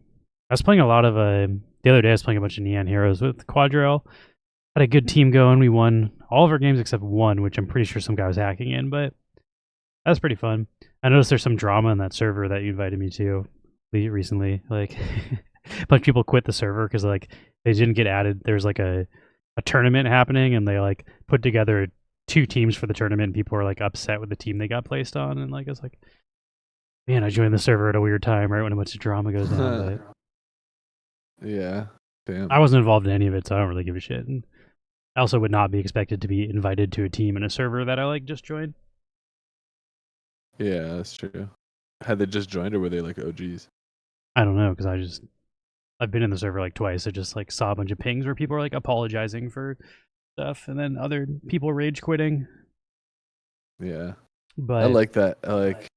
was playing a lot of the other day. I was playing a bunch of Neon Heroes with Quadrille. Had a good team going. We won all of our games except one, which I'm pretty sure some guy was hacking in, but that was pretty fun. I noticed there's some drama in that server that you invited me to recently. Like a bunch of people quit the server because like they didn't get added. There's like a tournament happening, and they like put together 2 teams for the tournament, and people were like upset with the team they got placed on, and like I was like, man, I joined the server at a weird time, right when a bunch of drama goes down. But yeah, damn. I wasn't involved in any of it, so I don't really give a shit. And I also would not be expected to be invited to a team in a server that I like just joined. Yeah, that's true. Had they just joined or were they like OGs? I don't know, because I've been in the server like twice. I just like saw a bunch of pings where people are like apologizing for stuff, and then other people rage quitting. Yeah. But I like that. I like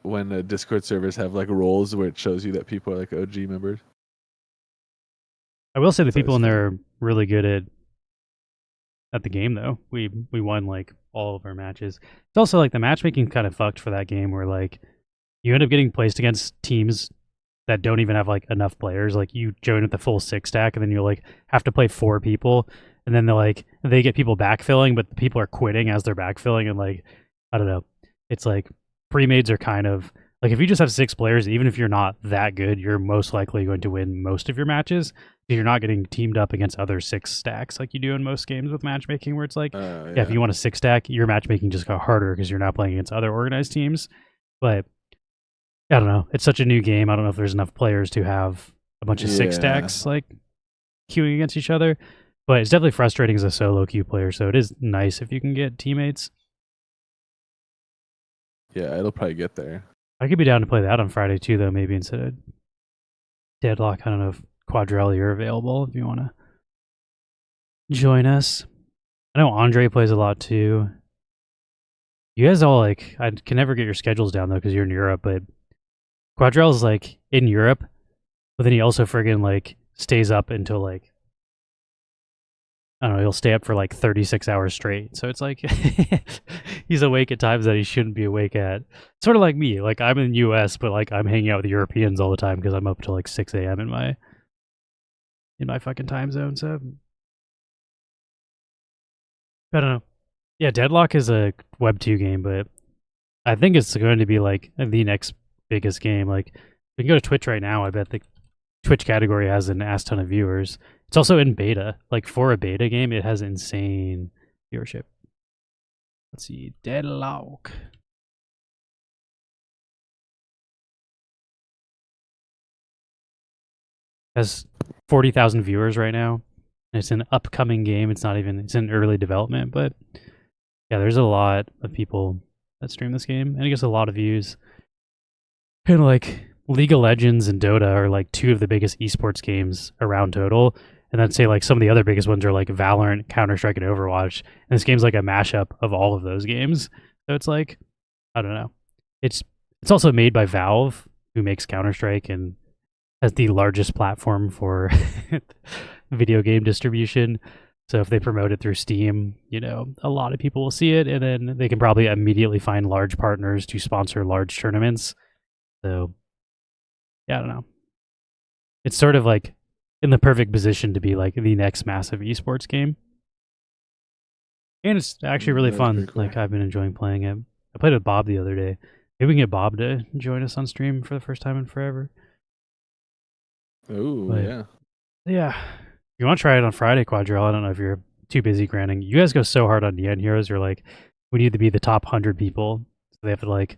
when Discord servers have like roles where it shows you that people are like OG members. I will say the It's people in always there are really good at the game though. We won like all of our matches. It's also like the matchmaking kind of fucked for that game, where like you end up getting placed against teams that don't even have like enough players. Like you join with the full 6 stack, and then you like have to play 4 people, and then they get people backfilling, but the people are quitting as they're backfilling, and like I don't know. It's like pre-mades are kind of like, if you just have 6 players, even if you're not that good, you're most likely going to win most of your matches. You're not getting teamed up against other 6 stacks like you do in most games with matchmaking, where it's like, yeah, if you want a 6 stack, your matchmaking just got harder because you're not playing against other organized teams. But I don't know. It's such a new game. I don't know if there's enough players to have a bunch of 6 stacks like queuing against each other. But it's definitely frustrating as a solo queue player. So it is nice if you can get teammates. Yeah, it'll probably get there. I could be down to play that on Friday too, though. Maybe instead of Deadlock. I don't know if Quadrell, you're available if you want to join us. I know Andre plays a lot too. You guys all like, I can never get your schedules down though because you're in Europe, but Quadrell's like in Europe, but then he also friggin' like stays up until like, I don't know, he'll stay up for like 36 hours straight. So it's like he's awake at times that he shouldn't be awake at. Sort of like me. Like I'm in the US, but like I'm hanging out with Europeans all the time because I'm up till like 6 a.m. in my fucking time zone. So I don't know. Yeah, Deadlock is a Web 2 game, but I think it's going to be like the next biggest game. Like, we can go to Twitch right now. I bet the Twitch category has an ass ton of viewers. It's also in beta. Like, for a beta game, it has insane viewership. Let's see. Deadlock. Has 40,000 viewers right now. And it's an upcoming game. It's in early development, but yeah, there's a lot of people that stream this game, and it gets a lot of views. And like League of Legends and Dota are like 2 of the biggest esports games around total. And then say like some of the other biggest ones are like Valorant, Counter-Strike, and Overwatch. And this game's like a mashup of all of those games. So it's like, I don't know. It's also made by Valve, who makes Counter-Strike and has the largest platform for video game distribution. So if they promote it through Steam, you know, a lot of people will see it, and then they can probably immediately find large partners to sponsor large tournaments. So, yeah, I don't know. It's sort of like in the perfect position to be like the next massive esports game. And it's actually really fun. Cool. Like, I've been enjoying playing it. I played with Bob the other day. Maybe we can get Bob to join us on stream for the first time in forever. Oh, yeah. Yeah. You want to try it on Friday, Quadrell? I don't know if you're too busy grinding. You guys go so hard on Neon Heroes. You're like, we need to be the top 100 people. So they have to like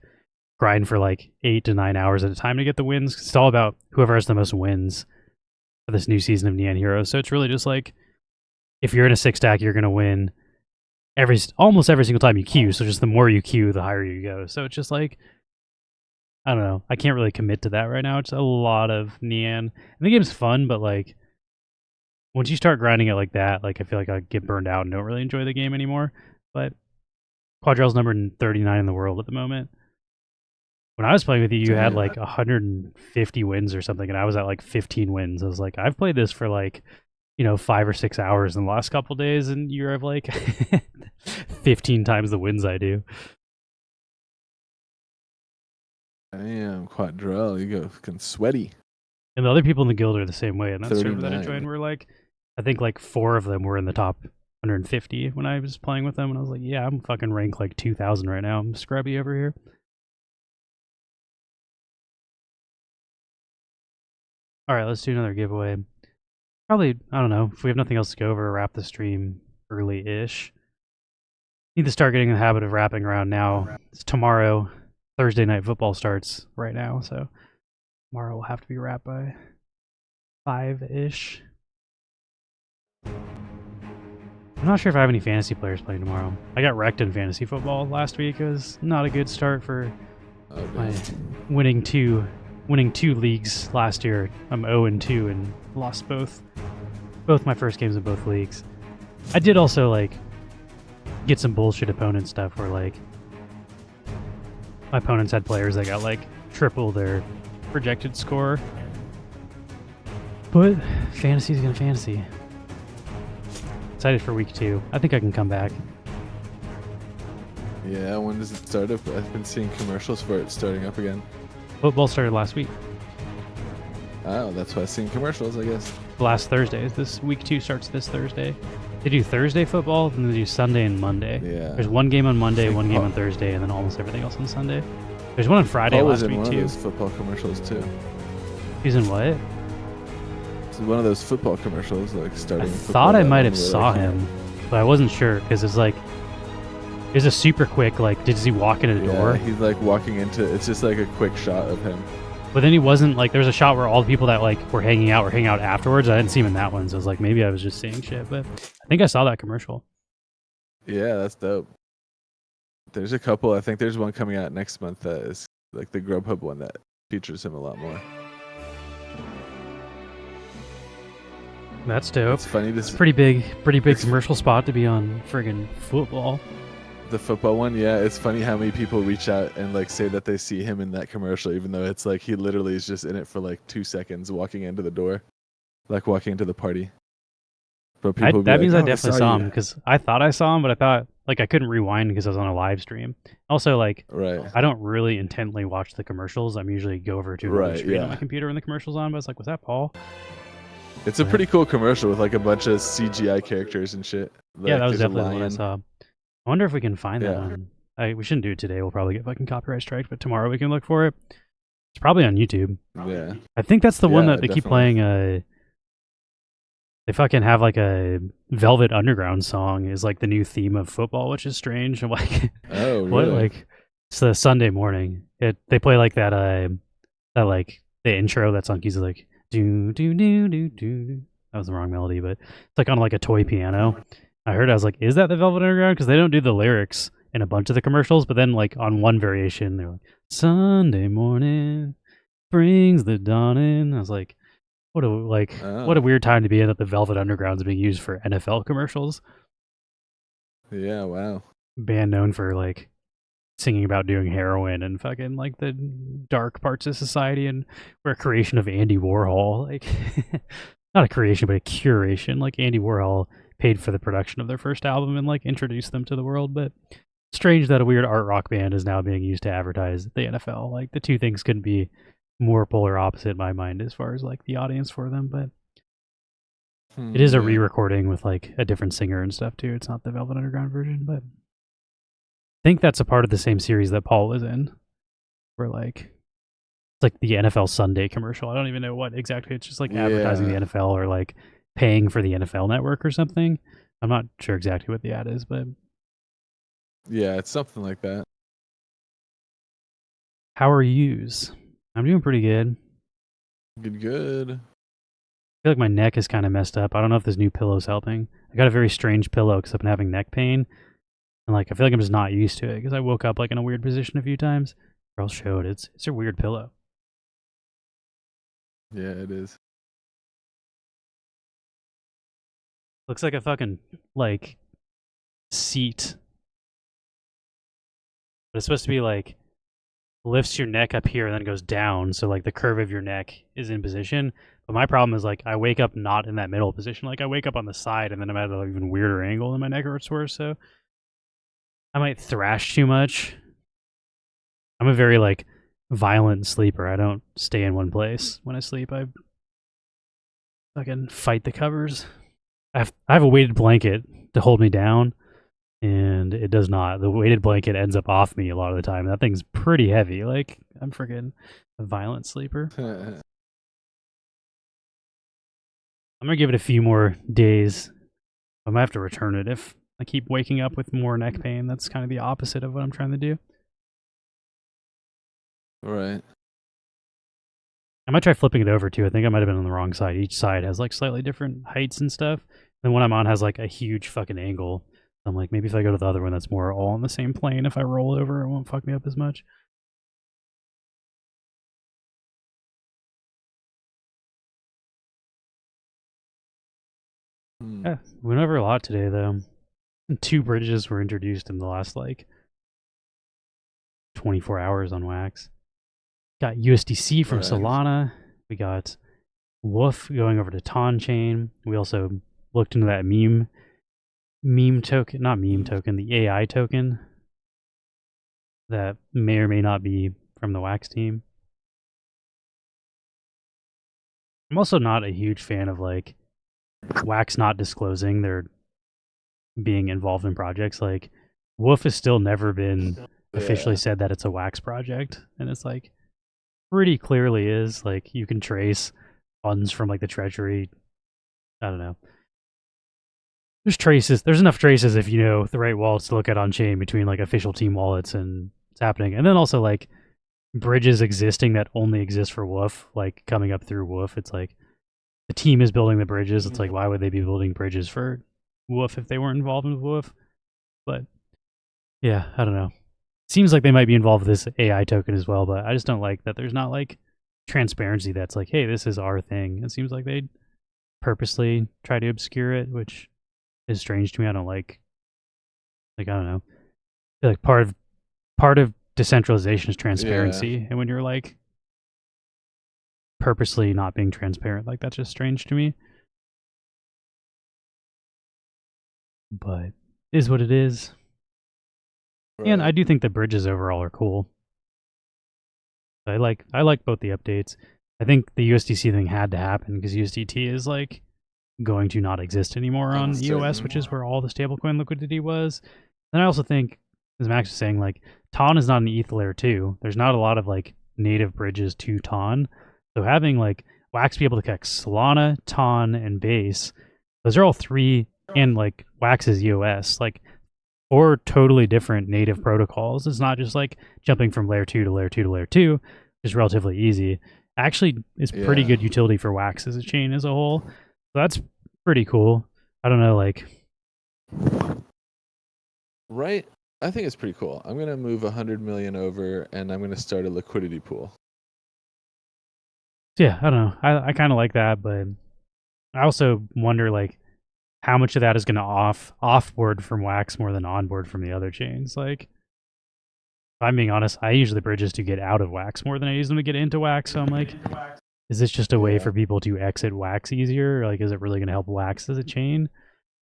grind for like 8 to 9 hours at a time to get the wins. It's all about whoever has the most wins for this new season of Neon Heroes. So it's really just like, if you're in a 6 stack, you're going to win almost every single time you queue. So just the more you queue, the higher you go. So it's just like, I don't know. I can't really commit to that right now. It's a lot of Neon. And the game's fun, but like, once you start grinding it like that, like I feel like I get burned out and don't really enjoy the game anymore. But Quadrell's number 39 in the world at the moment. When I was playing with you, you had like 150 wins or something, and I was at like 15 wins. I was like, I've played this for like, 5 or 6 hours in the last couple days, and you have like 15 times the wins I do. Damn, Quadrell, you go fucking sweaty. And the other people in the guild are the same way. And that server that I joined were like, I think like 4 of them were in the top 150 when I was playing with them. And I was like, yeah, I'm fucking ranked like 2,000 right now. I'm scrubby over here. All right, let's do another giveaway. Probably, I don't know, if we have nothing else to go over, wrap the stream early-ish. Need to start getting in the habit of wrapping around now. It's tomorrow. Thursday night football starts right now, so tomorrow will have to be wrapped by 5-ish. I'm not sure if I have any fantasy players playing tomorrow. I got wrecked in fantasy football last week. It was not a good start for My winning two leagues last year. I'm 0-2 and lost both my first games in both leagues. I did also like get some bullshit opponent stuff where like my opponents had players that got like triple their projected score. But fantasy's gonna fantasy. Excited for week 2. I think I can come back. Yeah, when does it start up? I've been seeing commercials for it starting up again. Football started last week. Oh, that's why I've seen commercials, I guess. Last Thursday. This week 2 starts this Thursday. They do Thursday football, then they do Sunday and Monday. Yeah. There's one game on Monday, one game on Thursday, and then almost everything else on Sunday. There's one on Friday Paul last was in week one too. of those football commercials too. He's in what? It's one of those football commercials, like starting. I a thought football I might have where, saw like, him, but I wasn't sure because it's like it's a super quick like does he walk in a door? Yeah, he's like walking into. It's just like a quick shot of him. But then he wasn't like there was a shot where all the people that like were hanging out afterwards. I didn't see him in that one, so I was like maybe I was just seeing shit. But I think I saw that commercial. Yeah, that's dope. There's a couple. I think there's one coming out next month that is like the Grubhub one that features him a lot more. That's dope. It's funny to It's see pretty big commercial spot to be on friggin' football. the football one. Yeah, it's funny how many people reach out and like say that they see him in that commercial, even though it's like he literally is just in it for like 2 seconds, walking into the door, like walking into the party. But people will be That like, means "Oh, I definitely saw you." him because I thought I saw him, but I thought like I couldn't rewind because I was on a live stream. Also, like Right. I don't really intently watch the commercials. I'm usually go over to another Right, screen on yeah. my computer when the commercial's on. But I was like, was that Paul? It's a pretty cool commercial with like a bunch of CGI characters and shit. Yeah, Like, that was there's a definitely the one I lion. saw. I wonder if we can find that Yeah. one. We shouldn't do it today. We'll probably get fucking copyright strikes, but tomorrow we can look for it. It's probably on YouTube. Yeah. I think that's the one Yeah, that they keep definitely. playing. They fucking have like a Velvet Underground song is like the new theme of football, which is strange. I'm like, Oh, what? really? Like, it's the Sunday morning. They play like that like the intro that song. He's like do do do do do. That was the wrong melody, but it's like on like a toy piano. I heard. I was like, is that the Velvet Underground? Because they don't do the lyrics in a bunch of the commercials, but then like on one variation, they're like Sunday morning brings the dawn in. I was like, what a Oh. weird time to be in that the Velvet Underground's being used for NFL commercials. Yeah, wow. Band known for like singing about doing heroin and fucking like the dark parts of society, and we're a creation of Andy Warhol. Like not a creation, but a curation. Like Andy Warhol paid for the production of their first album and like introduced them to the world. But strange that a weird art rock band is now being used to advertise the NFL. Like the two things couldn't be more polar opposite in my mind as far as like the audience for them. But it is a Yeah. re-recording with like a different singer and stuff too. It's not the Velvet Underground version, but I think that's a part of the same series that Paul was in. Where like it's like the NFL Sunday commercial. I don't even know what exactly. It's just like advertising the Yeah. NFL or like paying for the NFL network or something. I'm not sure exactly what the ad is, but Yeah, it's something like that. how are yous? I'm doing pretty good. Good. I feel like my neck is kind of messed up. I don't know if this new pillow's helping. I got a very strange pillow because I've been having neck pain. And like I feel like I'm just not used to it because I woke up like in a weird position a few times. I'll show it. It's a weird pillow. Yeah, it is. Looks like a fucking like seat. But it's supposed to be like lifts your neck up here and then goes down, so like the curve of your neck is in position. But my problem is like I wake up not in that middle position. Like I wake up on the side and then I'm at an even weirder angle and my neck hurts worse. So I might thrash too much. I'm a very like violent sleeper. I don't stay in one place when I sleep. I fucking fight the covers. I have a weighted blanket to hold me down, and it does not. The weighted blanket ends up off me a lot of the time. That thing's pretty heavy. Like I'm freaking a violent sleeper. I'm gonna give it a few more days. I might have to return it if I keep waking up with more neck pain. That's kind of the opposite of what I'm trying to do. Right. I might try flipping it over too. I think I might have been on the wrong side. Each side has like slightly different heights and stuff. The one I'm on has like a huge fucking angle. I'm like, maybe if I go to the other one that's more all on the same plane, if I roll over, it won't fuck me up as much. Yeah, we went over a lot today, though. 2 bridges were introduced in the last, like, 24 hours on Wax. Got USDC from Right. Solana. We got Woof going over to Ton Chain. We also looked into that meme token, not meme token, the AI token that may or may not be from the Wax team. I'm also not a huge fan of like Wax not disclosing their being involved in projects. Like Woof has still never been officially said that it's a Wax project, and it's like pretty clearly is. Like you can trace funds from like the treasury. I don't know. There's traces. There's enough traces if you know the right wallets to look at on chain between like official team wallets and it's happening. And then also like bridges existing that only exist for Woof, like coming up through Woof. It's like the team is building the bridges. It's like why would they be building bridges for Woof if they weren't involved with Woof? But yeah, I don't know. Seems like they might be involved with this AI token as well, but I just don't like that there's not like transparency that's like, hey, this is our thing. It seems like they purposely try to obscure it, which is strange to me. I don't like I don't know. I feel like part of decentralization is transparency, and when you're like purposely not being transparent, like that's just strange to me. But it is what it is. Right. And I do think the bridges overall are cool. I like both the updates. I think the USDC thing had to happen because USDT is like going to not exist anymore on EOS, which is where all the stablecoin liquidity was. And I also think, as Max was saying, like Ton is not an ETH layer 2. There's not a lot of like native bridges to Ton. So having like Wax be able to connect Solana, Ton, and Base, those are all 3, and like Wax's EOS, like 4 totally different native protocols. It's not just like jumping from layer 2 to layer 2 to layer 2, which is relatively easy. Actually, it's pretty good utility for Wax as a chain as a whole. So that's pretty cool. I don't know, like... Right? I think it's pretty cool. I'm going to move 100 million over, and I'm going to start a liquidity pool. Yeah, I don't know. I kind of like that, but I also wonder, like, how much of that is going to offboard from Wax more than onboard from the other chains. Like, if I'm being honest, I use the bridges to get out of Wax more than I use them to get into Wax. So I'm like, is this just a way for people to exit Wax easier? Like, is it really going to help Wax as a chain?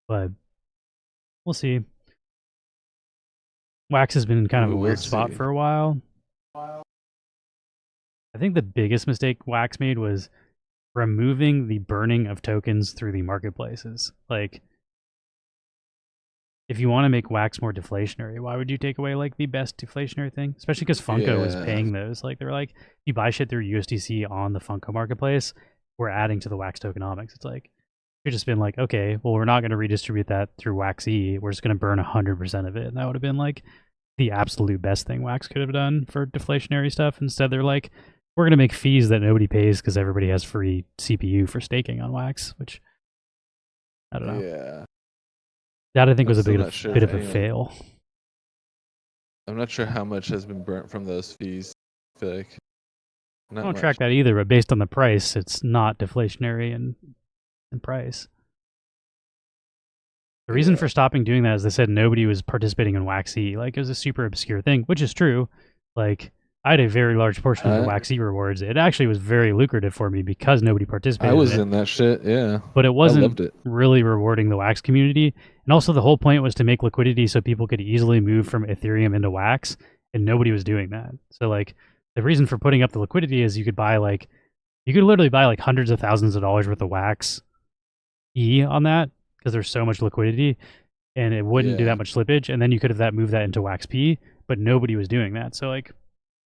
But we'll see. Wax has been in kind of a weird spot for a while. I think the biggest mistake Wax made was removing the burning of tokens through the marketplaces. Like, if you want to make Wax more deflationary, why would you take away like the best deflationary thing? Especially because Funko was paying those. Like, they're like, if you buy shit through USDC on the Funko marketplace, we're adding to the Wax tokenomics. It's like, you've just been like, okay, well, we're not going to redistribute that through Wax-E. We're just going to burn 100% of it. And that would have been like the absolute best thing Wax could have done for deflationary stuff. Instead, they're like, we're going to make fees that nobody pays because everybody has free CPU for staking on Wax, which I don't know. Yeah. That I think was a bit of a fail. I'm not sure how much has been burnt from those fees. I feel like I don't track that either, but based on the price, it's not deflationary in price. The reason for stopping doing that is they said nobody was participating in Wax-E. Like, it was a super obscure thing, which is true. Like, I had a very large portion of the Wax-E rewards. It actually was very lucrative for me because nobody participated. I was in that shit, yeah. But it wasn't really rewarding the Wax community. And also the whole point was to make liquidity so people could easily move from Ethereum into Wax, and nobody was doing that. So, like, the reason for putting up the liquidity is you could literally buy like hundreds of thousands of dollars worth of Wax-E on that because there's so much liquidity, and it wouldn't do that much slippage. And then you could have moved that into Wax-P, but nobody was doing that. So, like,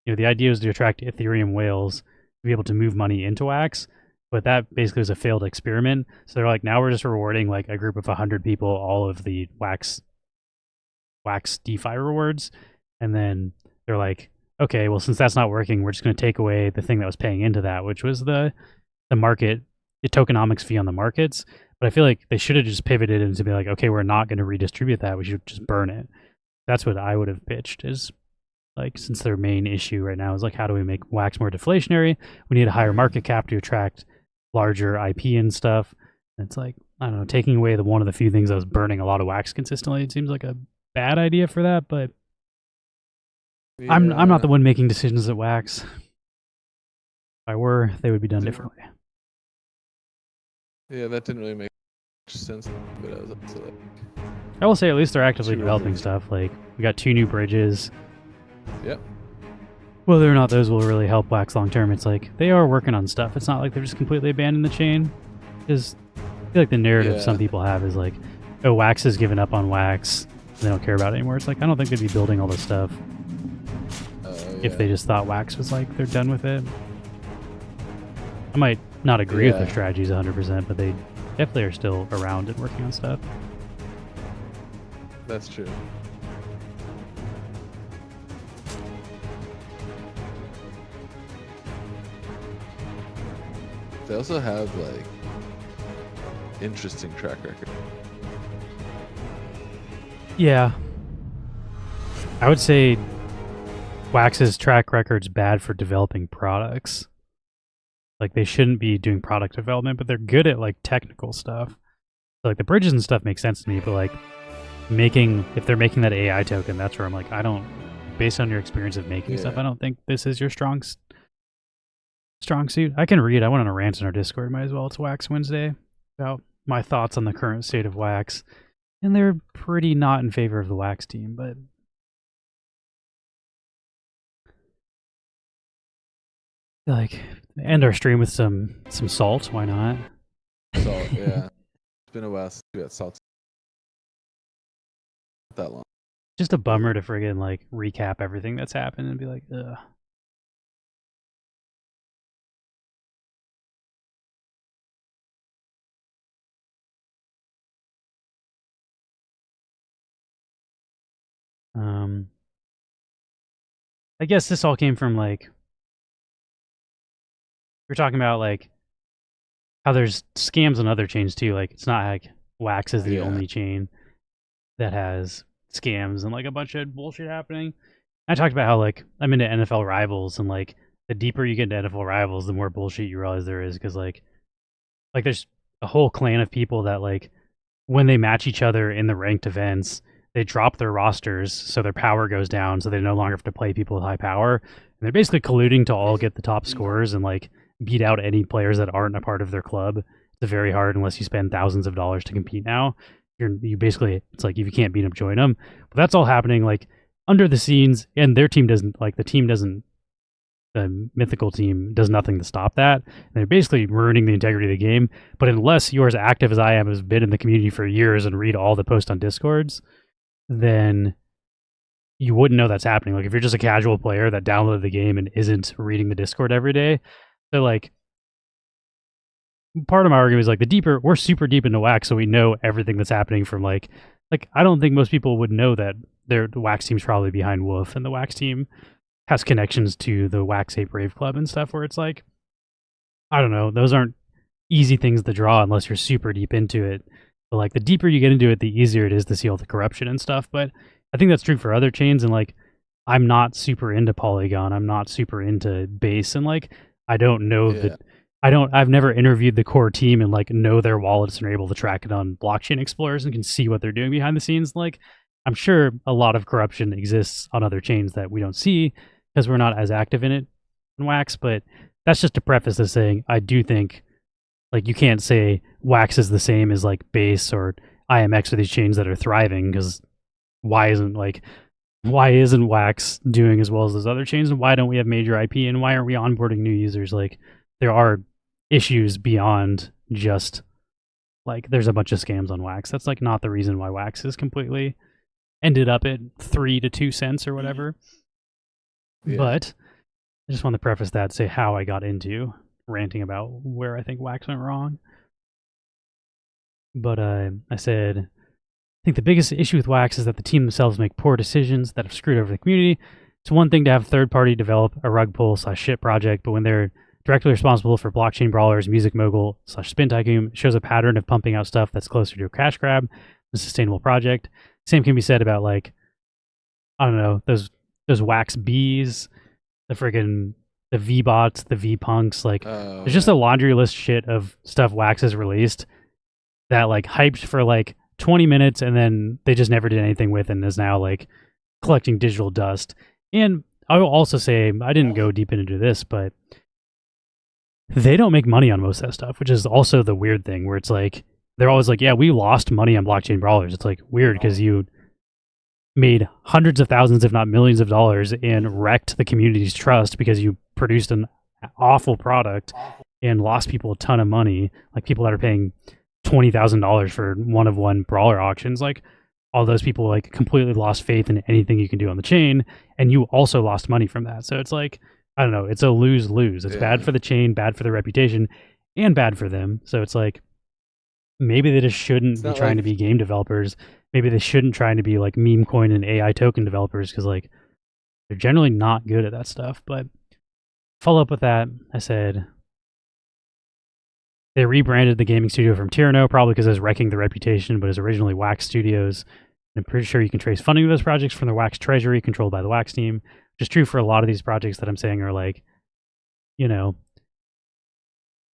you know, the idea was to attract Ethereum whales to be able to move money into Wax, but that basically was a failed experiment. So they're like, now we're just rewarding like a group of 100 people all of the Wax DeFi rewards, and then they're like, okay, well, since that's not working, we're just going to take away the thing that was paying into that, which was the market, the tokenomics fee on the markets. But I feel like they should have just pivoted into be like, okay, we're not going to redistribute that. We should just burn it. That's what I would have pitched is, like, since their main issue right now is like, how do we make Wax more deflationary? We need a higher market cap to attract larger IP and stuff. And it's like, I don't know, taking away one of the few things that was burning a lot of wax consistently. It seems like a bad idea for that, but I'm not the one making decisions at Wax. If I were, they would be done differently. Yeah, that didn't really make much sense. But I will say at least they're actively developing stuff. Like, we got 2 new bridges. Yep. Whether or not those will really help Wax long term, it's like they are working on stuff. It's not like they're just completely abandoning the chain. Because I feel like the narrative some people have is like, oh, Wax has given up on Wax. They don't care about it anymore. It's like, I don't think they'd be building all this stuff if they just thought Wax was like, they're done with it. I might not agree with their strategies 100%, but they definitely are still around and working on stuff. That's true. They also have like interesting track record. Yeah. I would say Wax's track record's bad for developing products. Like, they shouldn't be doing product development, but they're good at like technical stuff. So, like, the bridges and stuff make sense to me, but like if they're making that AI token, that's where I'm like, based on your experience of making stuff, I don't think this is your strong suit. I can read. I went on a rant in our Discord, might as well. It's Wax Wednesday, about my thoughts on the current state of Wax. And they're pretty not in favor of the Wax team, but like, end our stream with some salt. Why not? Salt, yeah. It's been a while since we had salt. Not that long. Just a bummer to friggin' like recap everything that's happened and be like, ugh. I guess this all came from like, we're talking about like how there's scams on other chains too. Like, it's not like Wax is the only chain that has scams and like a bunch of bullshit happening. I talked about how like I'm into NFL Rivals, and like the deeper you get into NFL Rivals, the more bullshit you realize there is, because like there's a whole clan of people that like when they match each other in the ranked events, they drop their rosters so their power goes down, so they no longer have to play people with high power. And they're basically colluding to all get the top scores and like beat out any players that aren't a part of their club. It's very hard unless you spend thousands of dollars to compete now. You basically, it's like if you can't beat them, join them. But that's all happening like under the scenes, and their team doesn't, like the mythical team does nothing to stop that. And they're basically ruining the integrity of the game. But unless you're as active as I am, has been in the community for years and read all the posts on Discords, then you wouldn't know that's happening. Like, if you're just a casual player that downloaded the game and isn't reading the Discord every day, so like part of my argument is like we're super deep into Wax, so we know everything that's happening from like I don't think most people would know that the Wax team's probably behind Wolf, and the Wax team has connections to the Wax 8 Brave Club and stuff, where it's like, I don't know, those aren't easy things to draw unless you're super deep into it. But like the deeper you get into it, the easier it is to see all the corruption and stuff. But I think that's true for other chains, and like I'm not super into Polygon, I'm not super into Base, and like I don't know that I've never interviewed the core team and like know their wallets and are able to track it on blockchain explorers and can see what they're doing behind the scenes. Like, I'm sure a lot of corruption exists on other chains that we don't see because we're not as active in it in Wax. But that's just a preface to saying I do think like you can't say Wax is the same as like Base or IMX or these chains that are thriving, because why isn't Wax doing as well as those other chains, and why don't we have major IP, and why aren't we onboarding new users? Like, there are issues beyond just like there's a bunch of scams on Wax. That's like not the reason why Wax is completely ended up at 3 to 2 cents or whatever. But I just want to preface that to say how I got into ranting about where I think Wax went wrong. But I said, I think the biggest issue with Wax is that the team themselves make poor decisions that have screwed over the community. It's one thing to have third party develop a rug pull / shit project, but when they're directly responsible for blockchain brawlers, music mogul / spin tycoon, it shows a pattern of pumping out stuff that's closer to a cash grab, a sustainable project. Same can be said about like, I don't know, those Wax bees, the V bots, the V punks. Like, there's just a laundry list shit of stuff Wax has released that like hyped for like 20 minutes and then they just never did anything with and is now like collecting digital dust. And I will also say, I didn't go deep into this, but they don't make money on most of that stuff, which is also the weird thing where it's like, they're always like, yeah, we lost money on blockchain brawlers. It's like weird because you made hundreds of thousands, if not millions of dollars and wrecked the community's trust because you produced an awful product and lost people a ton of money. Like people that are paying $20,000 for one brawler auctions, like all those people like completely lost faith in anything you can do on the chain, and you also lost money from that. So it's like, I don't know, it's a lose-lose. It's bad for the chain, bad for the reputation, and bad for them. So it's like, maybe they just shouldn't be trying to be game developers. Maybe they shouldn't try to be like meme coin and AI token developers because like they're generally not good at that stuff. But follow up with that, I said they rebranded the gaming studio from Tyranno, probably because it was wrecking the reputation, but it was originally Wax Studios. I'm pretty sure you can trace funding of those projects from the Wax treasury controlled by the Wax team, which is true for a lot of these projects that I'm saying are like, you know,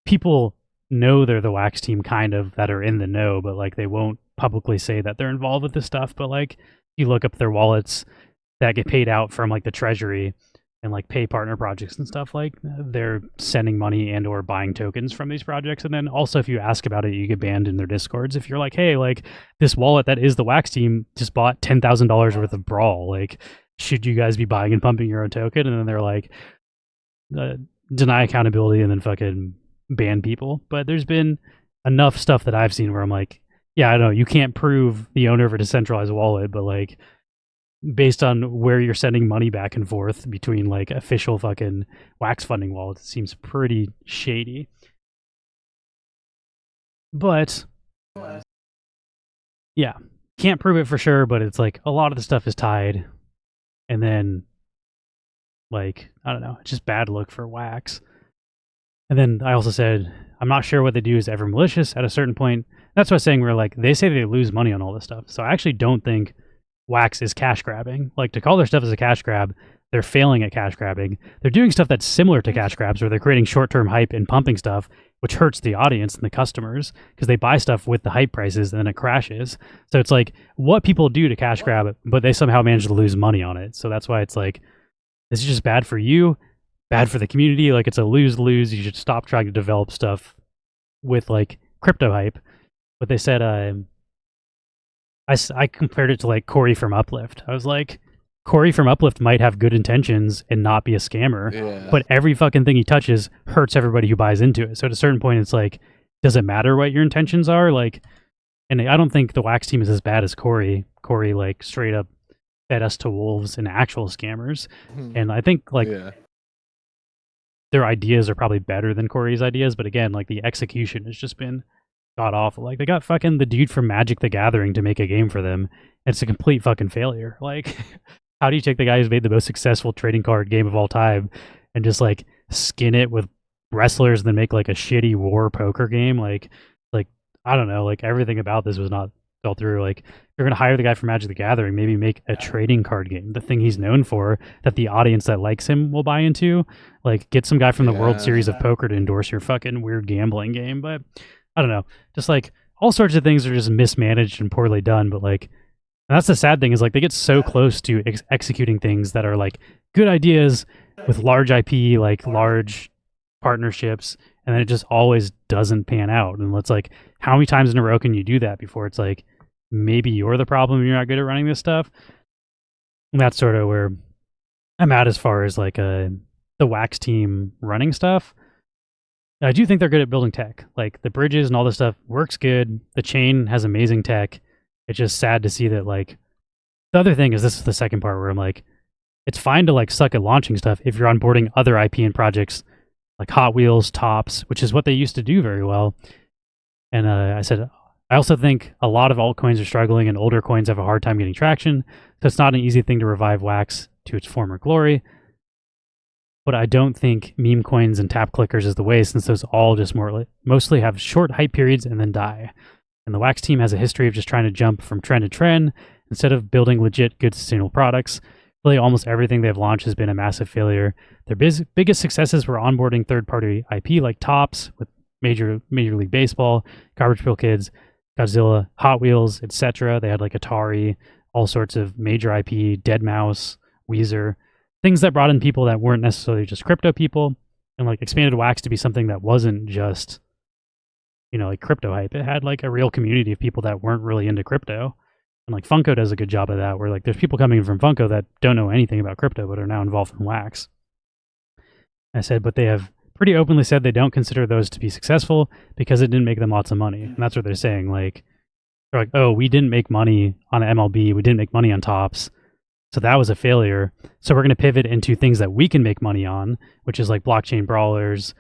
people know they're the Wax team kind of that are in the know, but like they won't publicly say that they're involved with this stuff. But like you look up their wallets that get paid out from like the treasury and like pay partner projects and stuff, like they're sending money and or buying tokens from these projects. And then also if you ask about it, you get banned in their discords. If you're like, hey, like this wallet that is the Wax team just bought $10,000 worth of Brawl, like should you guys be buying and pumping your own token? And then they're like, deny accountability and then fucking ban people. But there's been enough stuff that I've seen where I'm like, yeah, I don't know, you can't prove the owner of a decentralized wallet, but like based on where you're sending money back and forth between like official fucking Wax funding wallets, it seems pretty shady. But yeah, can't prove it for sure, but it's like a lot of the stuff is tied. And then like, I don't know, it's just bad look for Wax. And then I also said, I'm not sure what they do is ever malicious at a certain point. That's what I was saying, where like they say they lose money on all this stuff. So I actually don't think Wax is cash grabbing. Like to call their stuff as a cash grab, they're failing at cash grabbing. They're doing stuff that's similar to cash grabs where they're creating short-term hype and pumping stuff, which hurts the audience and the customers because they buy stuff with the hype prices and then it crashes. So it's like what people do to cash grab, but they somehow manage to lose money on it. So that's why it's like, this is just bad for you, bad for the community. Like it's a lose-lose. You should stop trying to develop stuff with like crypto hype. But they said, I compared it to like Corey from Uplift. I was like, Corey from Uplift might have good intentions and not be a scammer, but every fucking thing he touches hurts everybody who buys into it. So at a certain point, it's like, does it matter what your intentions are? Like, and I don't think the Wax team is as bad as Corey. Corey like straight up fed us to wolves and actual scammers. And I think like their ideas are probably better than Corey's ideas, but again, like the execution has just been god awful. Like they got fucking the dude from Magic the Gathering to make a game for them. And it's a complete fucking failure. Like, how do you take the guy who's made the most successful trading card game of all time and just like skin it with wrestlers and then make like a shitty war poker game? Like I don't know. Like everything about this was not fell through. Like you're gonna hire the guy from Magic the Gathering, maybe make a trading card game, the thing he's known for, that the audience that likes him will buy into. Like get some guy from the World Series of Poker to endorse your fucking weird gambling game. But I don't know. Just like all sorts of things are just mismanaged and poorly done. But like, and that's the sad thing is like they get so close to executing things that are like good ideas with large IP, like large partnerships, and then it just always doesn't pan out. And it's like, how many times in a row can you do that before it's like, maybe you're the problem, you're not good at running this stuff? And that's sort of where I'm at as far as like the Wax team running stuff. I do think they're good at building tech. Like the bridges and all this stuff works good. The chain has amazing tech. It's just sad to see that like, the other thing is, this is the second part where I'm like, it's fine to like suck at launching stuff if you're onboarding other IP and projects like Hot Wheels, Tops, which is what they used to do very well. And I said, I also think a lot of altcoins are struggling and older coins have a hard time getting traction. So it's not an easy thing to revive Wax to its former glory. But I don't think meme coins and tap clickers is the way, since those all just mostly have short hype periods and then die. And the Wax team has a history of just trying to jump from trend to trend instead of building legit, good, sustainable products. Really, almost everything they've launched has been a massive failure. Their biggest successes were onboarding third-party IP like Tops with Major League Baseball, Garbage Pail Kids, Godzilla, Hot Wheels, etc. They had like Atari, all sorts of major IP, Deadmau5, Weezer, things that brought in people that weren't necessarily just crypto people, and like expanded Wax to be something that wasn't just, like crypto hype. It had like a real community of people that weren't really into crypto. And like Funko does a good job of that, where like there's people coming in from Funko that don't know anything about crypto but are now involved in Wax. I said, but they have pretty openly said they don't consider those to be successful because it didn't make them lots of money. And that's what they're saying. Like, they're like, oh, we didn't make money on MLB. We didn't make money on Topps. So that was a failure. So we're going to pivot into things that we can make money on, which is like blockchain brawlers,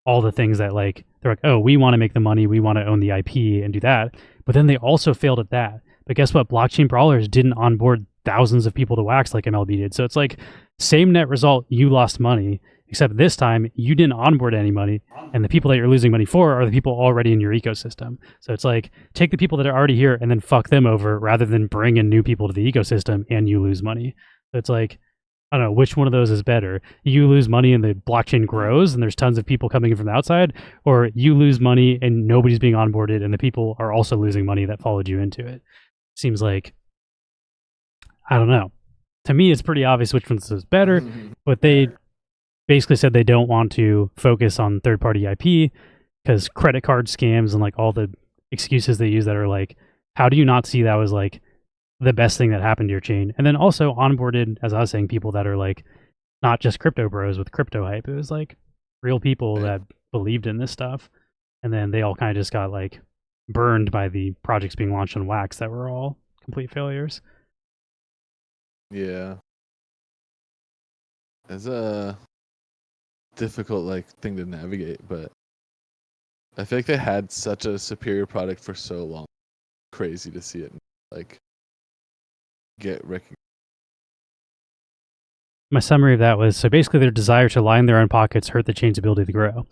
all the things that like, they're like, oh, we want to make the money. We want to own the IP and do that. But then they also failed at that. But guess what? Blockchain brawlers didn't onboard thousands of people to Wax like MLB did. So it's like same net result. You lost money, except this time you didn't onboard any money. And the people that you're losing money for are the people already in your ecosystem. So it's like take the people that are already here and then fuck them over rather than bring in new people to the ecosystem and you lose money. So it's like, I don't know which one of those is better. You lose money and the blockchain grows and there's tons of people coming in from the outside, or you lose money and nobody's being onboarded and the people are also losing money that followed you into it. Seems like, I don't know. To me, it's pretty obvious which one is better, but they basically said they don't want to focus on third-party IP because credit card scams and like all the excuses they use that are like, how do you not see that was like the best thing that happened to your chain? And then also onboarded, as I was saying, people that are like not just crypto bros with crypto hype. It was like real people that believed in this stuff. And then they all kind of just got like burned by the projects being launched on Wax that were all complete failures. Yeah. It's a difficult like thing to navigate, but I feel like they had such a superior product for so long. Crazy to see it like get recognized. My summary of that was, so basically their desire to line their own pockets hurt the chain's ability to grow.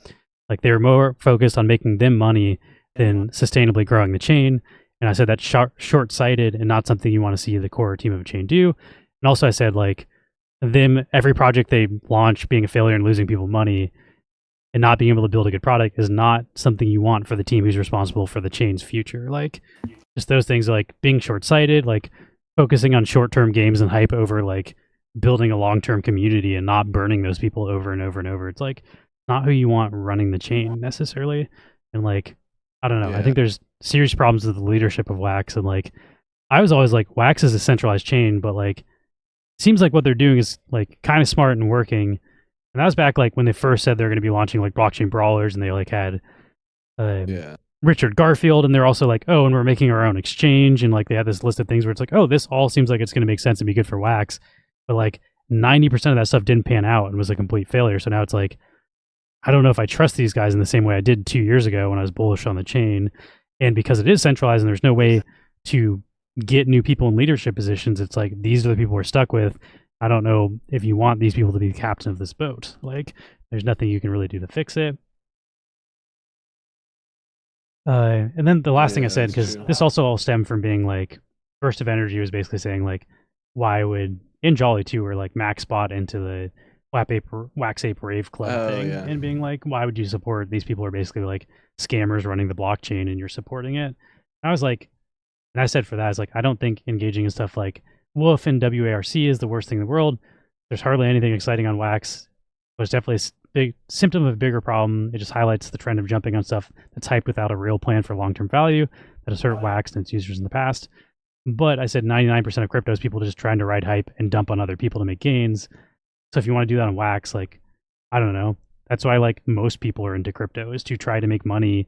Like they were more focused on making them money than sustainably growing the chain. And I said that's short-sighted and not something you want to see the core team of a chain do. And also I said like every project they launch being a failure and losing people money and not being able to build a good product is not something you want for the team who's responsible for the chain's future. Like just those things, like being short-sighted, like focusing on short-term games and hype over like building a long-term community and not burning those people over and over and over. It's like not who you want running the chain necessarily. And like, I don't know. Yeah. I think there's serious problems with the leadership of Wax. And like, I was always like, Wax is a centralized chain, but like, seems like what they're doing is like kind of smart and working. And that was back like when they first said they're going to be launching like blockchain brawlers, and they like had Richard Garfield, and they're also like, oh, and we're making our own exchange, and like they had this list of things where it's like, oh, this all seems like it's going to make sense and be good for Wax, but like 90% of that stuff didn't pan out and was a complete failure. So now it's like, I don't know if I trust these guys in the same way I did 2 years ago when I was bullish on the chain. And because it is centralized and there's no way to get new people in leadership positions, it's like these are the people we're stuck with. I don't know if you want these people to be the captain of this boat. Like there's nothing you can really do to fix it. And then the last thing I said, because this also all stemmed from being like, Burst of Energy was basically saying like, why would, in Jolly too, or like Max bought into the Wax Ape Rave Club thing, and being like, why would you support these people? Are basically like scammers running the blockchain and you're supporting it. I was like, and I said for that, I was like, I don't think engaging in stuff like Wolf and WARC is the worst thing in the world. There's hardly anything exciting on Wax, but it's definitely a big symptom of a bigger problem. It just highlights the trend of jumping on stuff that's hyped without a real plan for long-term value that has hurt Wax and its users in the past. But I said 99% of crypto is people just trying to ride hype and dump on other people to make gains. So if you want to do that on Wax, like, I don't know. That's why like most people are into crypto, is to try to make money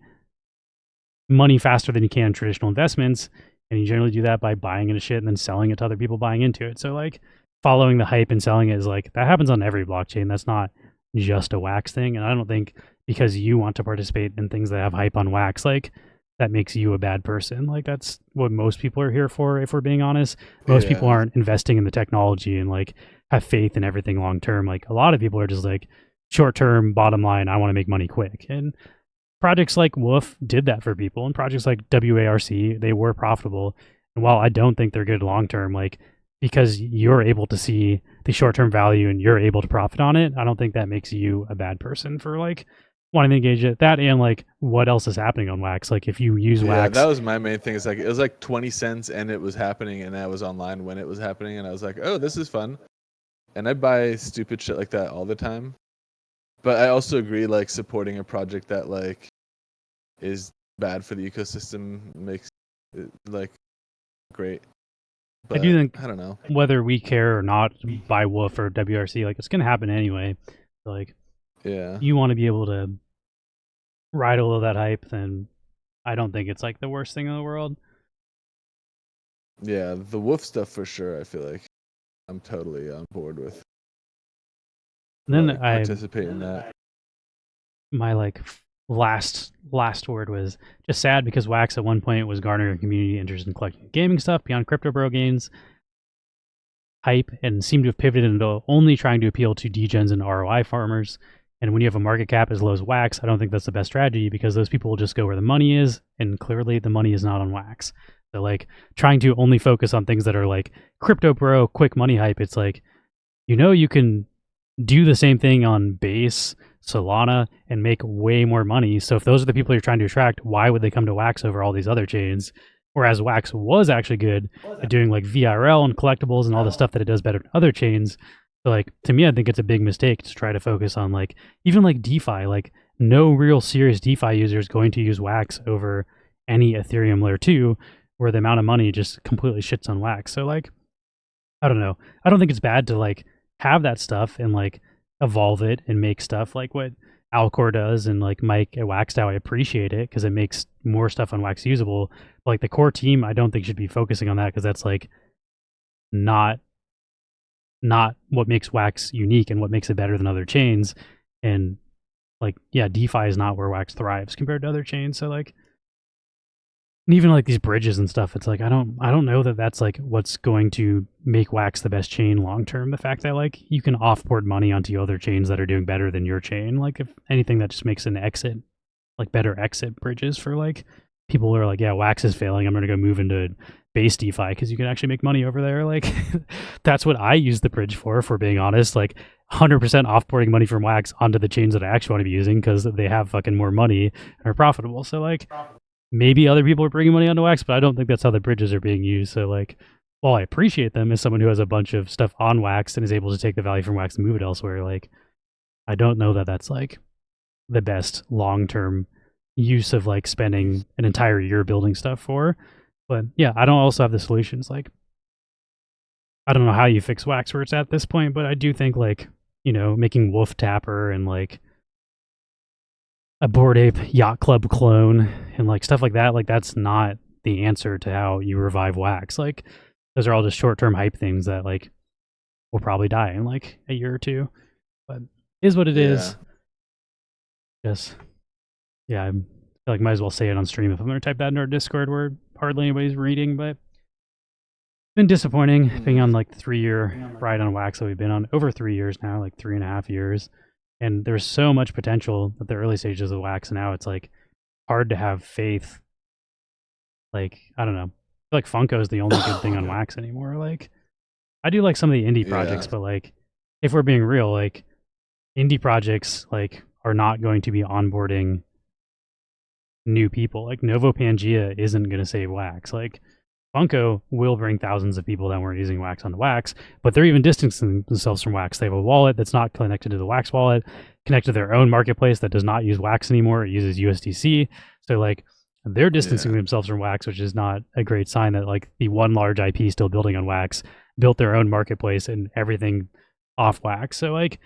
faster than you can in traditional investments. And you generally do that by buying into shit and then selling it to other people buying into it. So like following the hype and selling it is like, that happens on every blockchain. That's not just a Wax thing. And I don't think because you want to participate in things that have hype on Wax, like that makes you a bad person. Like that's what most people are here for, if we're being honest. Most people aren't investing in the technology and like have faith in everything long term. Like a lot of people are just like short term, bottom line, I want to make money quick. And projects like Woof did that for people, and projects like WARC, they were profitable. And while I don't think they're good long term, like because you're able to see the short term value and you're able to profit on it, I don't think that makes you a bad person for like wanting to engage it. That and like what else is happening on Wax. Like if you use Wax, that was my main thing. It's like it was like 20 cents and it was happening, and I was online when it was happening, and I was like, oh, this is fun. And I buy stupid shit like that all the time. But I also agree, like supporting a project that like is bad for the ecosystem makes it like great. But I do think I don't know whether we care or not by Wolf or WRC, like it's gonna happen anyway. Like you want to be able to ride all of that hype, then I don't think it's like the worst thing in the world. Yeah, the Wolf stuff for sure. I feel like I'm totally on board with. And then like, participate in that. My like last word was just sad because Wax at one point was garnering community interest in collecting gaming stuff beyond Crypto Bro gains hype, and seemed to have pivoted into only trying to appeal to degens and ROI farmers. And when you have a market cap as low as Wax, I don't think that's the best strategy, because those people will just go where the money is, and clearly the money is not on Wax. So like trying to only focus on things that are like Crypto Bro quick money hype, it's like, you can do the same thing on Base, Solana, and make way more money. So if those are the people you're trying to attract, why would they come to Wax over all these other chains? Whereas Wax was actually good at doing like VRL and collectibles and all the stuff that it does better than other chains. So like to me, I think it's a big mistake to try to focus on like even like DeFi. Like no real serious DeFi user is going to use Wax over any Ethereum layer 2, where the amount of money just completely shits on Wax. So like I don't know. I don't think it's bad to like have that stuff and like evolve it and make stuff like what Alcor does and like Mike at WaxDAO. I appreciate it because it makes more stuff on Wax usable. But like the core team, I don't think should be focusing on that, because that's like not what makes Wax unique and what makes it better than other chains. And like, yeah, DeFi is not where Wax thrives compared to other chains. So like, and even like these bridges and stuff, it's like I don't know that that's like what's going to make Wax the best chain long term. The fact that like you can offboard money onto other chains that are doing better than your chain, like if anything, that just makes an exit, like better exit bridges for like people who are like, yeah, Wax is failing, I'm gonna go move into Base DeFi because you can actually make money over there. Like that's what I use the bridge for being honest. Like 100% offboarding money from Wax onto the chains that I actually want to be using because they have fucking more money and are profitable. So like, maybe other people are bringing money onto Wax, but I don't think that's how the bridges are being used. So like, while I appreciate them as someone who has a bunch of stuff on Wax and is able to take the value from Wax and move it elsewhere, like I don't know that that's like the best long-term use of like spending an entire year building stuff for. But yeah, I don't also have the solutions. Like I don't know how you fix Wax where it's at this point, but I do think like, making Wolf Tapper and like a Bored Ape Yacht Club clone and like stuff like that, like that's not the answer to how you revive Wax. Like those are all just short-term hype things that like will probably die in like a year or two, but is what it is. Yes. Yeah, I feel like might as well say it on stream if I'm gonna type that in our Discord where hardly anybody's reading. But it's been disappointing being on like the 3-year ride on Wax that we've been on, over 3 years now, like 3.5 years. And there's so much potential at the early stages of Wax, and now it's like hard to have faith. Like, I don't know. I feel like Funko is the only good thing on Wax anymore. Like, I do like some of the indie projects, but like, if we're being real, like, indie projects like are not going to be onboarding new people. Like, Novo Pangea isn't going to save Wax. Like, Funko will bring thousands of people that weren't using Wax onto Wax, but they're even distancing themselves from Wax. They have a wallet that's not connected to the Wax wallet, connected to their own marketplace that does not use Wax anymore. It uses USDC. So like they're distancing themselves from Wax, which is not a great sign that like the one large IP still building on Wax built their own marketplace and everything off Wax. So like,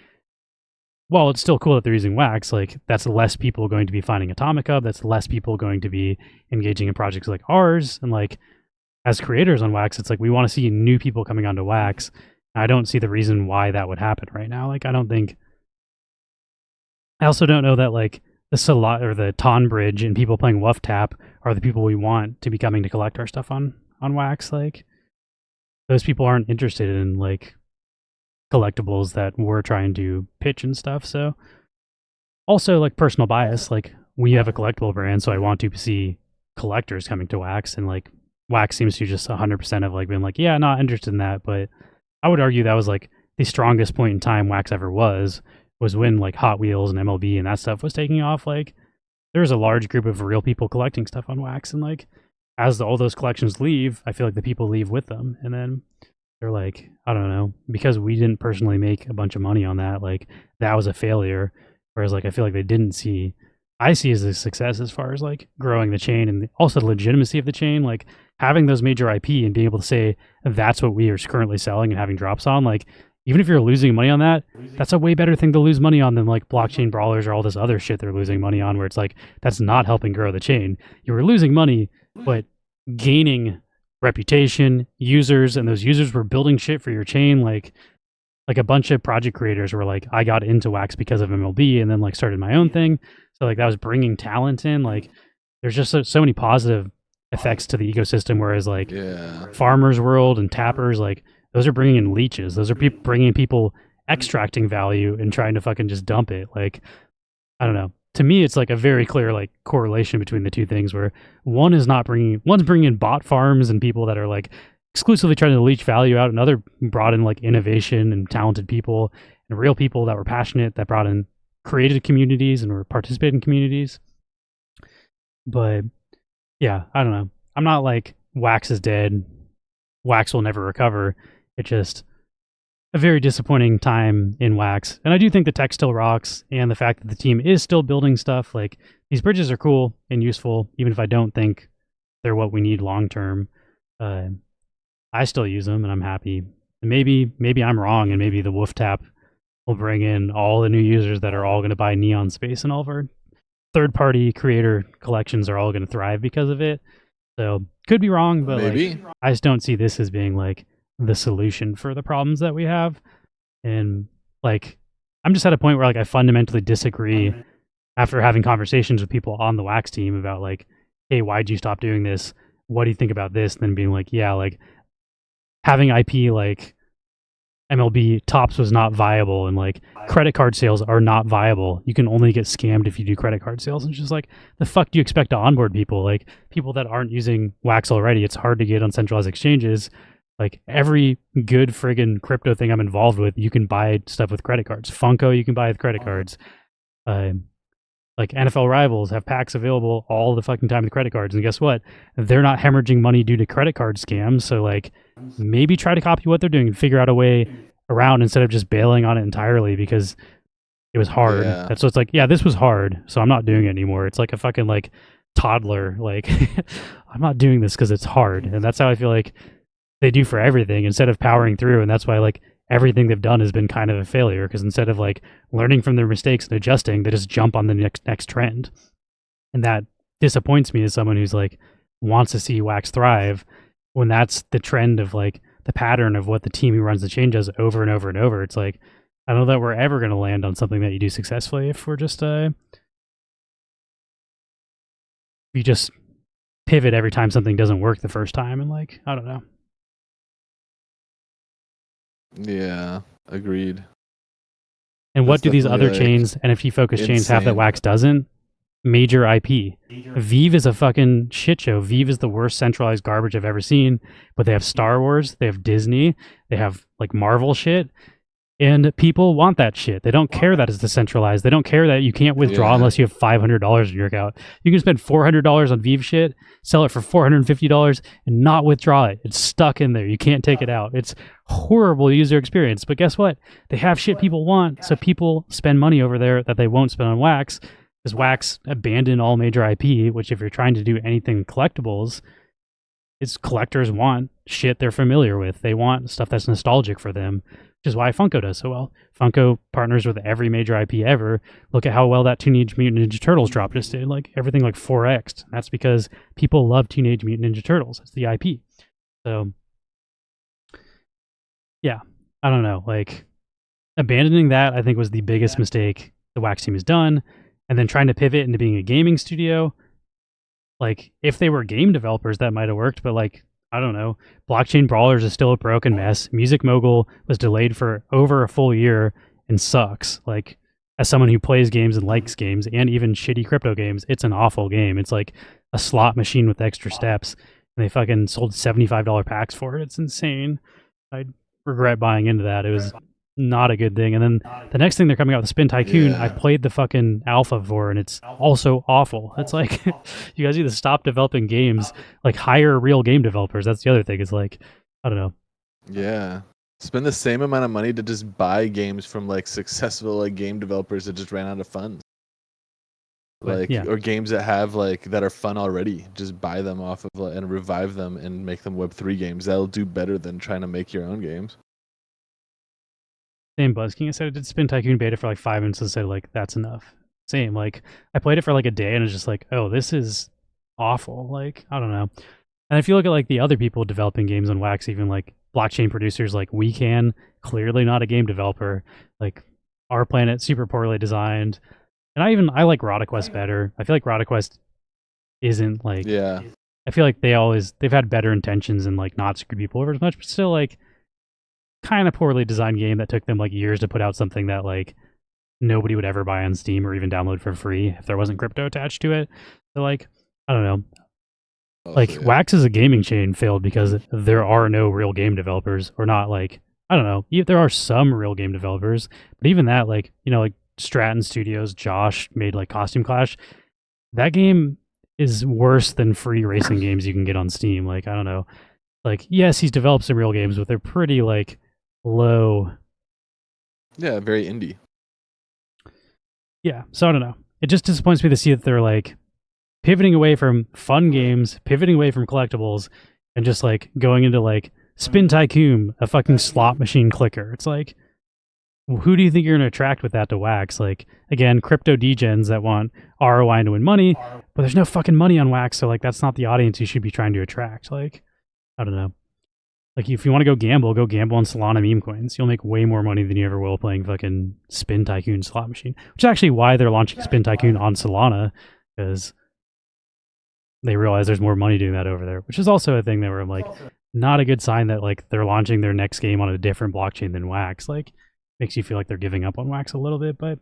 while it's still cool that they're using Wax, like that's less people going to be finding Atomic Hub. That's less people going to be engaging in projects like ours. And like, as creators on Wax, it's like we want to see new people coming onto Wax. I don't see the reason why that would happen right now. Like, I also don't know that like the Salat or the Ton Bridge and people playing Wuff Tap are the people we want to be coming to collect our stuff on Wax. Like, those people aren't interested in like collectibles that we're trying to pitch and stuff. So also like personal bias, like we have a collectible brand, so I want to see collectors coming to Wax, and like Wax seems to just 100% have like been like, yeah, not interested in that. But I would argue that was like the strongest point in time Wax ever was was when like Hot Wheels and MLB and that stuff was taking off. Like there's a large group of real people collecting stuff on Wax, and like as all those collections leave, I feel like the people leave with them, and then they're like, I don't know, because we didn't personally make a bunch of money on that, like that was a failure. Whereas like I feel like they didn't see, I see as a success as far as like growing the chain and also the legitimacy of the chain, like having those major IP and being able to say that's what we are currently selling and having drops on. Like even if you're losing money on that, that's a way better thing to lose money on than like blockchain brawlers or all this other shit they're losing money on, where it's like that's not helping grow the chain. You were losing money, but gaining reputation, users, and those users were building shit for your chain. Like a bunch of project creators were like, I got into Wax because of MLB and then like started my own thing. So like that was bringing talent in. Like there's just so many positive effects to the ecosystem. Whereas like Farmers World and Tappers, like those are bringing in leeches. Those are bringing people extracting value and trying to fucking just dump it. Like, I don't know. To me, it's like a very clear like correlation between the two things where one's bringing in bot farms and people that are like exclusively trying to leech value out, and other brought in like innovation and talented people and real people that were passionate, that brought in created communities and were participating communities. But yeah, I don't know. I'm not like Wax is dead. Wax will never recover. It's just a very disappointing time in Wax. And I do think the tech still rocks, and the fact that the team is still building stuff. Like these bridges are cool and useful, even if I don't think they're what we need long term. I still use them and I'm happy. And maybe I'm wrong, and maybe the Wolf Tap will bring in all the new users that are all going to buy Neon Space, and all of our third-party creator collections are all going to thrive because of it. So could be wrong, but like, I just don't see this as being like the solution for the problems that we have. And like I'm just at a point where like I fundamentally disagree after having conversations with people on the Wax team about like, hey, why'd you stop doing this? What do you think about this? And then being like, yeah, like having IP like MLB Tops was not viable, and like credit card sales are not viable. You can only get scammed if you do credit card sales. And it's just like, the fuck do you expect to onboard people? Like people that aren't using Wax already, it's hard to get on centralized exchanges. Like every good friggin' crypto thing I'm involved with, you can buy stuff with credit cards. Funko, you can buy with credit cards. Like NFL Rivals have packs available all the fucking time with credit cards. And guess what? They're not hemorrhaging money due to credit card scams. So like maybe try to copy what they're doing and figure out a way around instead of just bailing on it entirely because it was hard. Yeah. So it's like, yeah, this was hard, so I'm not doing it anymore. It's like a fucking like toddler. Like I'm not doing this because it's hard. And that's how I feel like they do for everything instead of powering through. And that's why like everything they've done has been kind of a failure, because instead of like learning from their mistakes and adjusting, they just jump on the next trend. And that disappoints me as someone who's like wants to see Wax thrive, when that's the trend of like the pattern of what the team who runs the chain does over and over and over. It's like, I don't know that we're ever going to land on something that you do successfully if we're just you just pivot every time something doesn't work the first time. And like, I don't know. Yeah, agreed. And what do these other chains, NFT focused chains, have that Wax doesn't? Major IP. Vive is a fucking shit show. Vive is the worst centralized garbage I've ever seen. But they have Star Wars, they have Disney, they have like Marvel shit, and people want that shit. They don't care that it's decentralized. They don't care that you can't withdraw unless you have $500 in your account. You can spend $400 on Vive shit, sell it for $450, and not withdraw it. It's stuck in there. You can't take it out. It's horrible user experience. But guess what? They have shit people want, so people spend money over there that they won't spend on Wax. Because Wax abandoned all major IP, which if you're trying to do anything collectibles, it's collectors want shit they're familiar with. They want stuff that's nostalgic for them, which is why Funko does so well. Funko partners with every major IP ever. Look at how well that Teenage Mutant Ninja Turtles drop just did. Like everything like 4X'd. That's because people love Teenage Mutant Ninja Turtles. It's the IP. So yeah, I don't know. Like abandoning that, I think, was the biggest mistake the Wax team has done. And then trying to pivot into being a gaming studio. Like, if they were game developers, that might have worked, but like, I don't know. Blockchain Brawlers is still a broken mess. Music Mogul was delayed for over a full year and sucks. Like, as someone who plays games and likes games, and even shitty crypto games, it's an awful game. It's like a slot machine with extra steps. And they fucking sold $75 packs for it. It's insane. I regret buying into that. It was not a good thing. And then the next thing they're coming out with Spin Tycoon, I played the fucking alpha for, and it's also awful. It's like you guys either stop developing games, like hire real game developers. That's the other thing. It's like, I don't know. Yeah. Spend the same amount of money to just buy games from like successful like game developers that just ran out of funds. Like or games that have like that are fun already. Just buy them off of and revive them and make them Web3 games. That'll do better than trying to make your own games. Same BuzzKing. I said I did Spin Tycoon beta for like 5 minutes and said like that's enough. Same. Like I played it for like a day and it's just like, oh, this is awful. Like I don't know. And if you look at like the other people developing games on Wax, even like blockchain producers like WeCan, clearly not a game developer. Like Our Planet, super poorly designed. And I like RotaQuest better. I feel like RotaQuest isn't like I feel like they've had better intentions and like not screw people over as much, but still like kind of poorly designed game that took them like years to put out something that like nobody would ever buy on Steam or even download for free if there wasn't crypto attached to it. So like I don't know. Like Wax as a gaming chain failed because there are no real game developers, or not like I don't know. There are some real game developers, but even that, like like Stratton Studios, Josh made like Costume Clash. That game is worse than free racing games you can get on Steam. Like I don't know. Like yes, he's developed some real games, but they're pretty like low. Yeah, very indie. Yeah, so I don't know. It just disappoints me to see that they're like pivoting away from fun games, pivoting away from collectibles, and just like going into like Spin Tycoon, a fucking slot machine clicker. It's like, who do you think you're going to attract with that to Wax? Like, again, crypto degens that want ROI to win money, but there's no fucking money on Wax, so like that's not the audience you should be trying to attract. Like, I don't know. Like, if you want to go gamble on Solana meme coins. You'll make way more money than you ever will playing fucking Spin Tycoon slot machine, which is actually why they're launching Spin Tycoon on Solana, because they realize there's more money doing that over there, which is also a thing that we're like, not a good sign that like they're launching their next game on a different blockchain than Wax. Like, makes you feel like they're giving up on Wax a little bit, but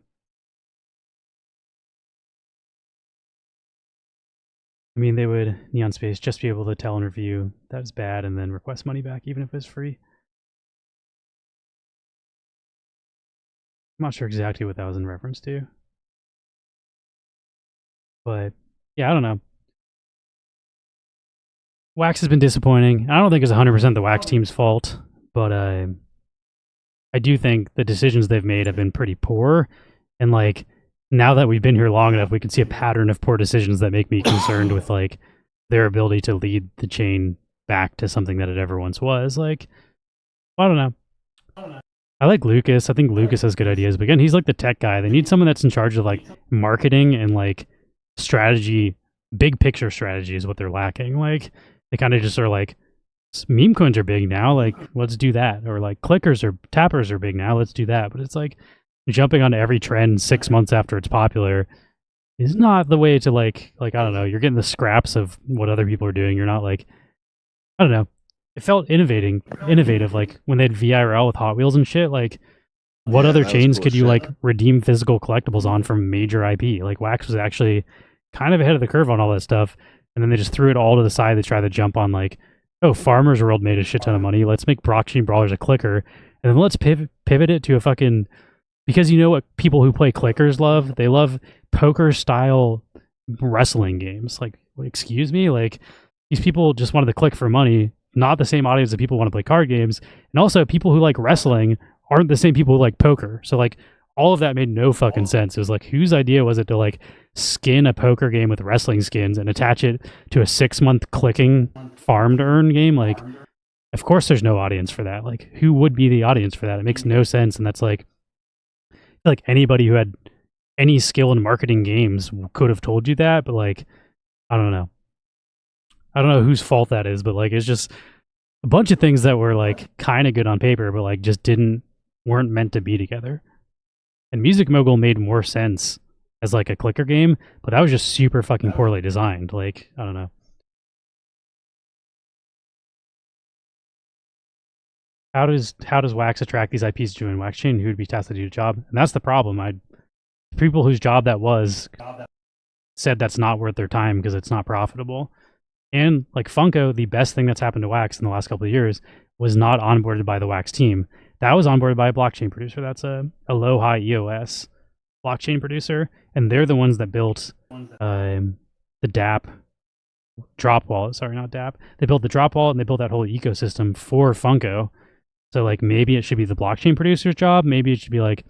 I mean, they would, Neon Space, just be able to tell and review that's bad and then request money back even if it's free. I'm not sure exactly what that was in reference to, but yeah, I don't know. Wax has been disappointing. I don't think it's 100% the Wax team's fault, but I do think the decisions they've made have been pretty poor. And like, now that we've been here long enough, we can see a pattern of poor decisions that make me concerned with like their ability to lead the chain back to something that it ever once was. Like, I don't know. I like Lucas. I think Lucas has good ideas, but again, he's like the tech guy. They need someone that's in charge of like marketing and like strategy. Big picture strategy is what they're lacking. Like, they kind of just are like, meme coins are big now, like let's do that. Or like clickers or tappers are big now, let's do that. But it's like jumping on every trend 6 months after it's popular is not the way to like I don't know, you're getting the scraps of what other people are doing. You're not like, I don't know. It felt innovative, like when they had VIRL with Hot Wheels and shit. Like, what other chains could you like redeem physical collectibles on from major IP? Like Wax was actually kind of ahead of the curve on all that stuff, and then they just threw it all to the side to try to jump on like, oh, Farmers World made a shit ton of money, let's make Blockchain Brawlers a clicker, and then let's pivot it to a fucking, because you know what people who play clickers love? They love poker style wrestling games. Like, excuse me? Like, these people just wanted to click for money, not the same audience that people want to play card games. And also, people who like wrestling aren't the same people who like poker. So like, all of that made no fucking sense. It was like, whose idea was it to like skin a poker game with wrestling skins and attach it to a 6-month clicking farm to earn game? Like, of course there's no audience for that. Like, who would be the audience for that? It makes no sense. And that's like anybody who had any skill in marketing games could have told you that, but like, I don't know. I don't know whose fault that is, but like, it's just a bunch of things that were like kind of good on paper, but like just weren't meant to be together. And Music Mogul made more sense as like a clicker game, but that was just super fucking poorly designed. Like, I don't know. How does Wax attract these IPs to join Wax Chain? Who would be tasked to do the job? And that's the problem. People whose job that was said that's not worth their time because it's not profitable. And like Funko, the best thing that's happened to Wax in the last couple of years was not onboarded by the Wax team. that was onboarded by a blockchain producer. That's a Aloha EOS blockchain producer, and they're the ones that built the DApp drop wallet. Sorry, not DApp. They built the drop wallet, and they built that whole ecosystem for Funko. So like maybe it should be the blockchain producer's job. Maybe it should be like,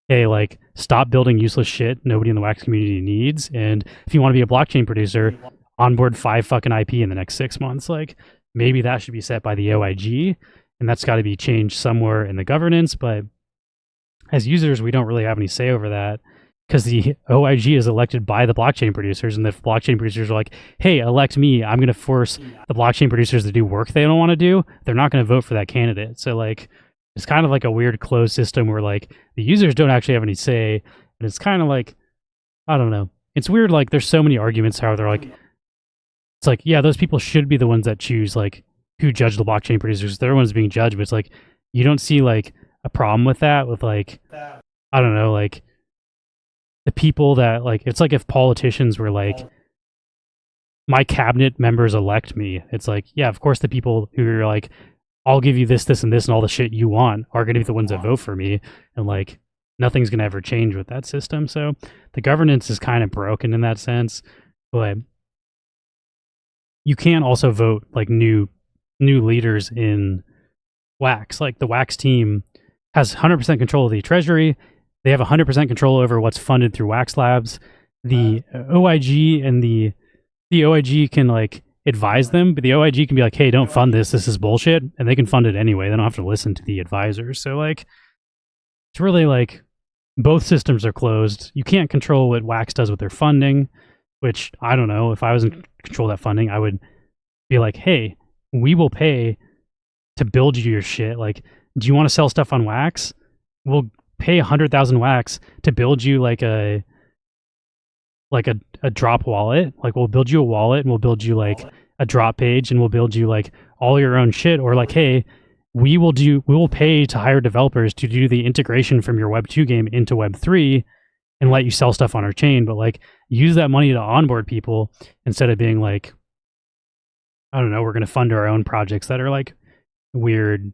hey, like stop building useless shit nobody in the Wax community needs. And if you want to be a blockchain producer, onboard 5 fucking IP in the next 6 months. Like maybe that should be set by the OIG, and that's got to be changed somewhere in the governance. But as users, we don't really have any say over that, because the OIG is elected by the blockchain producers, and the blockchain producers are like, hey, elect me, I'm going to force the blockchain producers to do work they don't want to do, they're not going to vote for that candidate. So like, it's kind of like a weird closed system where like the users don't actually have any say, and it's kind of like, I don't know. It's weird, like there's so many arguments how they're like, it's like, yeah, those people should be the ones that choose like who judge the blockchain producers. They're the ones being judged, but it's like, you don't see like a problem with that, with like, I don't know, like the people that like, it's like if politicians were like, my cabinet members elect me. It's like, yeah, of course the people who are like, I'll give you this, this, and this, and all the shit you want are going to be the ones that vote for me. And like, nothing's going to ever change with that system. So the governance is kind of broken in that sense, but you can also vote like new leaders in Wax. Like the Wax team has 100% control of the treasury. They have 100% control over what's funded through Wax Labs. The OIG and the OIG can like advise them, but the OIG can be like, hey, don't fund this. This is bullshit. And they can fund it anyway. They don't have to listen to the advisors. So like, it's really like both systems are closed. You can't control what Wax does with their funding, which I don't know. If I was in control of that funding, I would be like, hey, we will pay to build you your shit. Like, do you want to sell stuff on Wax? We'll pay 100,000 Wax to build you like a drop wallet. Like we'll build you a wallet, and we'll build you like a drop page, and we'll build you like all your own shit. Or like, hey, we will pay to hire developers to do the integration from your Web 2 game into Web 3 and let you sell stuff on our chain. But like, use that money to onboard people instead of being like, I don't know, we're going to fund our own projects that are like weird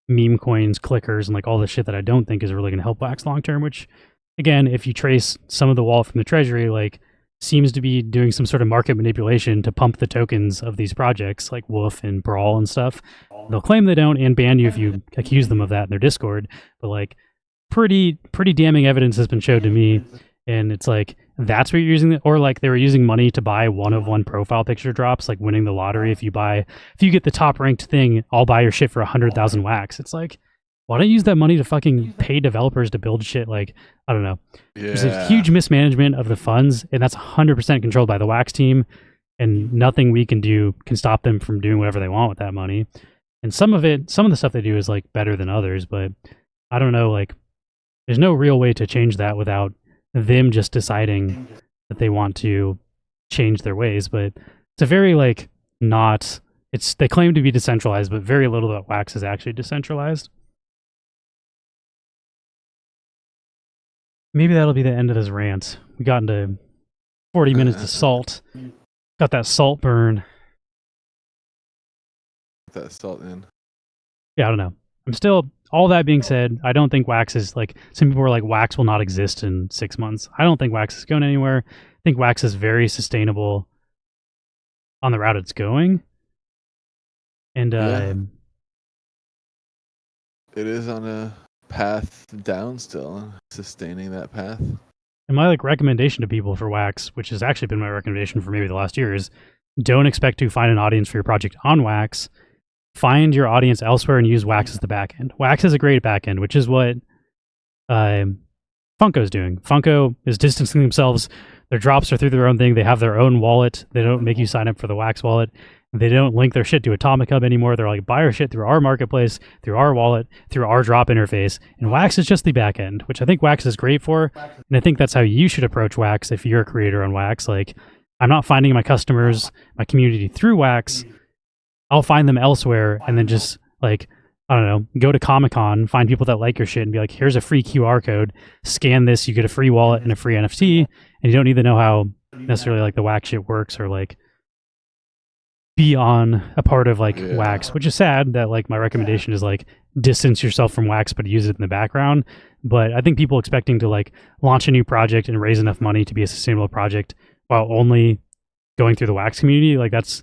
meme coins, clickers, and like all the shit that I don't think is really going to help Wax long term. Which, again, if you trace some of the wallet from the treasury, like seems to be doing some sort of market manipulation to pump the tokens of these projects like Wolf and Brawl and stuff. They'll claim they don't and ban you if you accuse them of that in their Discord, but like pretty damning evidence has been showed to me. And it's like, that's what you're using, or like they were using money to buy one-of-one profile picture drops, like winning the lottery. If you get the top ranked thing, I'll buy your shit for 100,000 Wax. It's like, why don't you use that money to fucking pay developers to build shit? Like, I don't know. Yeah. There's a huge mismanagement of the funds, and that's 100% controlled by the Wax team, and nothing we can do can stop them from doing whatever they want with that money. And some of the stuff they do is like better than others, but I don't know, like there's no real way to change that without them just deciding that they want to change their ways. But it's a very like they claim to be decentralized, but very little about Wax is actually decentralized. Maybe that'll be the end of this rant. We got into 40 minutes of salt. Got that salt burn. That salt in. Yeah, I don't know. I'm still, all that being said, I don't think Wax is like, some people are like, Wax will not exist in 6 months. I don't think Wax is going anywhere. I think Wax is very sustainable on the route it's going. And it is on a path down still, sustaining that path. And my like recommendation to people for Wax, which has actually been my recommendation for maybe the last year, is don't expect to find an audience for your project on Wax. Find your audience elsewhere and use Wax as the backend. Wax is a great backend, which is what Funko's doing. Funko is distancing themselves. Their drops are through their own thing. They have their own wallet. They don't make you sign up for the Wax wallet. They don't link their shit to Atomic Hub anymore. They're like, buy our shit through our marketplace, through our wallet, through our drop interface. And Wax is just the backend, which I think Wax is great for. And I think that's how you should approach Wax if you're a creator on Wax. Like, I'm not finding my customers, my community through Wax. I'll find them elsewhere, and then just like, I don't know, go to Comic-Con, find people that like your shit and be like, here's a free QR code, scan this, you get a free wallet and a free NFT, and you don't need to know how necessarily like the Wax shit works or like be on a part of like Yeah. Wax, which is sad that like my recommendation is like distance yourself from Wax but use it in the background. But I think people expecting to like launch a new project and raise enough money to be a sustainable project while only going through the Wax community, like that's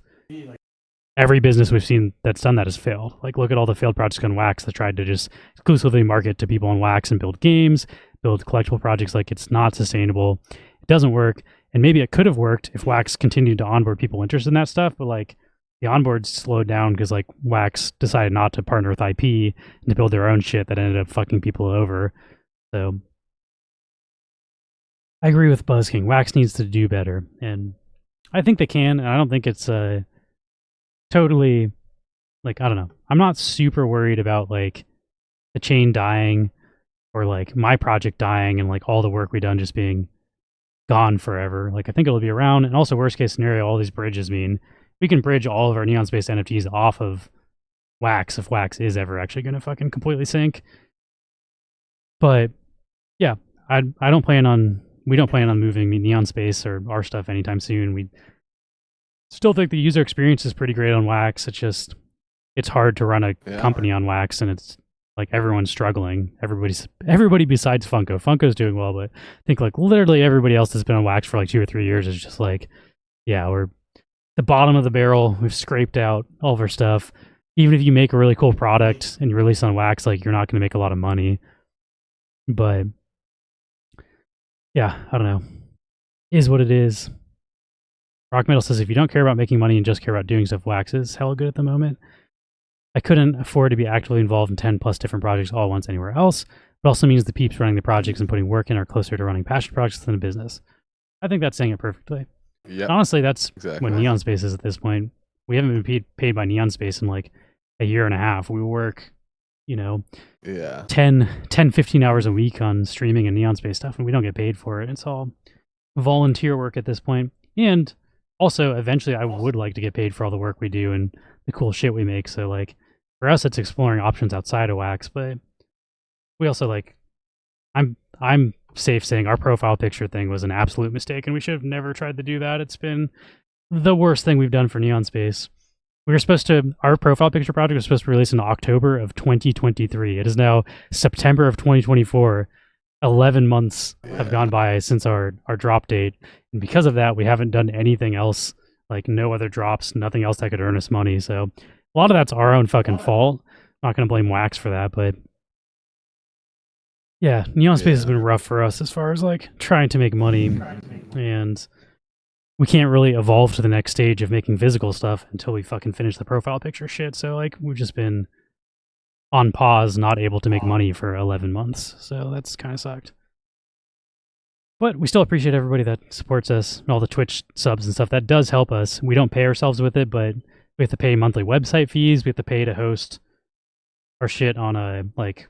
every business we've seen that's done that has failed. Like look at all the failed projects on Wax that tried to just exclusively market to people on Wax and build games, build collectible projects. Like it's not sustainable. It doesn't work. And maybe it could have worked if Wax continued to onboard people interested in that stuff, but like the onboard slowed down because like Wax decided not to partner with IP and to build their own shit that ended up fucking people over. So I agree with BuzzKing. Wax needs to do better, and I think they can. And I don't think it's totally like, I don't know. I'm not super worried about like the chain dying or like my project dying and like all the work we've done just being gone forever. Like I think it'll be around, and also worst case scenario, all these bridges mean we can bridge all of our Neon Space NFTs off of Wax if Wax is ever actually going to fucking completely sink. But yeah, we don't plan on moving Neon Space or our stuff anytime soon. We still think the user experience is pretty great on Wax. It's hard to run a company on Wax, and it's like everyone's struggling. Everybody besides Funko. Funko's doing well, but I think like literally everybody else that's been on Wax for like 2 or 3 years is just like, yeah, we're the bottom of the barrel. We've scraped out all of our stuff. Even if you make a really cool product and you release on Wax, like you're not going to make a lot of money. But yeah, I don't know. Is what it is. Rock Metal says if you don't care about making money and just care about doing stuff, Wax is hella good at the moment. I couldn't afford to be actively involved in 10 plus different projects all at once anywhere else. It also means the peeps running the projects and putting work in are closer to running passion projects than a business. I think that's saying it perfectly. Yeah. Honestly, that's Exactly. what Neon Space is at this point. We haven't been paid by Neon Space in like a year and a half. We work, 10, 15 hours a week on streaming and Neon Space stuff, and we don't get paid for it. It's all volunteer work at this point. And also, eventually, I would like to get paid for all the work we do and the cool shit we make. So, like, for us, it's exploring options outside of Wax. But we also like, I'm safe saying our profile picture thing was an absolute mistake, and we should have never tried to do that. It's been the worst thing we've done for Neon Space. Our profile picture project was supposed to release in October of 2023. It is now September of 2024. 11 months have gone by since our drop date. And because of that, we haven't done anything else, like no other drops, nothing else that could earn us money. So a lot of that's our own fucking fault. I'm not going to blame Wax for that, but yeah, Neon Space has been rough for us as far as like trying to make money, and we can't really evolve to the next stage of making physical stuff until we fucking finish the profile picture shit. So like we've just been on pause, not able to make money for 11 months. So that's kind of sucked. But we still appreciate everybody that supports us and all the Twitch subs and stuff. That does help us. We don't pay ourselves with it, but we have to pay monthly website fees. We have to pay to host our shit on a like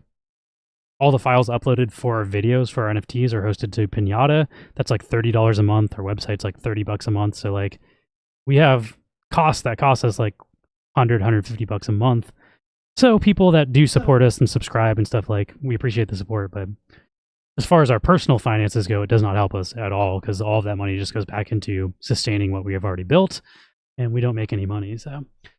all the files uploaded for our videos for our NFTs are hosted to Pinata. That's like $30 a month. Our website's like $30 a month. So like we have costs that cost us like $150 a month. So people that do support us and subscribe and stuff, like we appreciate the support. But as far as our personal finances go, it does not help us at all because all of that money just goes back into sustaining what we have already built, and we don't make any money. So it's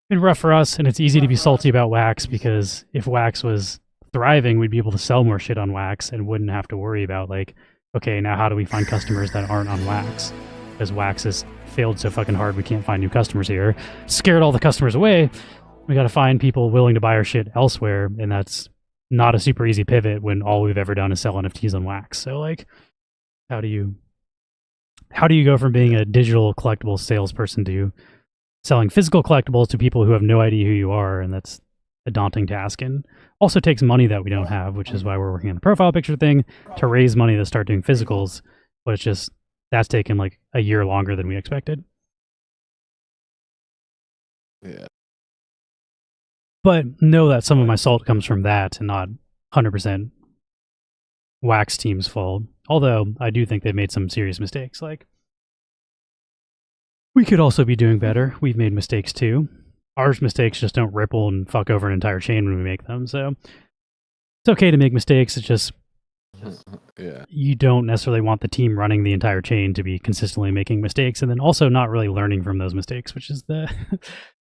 been rough for us, and it's easy to be salty about Wax because if Wax was thriving, we'd be able to sell more shit on Wax and wouldn't have to worry about like, okay, now how do we find customers that aren't on Wax? Because Wax has failed so fucking hard, we can't find new customers here. Scared all the customers away. We got to find people willing to buy our shit elsewhere, and that's not a super easy pivot when all we've ever done is sell NFTs on Wax. So like, how do you go from being a digital collectible salesperson to selling physical collectibles to people who have no idea who you are? And that's a daunting task, and also takes money that we don't have, which is why we're working on the profile picture thing to raise money to start doing physicals. But it's just that's taken like a year longer than we expected. Yeah. But know that some of my salt comes from that and not 100% Wax team's fault. Although I do think they've made some serious mistakes. Like, we could also be doing better. We've made mistakes too. Our mistakes just don't ripple and fuck over an entire chain when we make them. So it's okay to make mistakes. It's just Yeah. You don't necessarily want the team running the entire chain to be consistently making mistakes and then also not really learning from those mistakes, which is the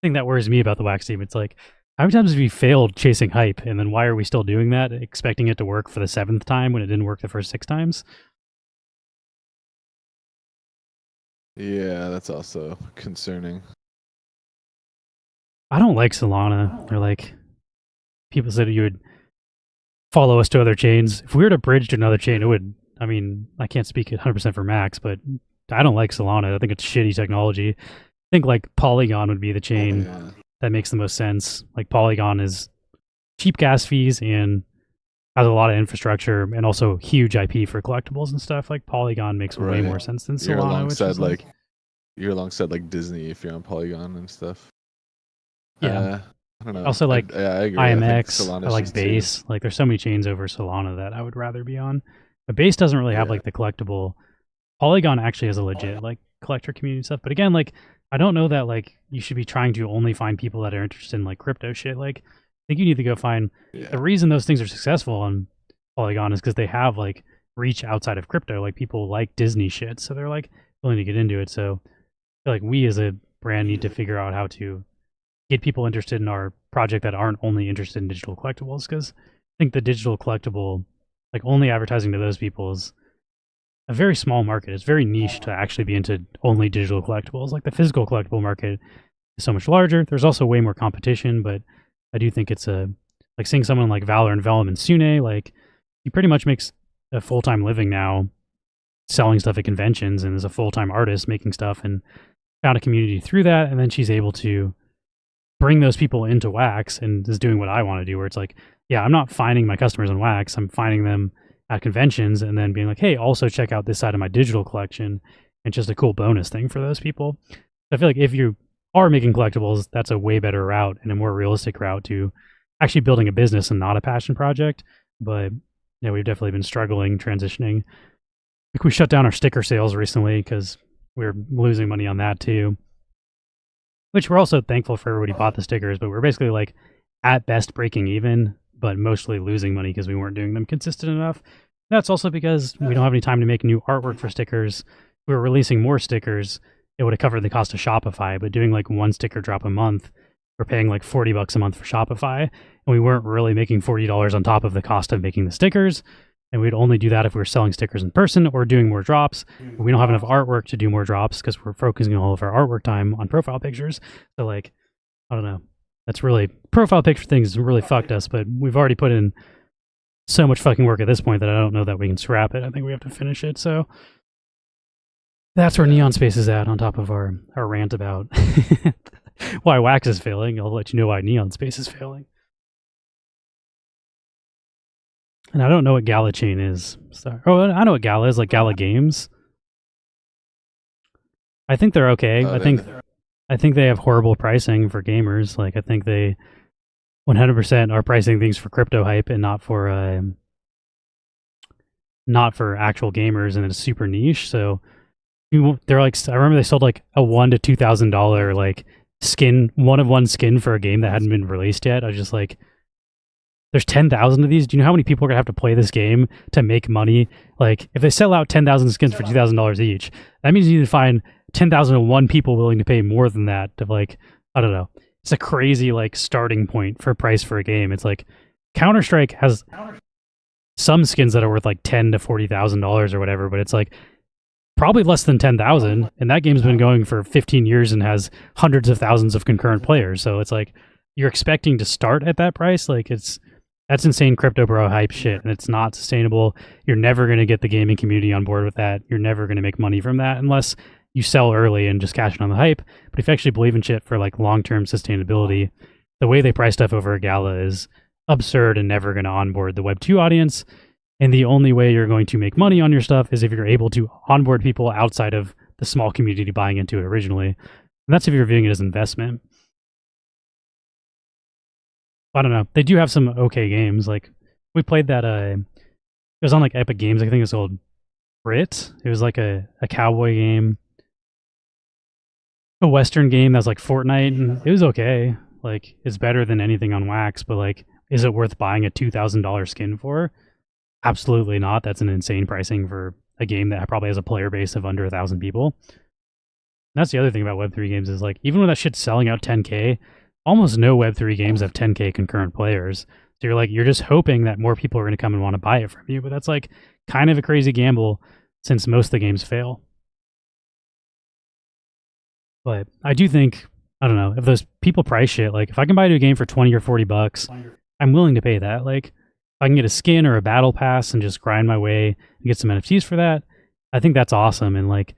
thing that worries me about the Wax team. It's like, how many times have we failed chasing hype, and then why are we still doing that, expecting it to work for the 7th time when it didn't work the first 6 times? Yeah, that's also concerning. I don't like Solana. Or like, people said you would follow us to other chains. If we were to bridge to another chain, it would. I mean, I can't speak 100% for Max, but I don't like Solana. I think it's shitty technology. I think like Polygon would be the chain that makes the most sense. Like Polygon is cheap gas fees and has a lot of infrastructure and also huge IP for collectibles and stuff. Like Polygon makes way more sense than Solana. You're alongside which is like you're alongside like Disney if you're on Polygon and stuff. Yeah. I don't know. Also like I agree. IMX, I like just Base. Like there's so many chains over Solana that I would rather be on. But Base doesn't really have like the collectible. Polygon actually has a legit like collector community stuff. But again, like I don't know that like you should be trying to only find people that are interested in like crypto shit. Like I think you need to go find the reason those things are successful on Polygon is because they have like reach outside of crypto. Like people like Disney shit, so they're like willing to get into it. So I feel like we as a brand need to figure out how to get people interested in our project that aren't only interested in digital collectibles, because I think the digital collectible, like only advertising to those people is a very small market. It's very niche to actually be into only digital collectibles. Like the physical collectible market is so much larger. There's also way more competition, but I do think it's like seeing someone like Valor and Vellum and Sune, like he pretty much makes a full-time living now selling stuff at conventions and is a full-time artist making stuff and found a community through that. And then she's able to bring those people into Wax and is doing what I want to do, where it's like, yeah, I'm not finding my customers on Wax. I'm finding them at conventions and then being like, hey, also check out this side of my digital collection. And just a cool bonus thing for those people. So I feel like if you are making collectibles, that's a way better route and a more realistic route to actually building a business and not a passion project. But yeah, we've definitely been struggling transitioning. Like we shut down our sticker sales recently because we were losing money on that too. Which we're also thankful for everybody bought the stickers, but we're basically like at best breaking even, but mostly losing money because we weren't doing them consistent enough. That's also because we don't have any time to make new artwork for stickers. If we were releasing more stickers, it would have covered the cost of Shopify, but doing like one sticker drop a month, we're paying like $40 a month for Shopify, and we weren't really making $40 on top of the cost of making the stickers. And we'd only do that if we were selling stickers in person or doing more drops. We don't have enough artwork to do more drops because we're focusing all of our artwork time on profile pictures. So like, I don't know. That's really, profile picture things really fucked us, but we've already put in so much fucking work at this point that I don't know that we can scrap it. I think we have to finish it. So that's where Neon Space is at, on top of our rant about why Wax is failing. I'll let you know why Neon Space is failing. And I don't know what Gala Chain is. Sorry. Oh, I know what Gala is, like Gala Games. I think they're okay. I think they have horrible pricing for gamers. Like I think they 100% are pricing things for crypto hype and not for actual gamers, and it's super niche. So they're like, I remember they sold like a $1,000 to $2,000 like skin, one of one skin for a game that hadn't been released yet. I was just like, there's 10,000 of these. Do you know how many people are gonna have to play this game to make money? Like, if they sell out 10,000 skins for $2,000 each, that means you need to find 10,001 people willing to pay more than that to, like, I don't know. It's a crazy like starting point for price for a game. It's like Counter-Strike has some skins that are worth like $10,000 to $40,000 or whatever, but it's like probably less than 10,000, and that game's been going for 15 years and has hundreds of thousands of concurrent players. So it's like you're expecting to start at that price. Like that's insane crypto bro hype shit, and it's not sustainable. You're never going to get the gaming community on board with that. You're never going to make money from that unless you sell early and just cash in on the hype. But if you actually believe in shit for like long-term sustainability, the way they price stuff over a Gala is absurd and never going to onboard the Web 2 audience. And the only way you're going to make money on your stuff is if you're able to onboard people outside of the small community buying into it originally. And that's if you're viewing it as investment. I don't know. They do have some okay games. Like we played that it was on like Epic Games. I think it was called Brit. It was like a cowboy game. A Western game that's like Fortnite, and it was okay. Like it's better than anything on Wax, but like is it worth buying a $2,000 skin for? absolutely not. That's an insane pricing for a game that probably has a player base of under 1,000 people. And that's the other thing about Web3 games is like, even when that shit's selling out 10K, almost no Web3 games have 10K concurrent players. So you're just hoping that more people are going to come and want to buy it from you. But that's like kind of a crazy gamble since most of the games fail. But I do think, I don't know, if those people price shit, like if I can buy a game for 20 or 40 bucks, I'm willing to pay that. Like if I can get a skin or a battle pass and just grind my way and get some NFTs for that, I think that's awesome. And like,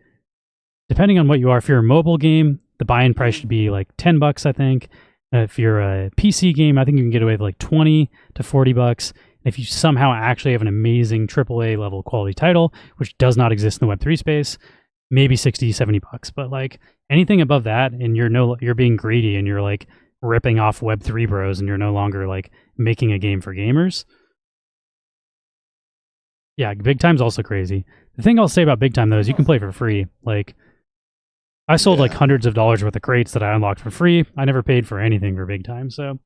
depending on what you are, if you're a mobile game, the buy-in price should be like 10 bucks, I think. If you're a PC game, I think you can get away with like 20 to 40 bucks. And if you somehow actually have an amazing AAA level quality title, which does not exist in the Web3 space, maybe 60, 70 bucks. But like anything above that, and you're being greedy and you're like ripping off Web3 bros and you're no longer like making a game for gamers. Yeah, big time's also crazy. The thing I'll say about big time though is you can play for free. Like I sold like hundreds of dollars worth of crates that I unlocked for free. I never paid for anything for big time. So as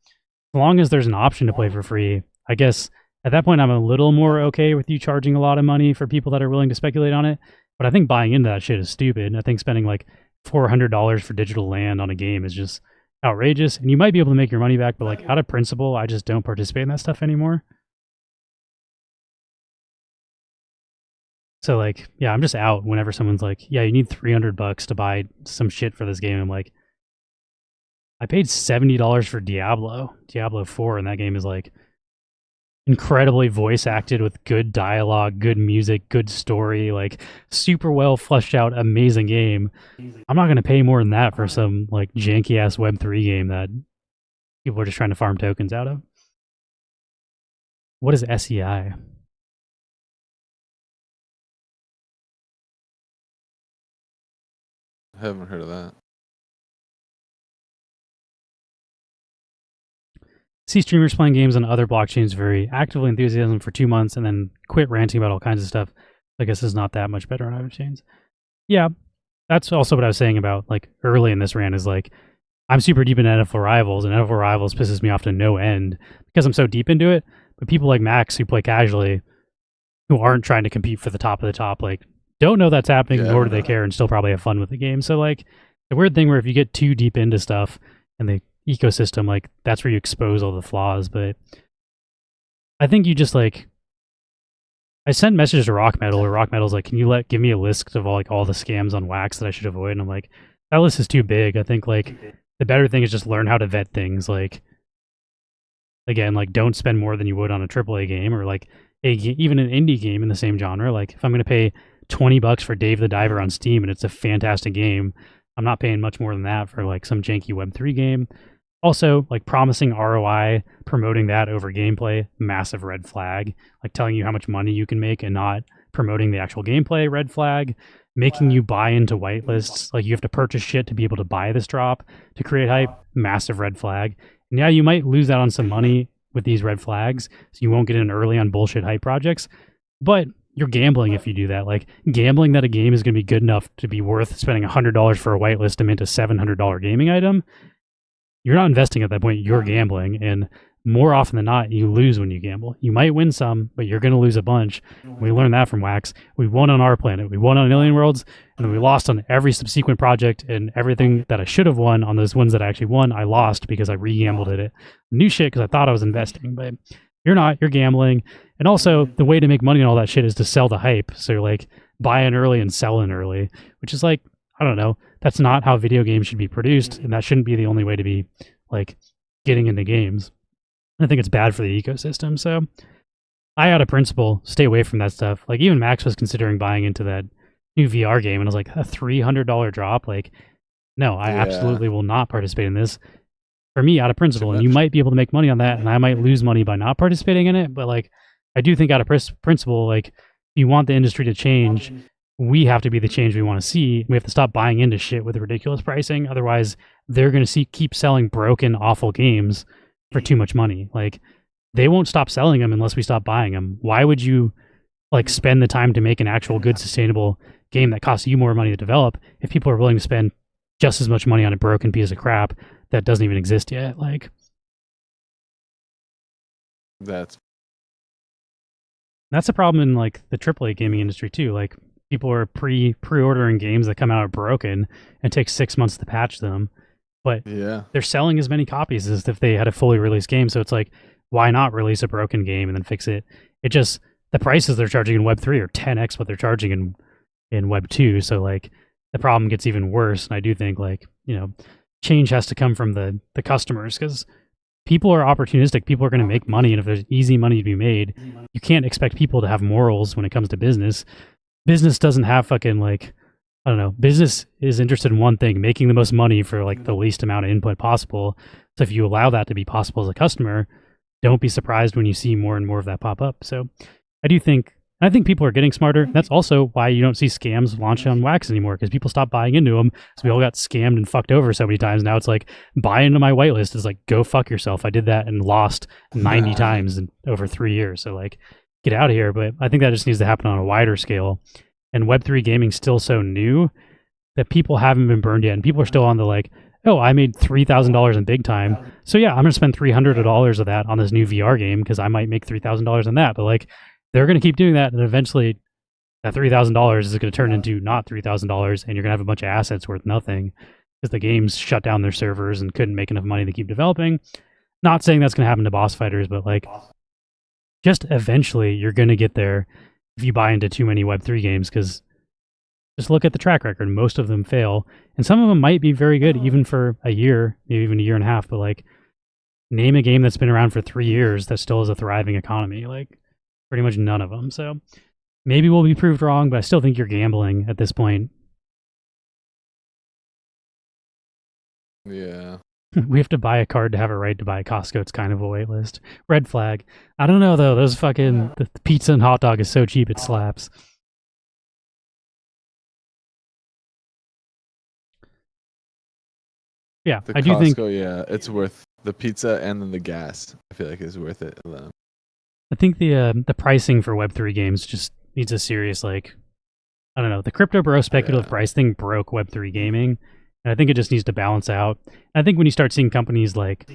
long as there's an option to play for free, I guess at that point I'm a little more okay with you charging a lot of money for people that are willing to speculate on it. But I think buying into that shit is stupid. I think spending like $400 for digital land on a game is just outrageous. And you might be able to make your money back, but like out of principle, I just don't participate in that stuff anymore. So like, yeah, I'm just out whenever someone's like, yeah, you need $300 to buy some shit for this game. I'm like, I paid $70 for Diablo 4, and that game is like incredibly voice acted with good dialogue, good music, good story, like super well fleshed out, amazing game. I'm not going to pay more than that for some like janky ass Web3 game that people are just trying to farm tokens out of. What is SEI? I haven't heard of that. See streamers playing games on other blockchains very actively enthusiasm for 2 months and then quit ranting about all kinds of stuff. I guess is not that much better on other chains. Yeah, that's also what I was saying about like early in this rant is like I'm super deep in NFL Rivals, and NFL Rivals pisses me off to no end because I'm so deep into it. But people like Max who play casually, who aren't trying to compete for the top of the top, like don't know that's happening, nor do they care, and still probably have fun with the game. So like the weird thing where if you get too deep into stuff and the ecosystem, like that's where you expose all the flaws. But I think you just like, I sent messages to Rock Metal, or Rock Metal's like, can you give me a list of all the scams on Wax that I should avoid? And I'm like, that list is too big. I think like the better thing is just learn how to vet things. Like again, like don't spend more than you would on a AAA game or like even an indie game in the same genre. Like if I'm going to pay $20 for Dave the Diver on Steam and it's a fantastic game, I'm not paying much more than that for like some janky Web3 game. Also, like promising ROI, promoting that over gameplay, massive red flag. Like telling you how much money you can make and not promoting the actual gameplay, red flag. Making you buy into whitelists, like you have to purchase shit to be able to buy this drop to create hype, massive red flag. And yeah, you might lose out on some money with these red flags, so you won't get in early on bullshit hype projects, but you're gambling if you do that. Like gambling that a game is going to be good enough to be worth spending $100 for a whitelist to mint a $700 gaming item. You're not investing at that point, you're gambling. And more often than not, you lose when you gamble. You might win some, but you're going to lose a bunch. We learned that from Wax. We won on our planet. We won on Alien Worlds, and then we lost on every subsequent project, and everything that I should have won on those ones that I actually won, I lost because I re-gambled at it. New shit because I thought I was investing, but you're not. You're gambling. And also, the way to make money on all that shit is to sell the hype. So you're like, buy in early and sell in early, which is like, I don't know. That's not how video games should be produced, and that shouldn't be the only way to be like getting into games. I think it's bad for the ecosystem. So I, out of principle, stay away from that stuff. Like even Max was considering buying into that new VR game, and I was like, a $300 drop? Like, no, I absolutely will not participate in this. For me, out of principle, and you might be able to make money on that, and I might lose money by not participating in it. But like, I do think out of principle, like, if you want the industry to change, we have to be the change we want to see. We have to stop buying into shit with ridiculous pricing. Otherwise, they're going to keep selling broken, awful games for too much money. Like they won't stop selling them unless we stop buying them. Why would you like spend the time to make an actual good sustainable game that costs you more money to develop if people are willing to spend just as much money on a broken piece of crap that doesn't even exist yet? Like That's a problem in like the AAA gaming industry too. Like people are pre-ordering games that come out broken and take 6 months to patch them, but Yeah. they're selling as many copies as if they had a fully released game. So it's like, why not release a broken game and then fix it? It just, the prices they're charging in Web 3 are 10x what they're charging in Web 2. So like the problem gets even worse. And I do think like, you know, change has to come from the customers, because people are opportunistic. People are going to make money. And if there's easy money to be made, you can't expect people to have morals when it comes to business. Business doesn't have fucking like, I don't know, business is interested in one thing, making the most money for like the least amount of input possible. So if you allow that to be possible as a customer, don't be surprised when you see more and more of that pop up. So I think people are getting smarter. That's also why you don't see scams launch on Wax anymore, because people stopped buying into them. So we all got scammed and fucked over so many times. Now it's like, buy into my whitelist is like, go fuck yourself. I did that and lost 90 times in over 3 years. So like, get out of here. But I think that just needs to happen on a wider scale. And Web3 gaming's still so new that people haven't been burned yet. And people are still on the like, oh, I made $3,000 in big time. So yeah, I'm going to spend $300 of that on this new VR game because I might make $3,000 on that. But like, they're going to keep doing that. And eventually that $3,000 is going to turn into not $3,000. And you're going to have a bunch of assets worth nothing because the games shut down their servers and couldn't make enough money to keep developing. Not saying that's going to happen to boss fighters, but like, just eventually you're going to get there if you buy into too many Web3 games, because just look at the track record. Most of them fail, and some of them might be very good even for a year, maybe even a year and a half. But like, name a game that's been around for 3 years that still has a thriving economy. Like, pretty much none of them. So maybe we'll be proved wrong, but I still think you're gambling at this point. Yeah. We have to buy a card to have a right to buy a Costco. It's kind of a wait list. Red flag. I don't know though. Those fucking the pizza and hot dog is so cheap it slaps. Yeah, The I do think. yeah, it's worth the pizza, and then the gas. I feel like is worth it alone. I think the pricing for Web3 games just needs a serious like. I don't know. The crypto bro speculative price thing broke Web3 gaming. And I think it just needs to balance out. And I think when you start seeing companies like,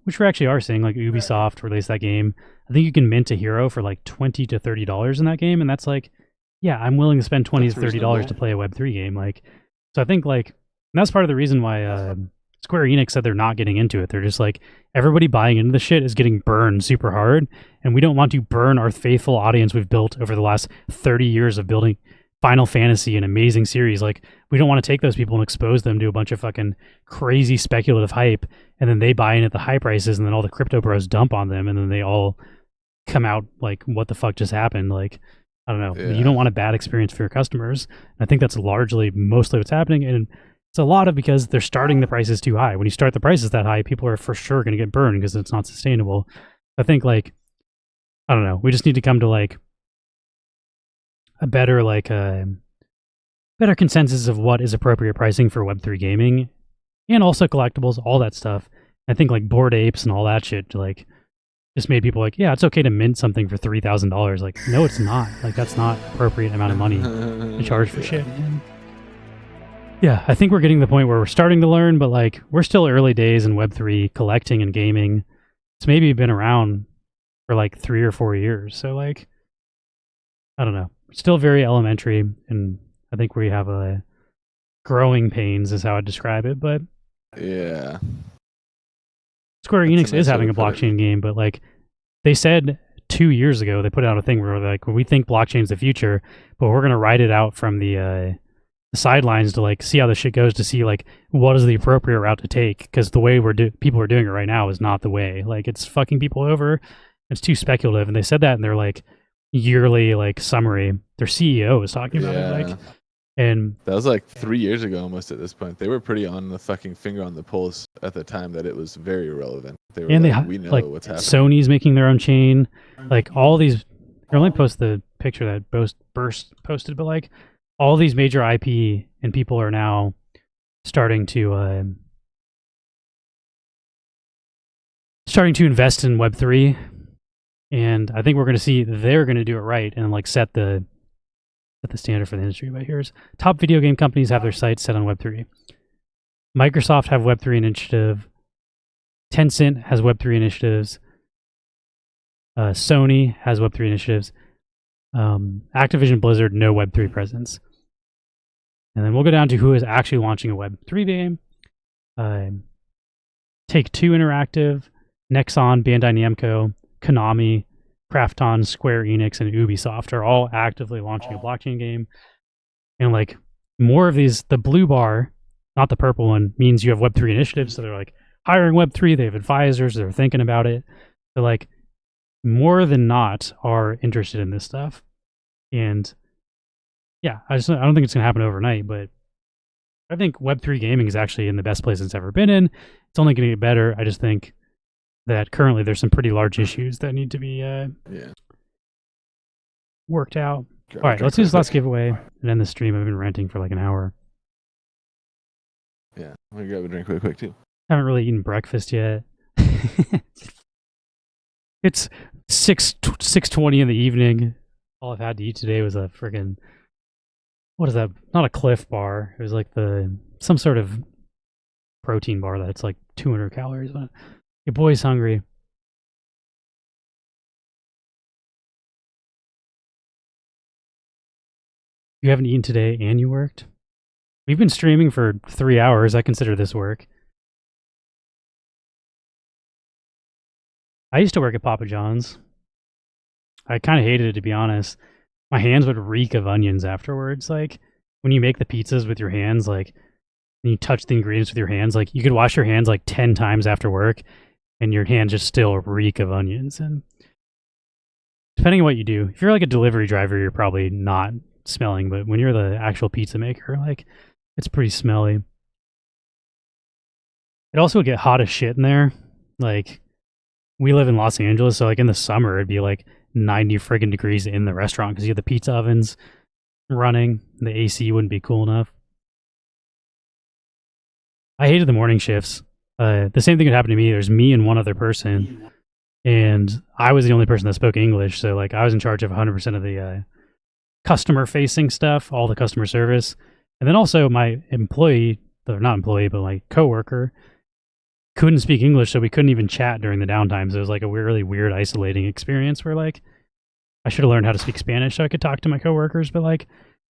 which we actually are seeing, like Ubisoft release that game, I think you can mint a hero for like $20 to $30 in that game, and that's like, yeah, I'm willing to spend $20 to $30 to play a Web3 game. Like, so I think like that's part of the reason why Square Enix said they're not getting into it. They're just like, everybody buying into the shit is getting burned super hard, and we don't want to burn our faithful audience we've built over the last 30 years of building Final Fantasy, an amazing series. Like, we don't want to take those people and expose them to a bunch of fucking crazy speculative hype, and then they buy in at the high prices, and then all the crypto bros dump on them, and then they all come out like, what the fuck just happened? Like, I don't know. Yeah. You don't want a bad experience for your customers. I think that's mostly what's happening, and it's a lot of because they're starting the prices too high. When you start the prices that high, people are for sure going to get burned because it's not sustainable. I think like, I don't know. We just need to come to like a better like better consensus of what is appropriate pricing for Web3 gaming, and also collectibles, all that stuff. I think like Bored Apes and all that shit like just made people like, yeah, it's okay to mint something for $3,000. Like, no, it's not. Like, that's not appropriate amount of money to charge for shit. Yeah, I think we're getting to the point where we're starting to learn, but like, we're still early days in Web3 collecting and gaming. It's maybe been around for like 3 or 4 years. So like, I don't know. Still very elementary, and I think we have a growing pains is how I'd describe it. But yeah, Square Enix is having a blockchain game, but like they said 2 years ago, they put out a thing where like, we think blockchain's the future, but we're gonna ride it out from the sidelines to like see how the shit goes, to see like what is the appropriate route to take, because the way people are doing it right now is not the way. Like, it's fucking people over. It's too speculative, and they said that in their like yearly like summary. Their CEO was talking about it, like, and that was like 3 years ago almost. At this point, they were pretty on the fucking finger on the pulse at the time that it was very relevant. They were and like, we know like what's happening. Sony's making their own chain, like all these. I only post the picture that Burst posted, but like all these major IP and people are now starting to invest in Web3. And I think we're going to see they're going to do it right and like set the standard for the industry. But here's top video game companies have their sites set on Web3. Microsoft have Web3 initiative. Tencent has Web3 initiatives. Sony has Web3 initiatives. Activision Blizzard, no Web3 presence. And then we'll go down to who is actually launching a Web3 game. Take-Two Interactive, Nexon, Bandai Namco, Konami, Krafton, Square Enix, and Ubisoft are all actively launching a blockchain game. And like more of these, the blue bar, not the purple one, means you have Web3 initiatives. So they're like hiring Web3, they have advisors, they're thinking about it. So like more than not are interested in this stuff. And yeah, I don't think it's gonna happen overnight, but I think Web3 gaming is actually in the best place it's ever been in. It's only gonna get better. I just think that currently there's some pretty large issues that need to be worked out. All right, let's do this last giveaway and end the stream. I've been ranting for like an hour. Yeah, I'm gonna grab a drink real quick too. Haven't really eaten breakfast yet. It's 6:20 in the evening. All I've had to eat today was a friggin', what is that? Not a Cliff Bar. It was like some sort of protein bar that's like 200 calories on it. Your boy's hungry. You haven't eaten today and you worked? We've been streaming for 3 hours. I consider this work. I used to work at Papa John's. I kind of hated it, to be honest. My hands would reek of onions afterwards. Like, when you make the pizzas with your hands, like, and you touch the ingredients with your hands, like, you could wash your hands like 10 times after work, and your hands just still reek of onions. And depending on what you do, if you're like a delivery driver, you're probably not smelling, but when you're the actual pizza maker, like, it's pretty smelly. It also would get hot as shit in there. Like, we live in Los Angeles, so like in the summer, it'd be like 90 friggin' degrees in the restaurant because you have the pizza ovens running. The AC wouldn't be cool enough. I hated the morning shifts. The same thing would happen to me. There's me and one other person, and I was the only person that spoke English, so like I was in charge of 100% of the customer-facing stuff, all the customer service. And then also my employee, or not employee, but my coworker, couldn't speak English, so we couldn't even chat during the downtime. So it was like a really weird, isolating experience where like I should have learned how to speak Spanish so I could talk to my coworkers, but like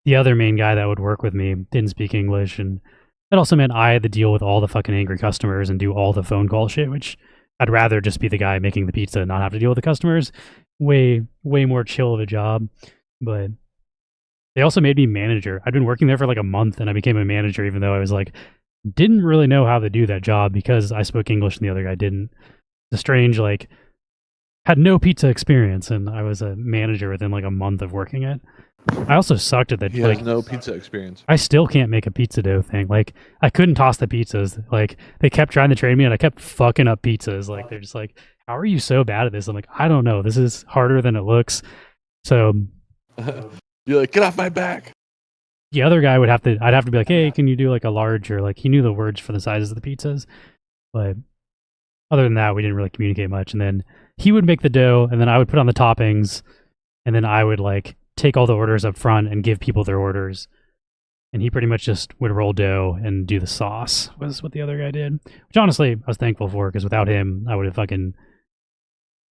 the other main guy that would work with me didn't speak English, and that also meant I had to deal with all the fucking angry customers and do all the phone call shit, which I'd rather just be the guy making the pizza and not have to deal with the customers. Way more chill of a job. But they also made me manager. I'd been working there for like a month and I became a manager, even though I was like, didn't really know how to do that job because I spoke English and the other guy didn't. The strange, like, had no pizza experience and I was a manager within like a month of working it. I also sucked at that. He like, has no pizza experience. I still can't make a pizza dough thing. Like, I couldn't toss the pizzas. Like, they kept trying to train me and I kept fucking up pizzas. Like, they're just like, how are you so bad at this? I'm like, I don't know. This is harder than it looks. So You're like, get off my back. the other guy I'd have to be like, hey, can you do like a large, or like he knew the words for the sizes of the pizzas. But other than that, we didn't really communicate much. And then he would make the dough and then I would put on the toppings and then I would like take all the orders up front and give people their orders. And he pretty much just would roll dough and do the sauce, was what the other guy did. Which honestly, I was thankful for, because without him, I would have fucking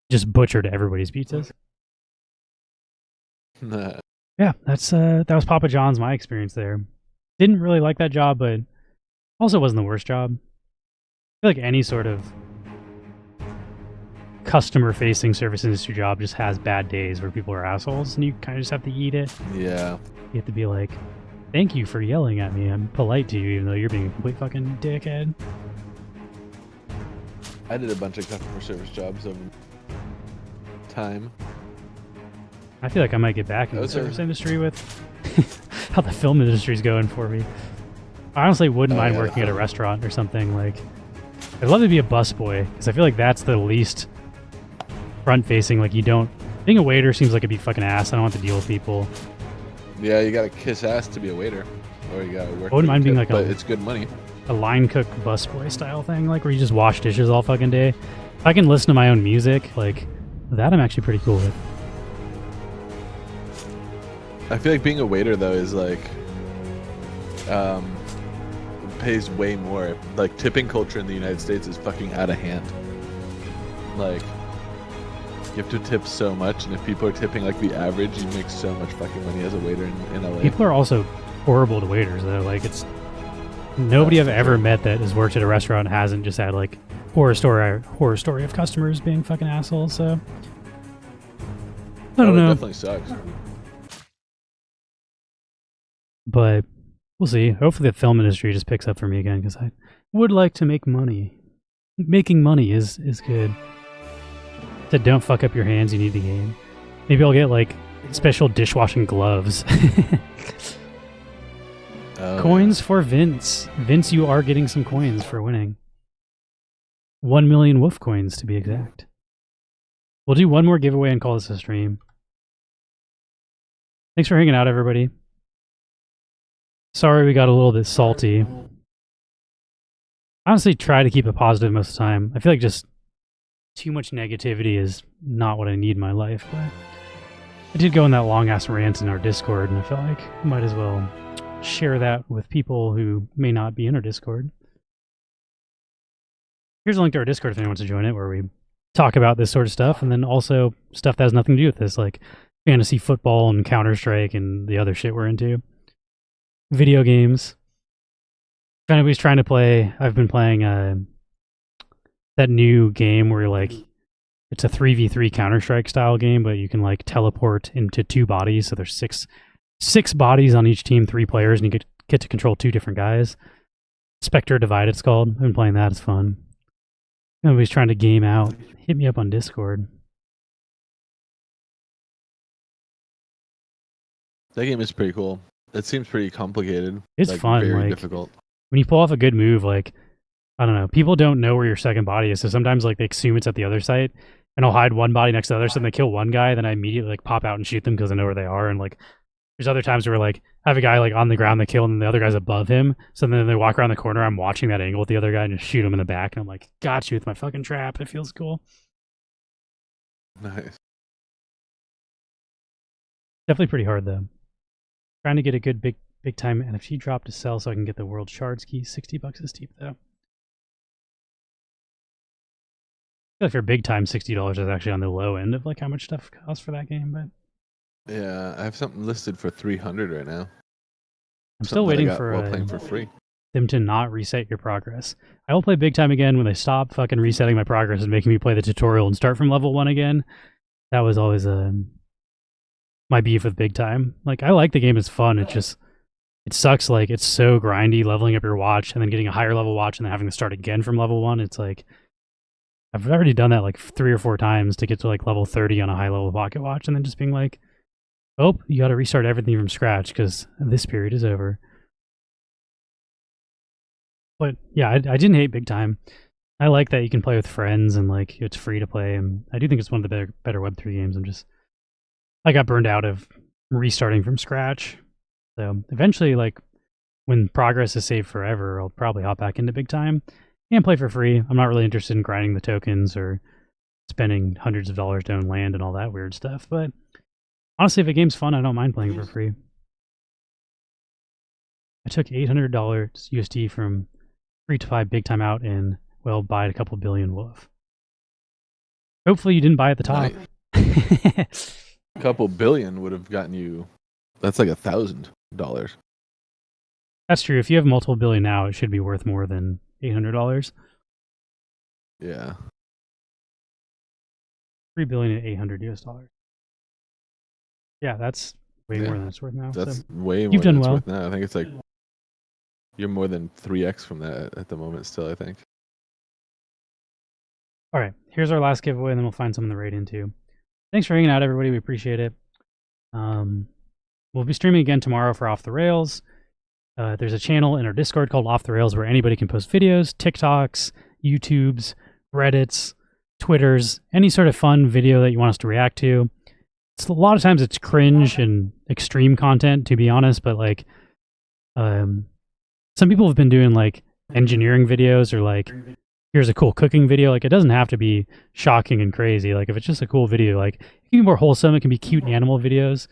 just butchered everybody's pizzas. Yeah, that was Papa John's, my experience there. Didn't really like that job, but also wasn't the worst job. I feel like any sort of customer-facing service industry job just has bad days where people are assholes, and you kind of just have to eat it. Yeah. You have to be like, thank you for yelling at me. I'm polite to you, even though you're being a complete fucking dickhead. I did a bunch of customer service jobs over time. I feel like I might get back into the service industry with how the film industry's going for me. I honestly wouldn't mind working at a restaurant or something. Like, I'd love to be a busboy, because I feel like that's the least front-facing. Like, being a waiter seems like it'd be fucking ass. I don't want to deal with people. Yeah, you gotta kiss ass to be a waiter, or you gotta work. I wouldn't mind being like but it's good money. A line cook busboy style thing, like where you just wash dishes all fucking day. If I can listen to my own music, like that, I'm actually pretty cool with. I feel like being a waiter though is like, pays way more. Like tipping culture in the United States is fucking out of hand. Like, You have to tip so much, and if people are tipping like the average, you make so much fucking money as a waiter in LA. People are also horrible to waiters though. Like it's nobody I've ever met that has worked at a restaurant hasn't just had like horror story of customers being fucking assholes. So I don't know. It definitely sucks. But we'll see. Hopefully the film industry just picks up for me again because I would like to make money. Making money is good. So don't fuck up your hands. You need the game. Maybe I'll get like special dishwashing gloves. Coins for Vince. Vince, you are getting some coins for winning. 1 million wolf coins to be exact. We'll do one more giveaway and call this a stream. Thanks for hanging out, everybody. Sorry we got a little bit salty. Honestly, try to keep it positive most of the time. I feel like just too much negativity is not what I need in my life, but I did go on that long-ass rant in our Discord, and I felt like I might as well share that with people who may not be in our Discord. Here's a link to our Discord if anyone wants to join it, where we talk about this sort of stuff, and then also stuff that has nothing to do with this, like fantasy football and Counter-Strike and the other shit we're into. Video games. If anybody's trying to play, I've been playing that new game where like it's a 3v3 Counter-Strike style game, but you can like teleport into two bodies, so there's six bodies on each team, 3 players, and you get to control 2 different guys. Spectre Divide it's called. I've been playing that, it's fun. If anybody's trying to game out, hit me up on Discord. That game is pretty cool. It seems pretty complicated. It's fun, very like difficult. when you pull off a good move, like I don't know, people don't know where your second body is, so sometimes like they assume it's at the other site, and I'll hide one body next to the other, so then they kill one guy, then I immediately like pop out and shoot them because I know where they are. And like there's other times where like I have a guy like on the ground they kill, and the other guy's above him, so then they walk around the corner, I'm watching that angle with the other guy and just shoot him in the back, and I'm like, got you with my fucking trap. It feels cool. Nice. Definitely pretty hard though. Trying to get a good big time NFT drop to sell so I can get the world shards key. $60 is steep though. I feel like for big time, $60 is actually on the low end of like how much stuff costs for that game, but Yeah, I have something listed for 300 right now. I'm still waiting for playing for free. them to not reset your progress. I will play big time again when they stop fucking resetting my progress and making me play the tutorial and start from level 1 again. That was always my beef with big time. Like I like the game, it's fun. It sucks. Like it's so grindy leveling up your watch and then getting a higher level watch and then having to start again from level 1. It's like I've already done that like 3 or 4 times to get to like level 30 on a high level pocket watch, and then just being like, oh, you got to restart everything from scratch because this period is over. But yeah, I didn't hate big time. I like that you can play with friends and like it's free to play, and I do think it's one of the better Web3 games. I got burned out of restarting from scratch. So eventually, like when progress is saved forever, I'll probably hop back into big time and play for free. I'm not really interested in grinding the tokens or spending hundreds of dollars to own land and all that weird stuff. But honestly, if a game's fun, I don't mind playing for free. I took $800 USD from free to buy big time out and, well, buy a couple billion wolf. Hopefully you didn't buy at the top. Nice. A couple billion would have gotten you. That's like $1,000. That's true. If you have multiple billion now, it should be worth more than $800. Yeah. 3 billion at $800 US. Yeah, that's way more than it's worth now. That's so. way more You've done than it's well. worth now. I think it's like you're more than 3x from that at the moment still, I think. All right, here's our last giveaway, and then we'll find something to raid into. Thanks for hanging out, everybody. We appreciate it. We'll be streaming again tomorrow for Off the Rails. There's a channel in our Discord called Off the Rails where anybody can post videos, TikToks, YouTubes, Reddits, Twitters, any sort of fun video that you want us to react to. A lot of times it's cringe and extreme content, to be honest, but like some people have been doing like engineering videos or like here's a cool cooking video. Like it doesn't have to be shocking and crazy. Like if it's just a cool video, like it can be more wholesome. It can be cute animal videos.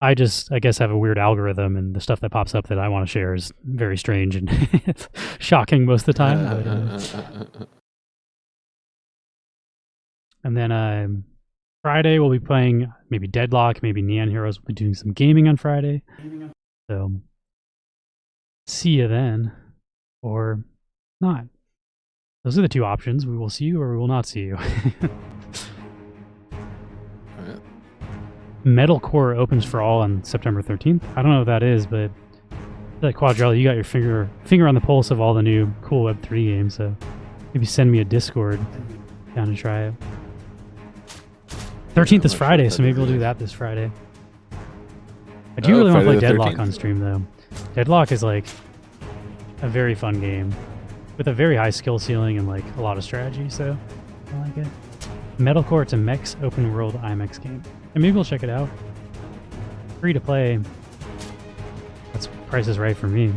I guess have a weird algorithm, and the stuff that pops up that I want to share is very strange and shocking most of the time. But, and then Friday we'll be playing maybe Deadlock, maybe Neon Heroes. We'll be doing some gaming on Friday. So see you then, or not. Those are the two options. We will see you or we will not see you. Metalcore opens for all on September 13th. I don't know what that is, but like Quadrella, you got your finger on the pulse of all the new cool Web3 games, so maybe send me a Discord down to try it. 13th is Friday, so maybe we'll do that this Friday. I do really want to play Deadlock on stream, though. Deadlock is like a very fun game with a very high skill ceiling and like a lot of strategy, so I like it. Metalcore, it's a mechs open world IMAX game. And maybe we'll check it out. Free to play. That's Price is Right for me.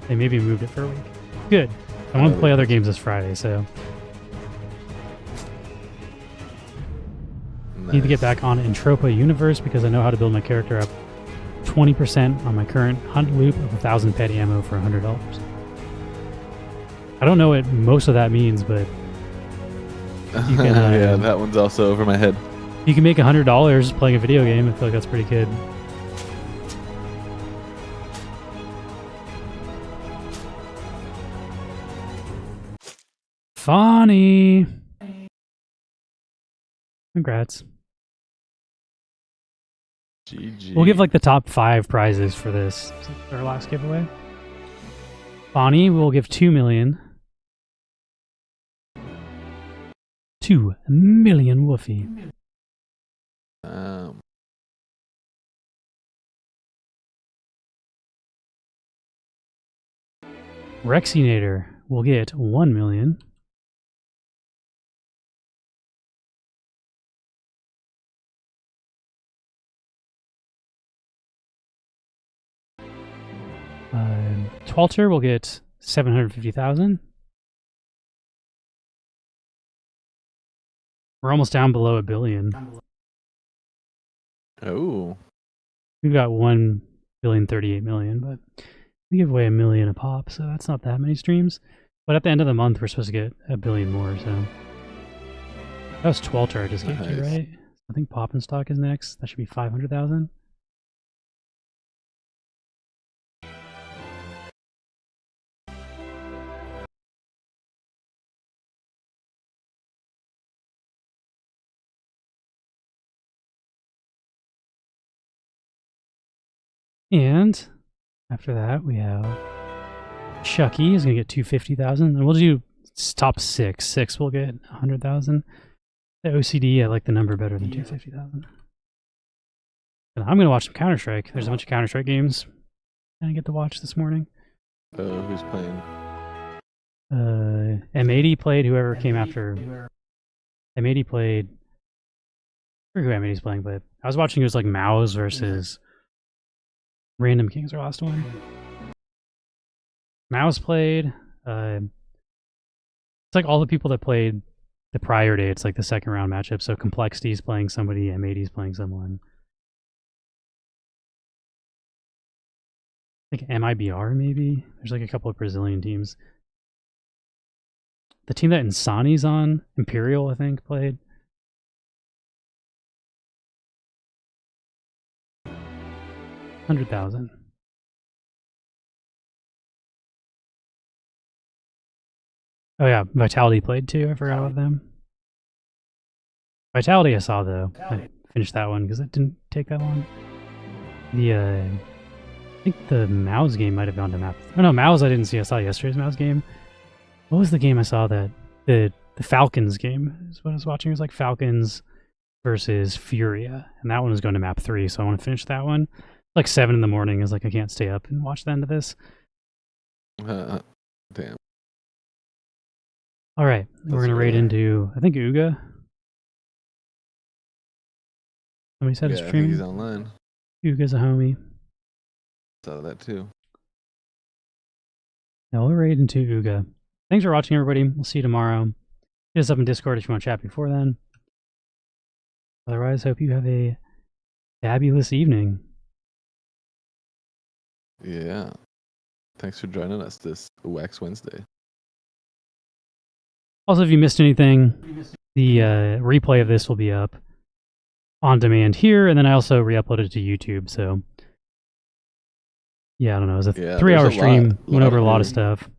They maybe moved it for a week. Good. I want to play other games this Friday, so nice. Need to get back on Entropa Universe because I know how to build my character up 20% on my current hunt loop of 1,000 petty ammo for $100. I don't know what most of that means, but you can, yeah, that one's also over my head. You can make $100 playing a video game. I feel like that's pretty good. Funny. Congrats. GG. We'll give like the top 5 prizes for this. Our last giveaway. Bonnie will give 2 million. 2 million Woofy. Rexinator will get 1 million. Twalter will get 750,000. We're almost down below $1 billion. Oh. We've got 1,038 million, but we give away 1 million a pop, so that's not that many streams. But at the end of the month, we're supposed to get 1 billion more, so. That was Twalter I just gave you, right? I think Pop and Stock is next. That should be 500,000. And after that, we have Chucky is going to get 250,000. And we'll do top 6. 6 will get 100,000. The OCD, I like the number better than 250,000. And I'm going to watch some Counter-Strike. There's a bunch of Counter-Strike games I get to watch this morning. Who's playing? M80 played whoever came after. M80 played. I forget who M80's playing, but I was watching it was like Mao's versus Random Kings, our last one. Mao's played. It's like all the people that played the prior day. It's like the second round matchup. So Complexity's playing somebody, M80's playing someone. I think MIBR maybe. There's like a couple of Brazilian teams. The team that Insani's on, Imperial, I think, played. $100,000. Oh yeah, Vitality played too. I forgot about them. Vitality I saw though. I finished that one because it didn't take that long. The I think the Mao's game might have gone to map. Oh no, Mao's I didn't see. I saw yesterday's Mao's game. What was the game I saw that the Falcons game is what I was watching. It was like Falcons versus Furia, and that one was going to map 3. So I want to finish that one. Like 7 in the morning. Is like I can't stay up and watch the end of this. Damn. All right, we're gonna raid into I think Uga. Somebody said it's streaming. He's online. Uga's a homie. Saw that too. Now we'll raid into Uga. Thanks for watching, everybody. We'll see you tomorrow. Hit us up in Discord if you want to chat before then. Otherwise, hope you have a fabulous evening. Yeah. Thanks for joining us this Wax Wednesday. Also, if you missed anything, The replay of this will be up on demand here, and then I also re-uploaded it to YouTube. So yeah, I don't know. It was a 3-hour stream. Went over a lot of stuff.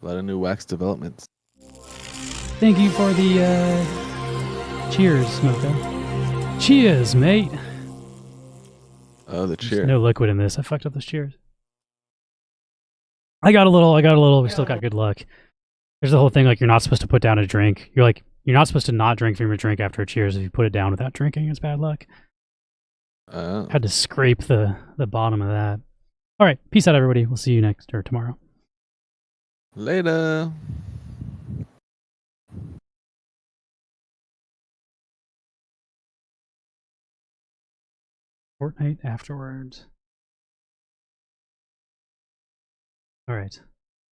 A lot of new wax developments. Thank you for the cheers, Smoko. Cheers, mate. Oh, the There's cheer. no liquid in this. I fucked up those cheers. I got a little. We still got good luck. There's the whole thing like you're not supposed to put down a drink. You're not supposed to not drink from your drink after a cheers. If you put it down without drinking, it's bad luck. Had to scrape the bottom of that. All right, peace out, everybody. We'll see you next or tomorrow. Later. Fortnite afterwards. All right.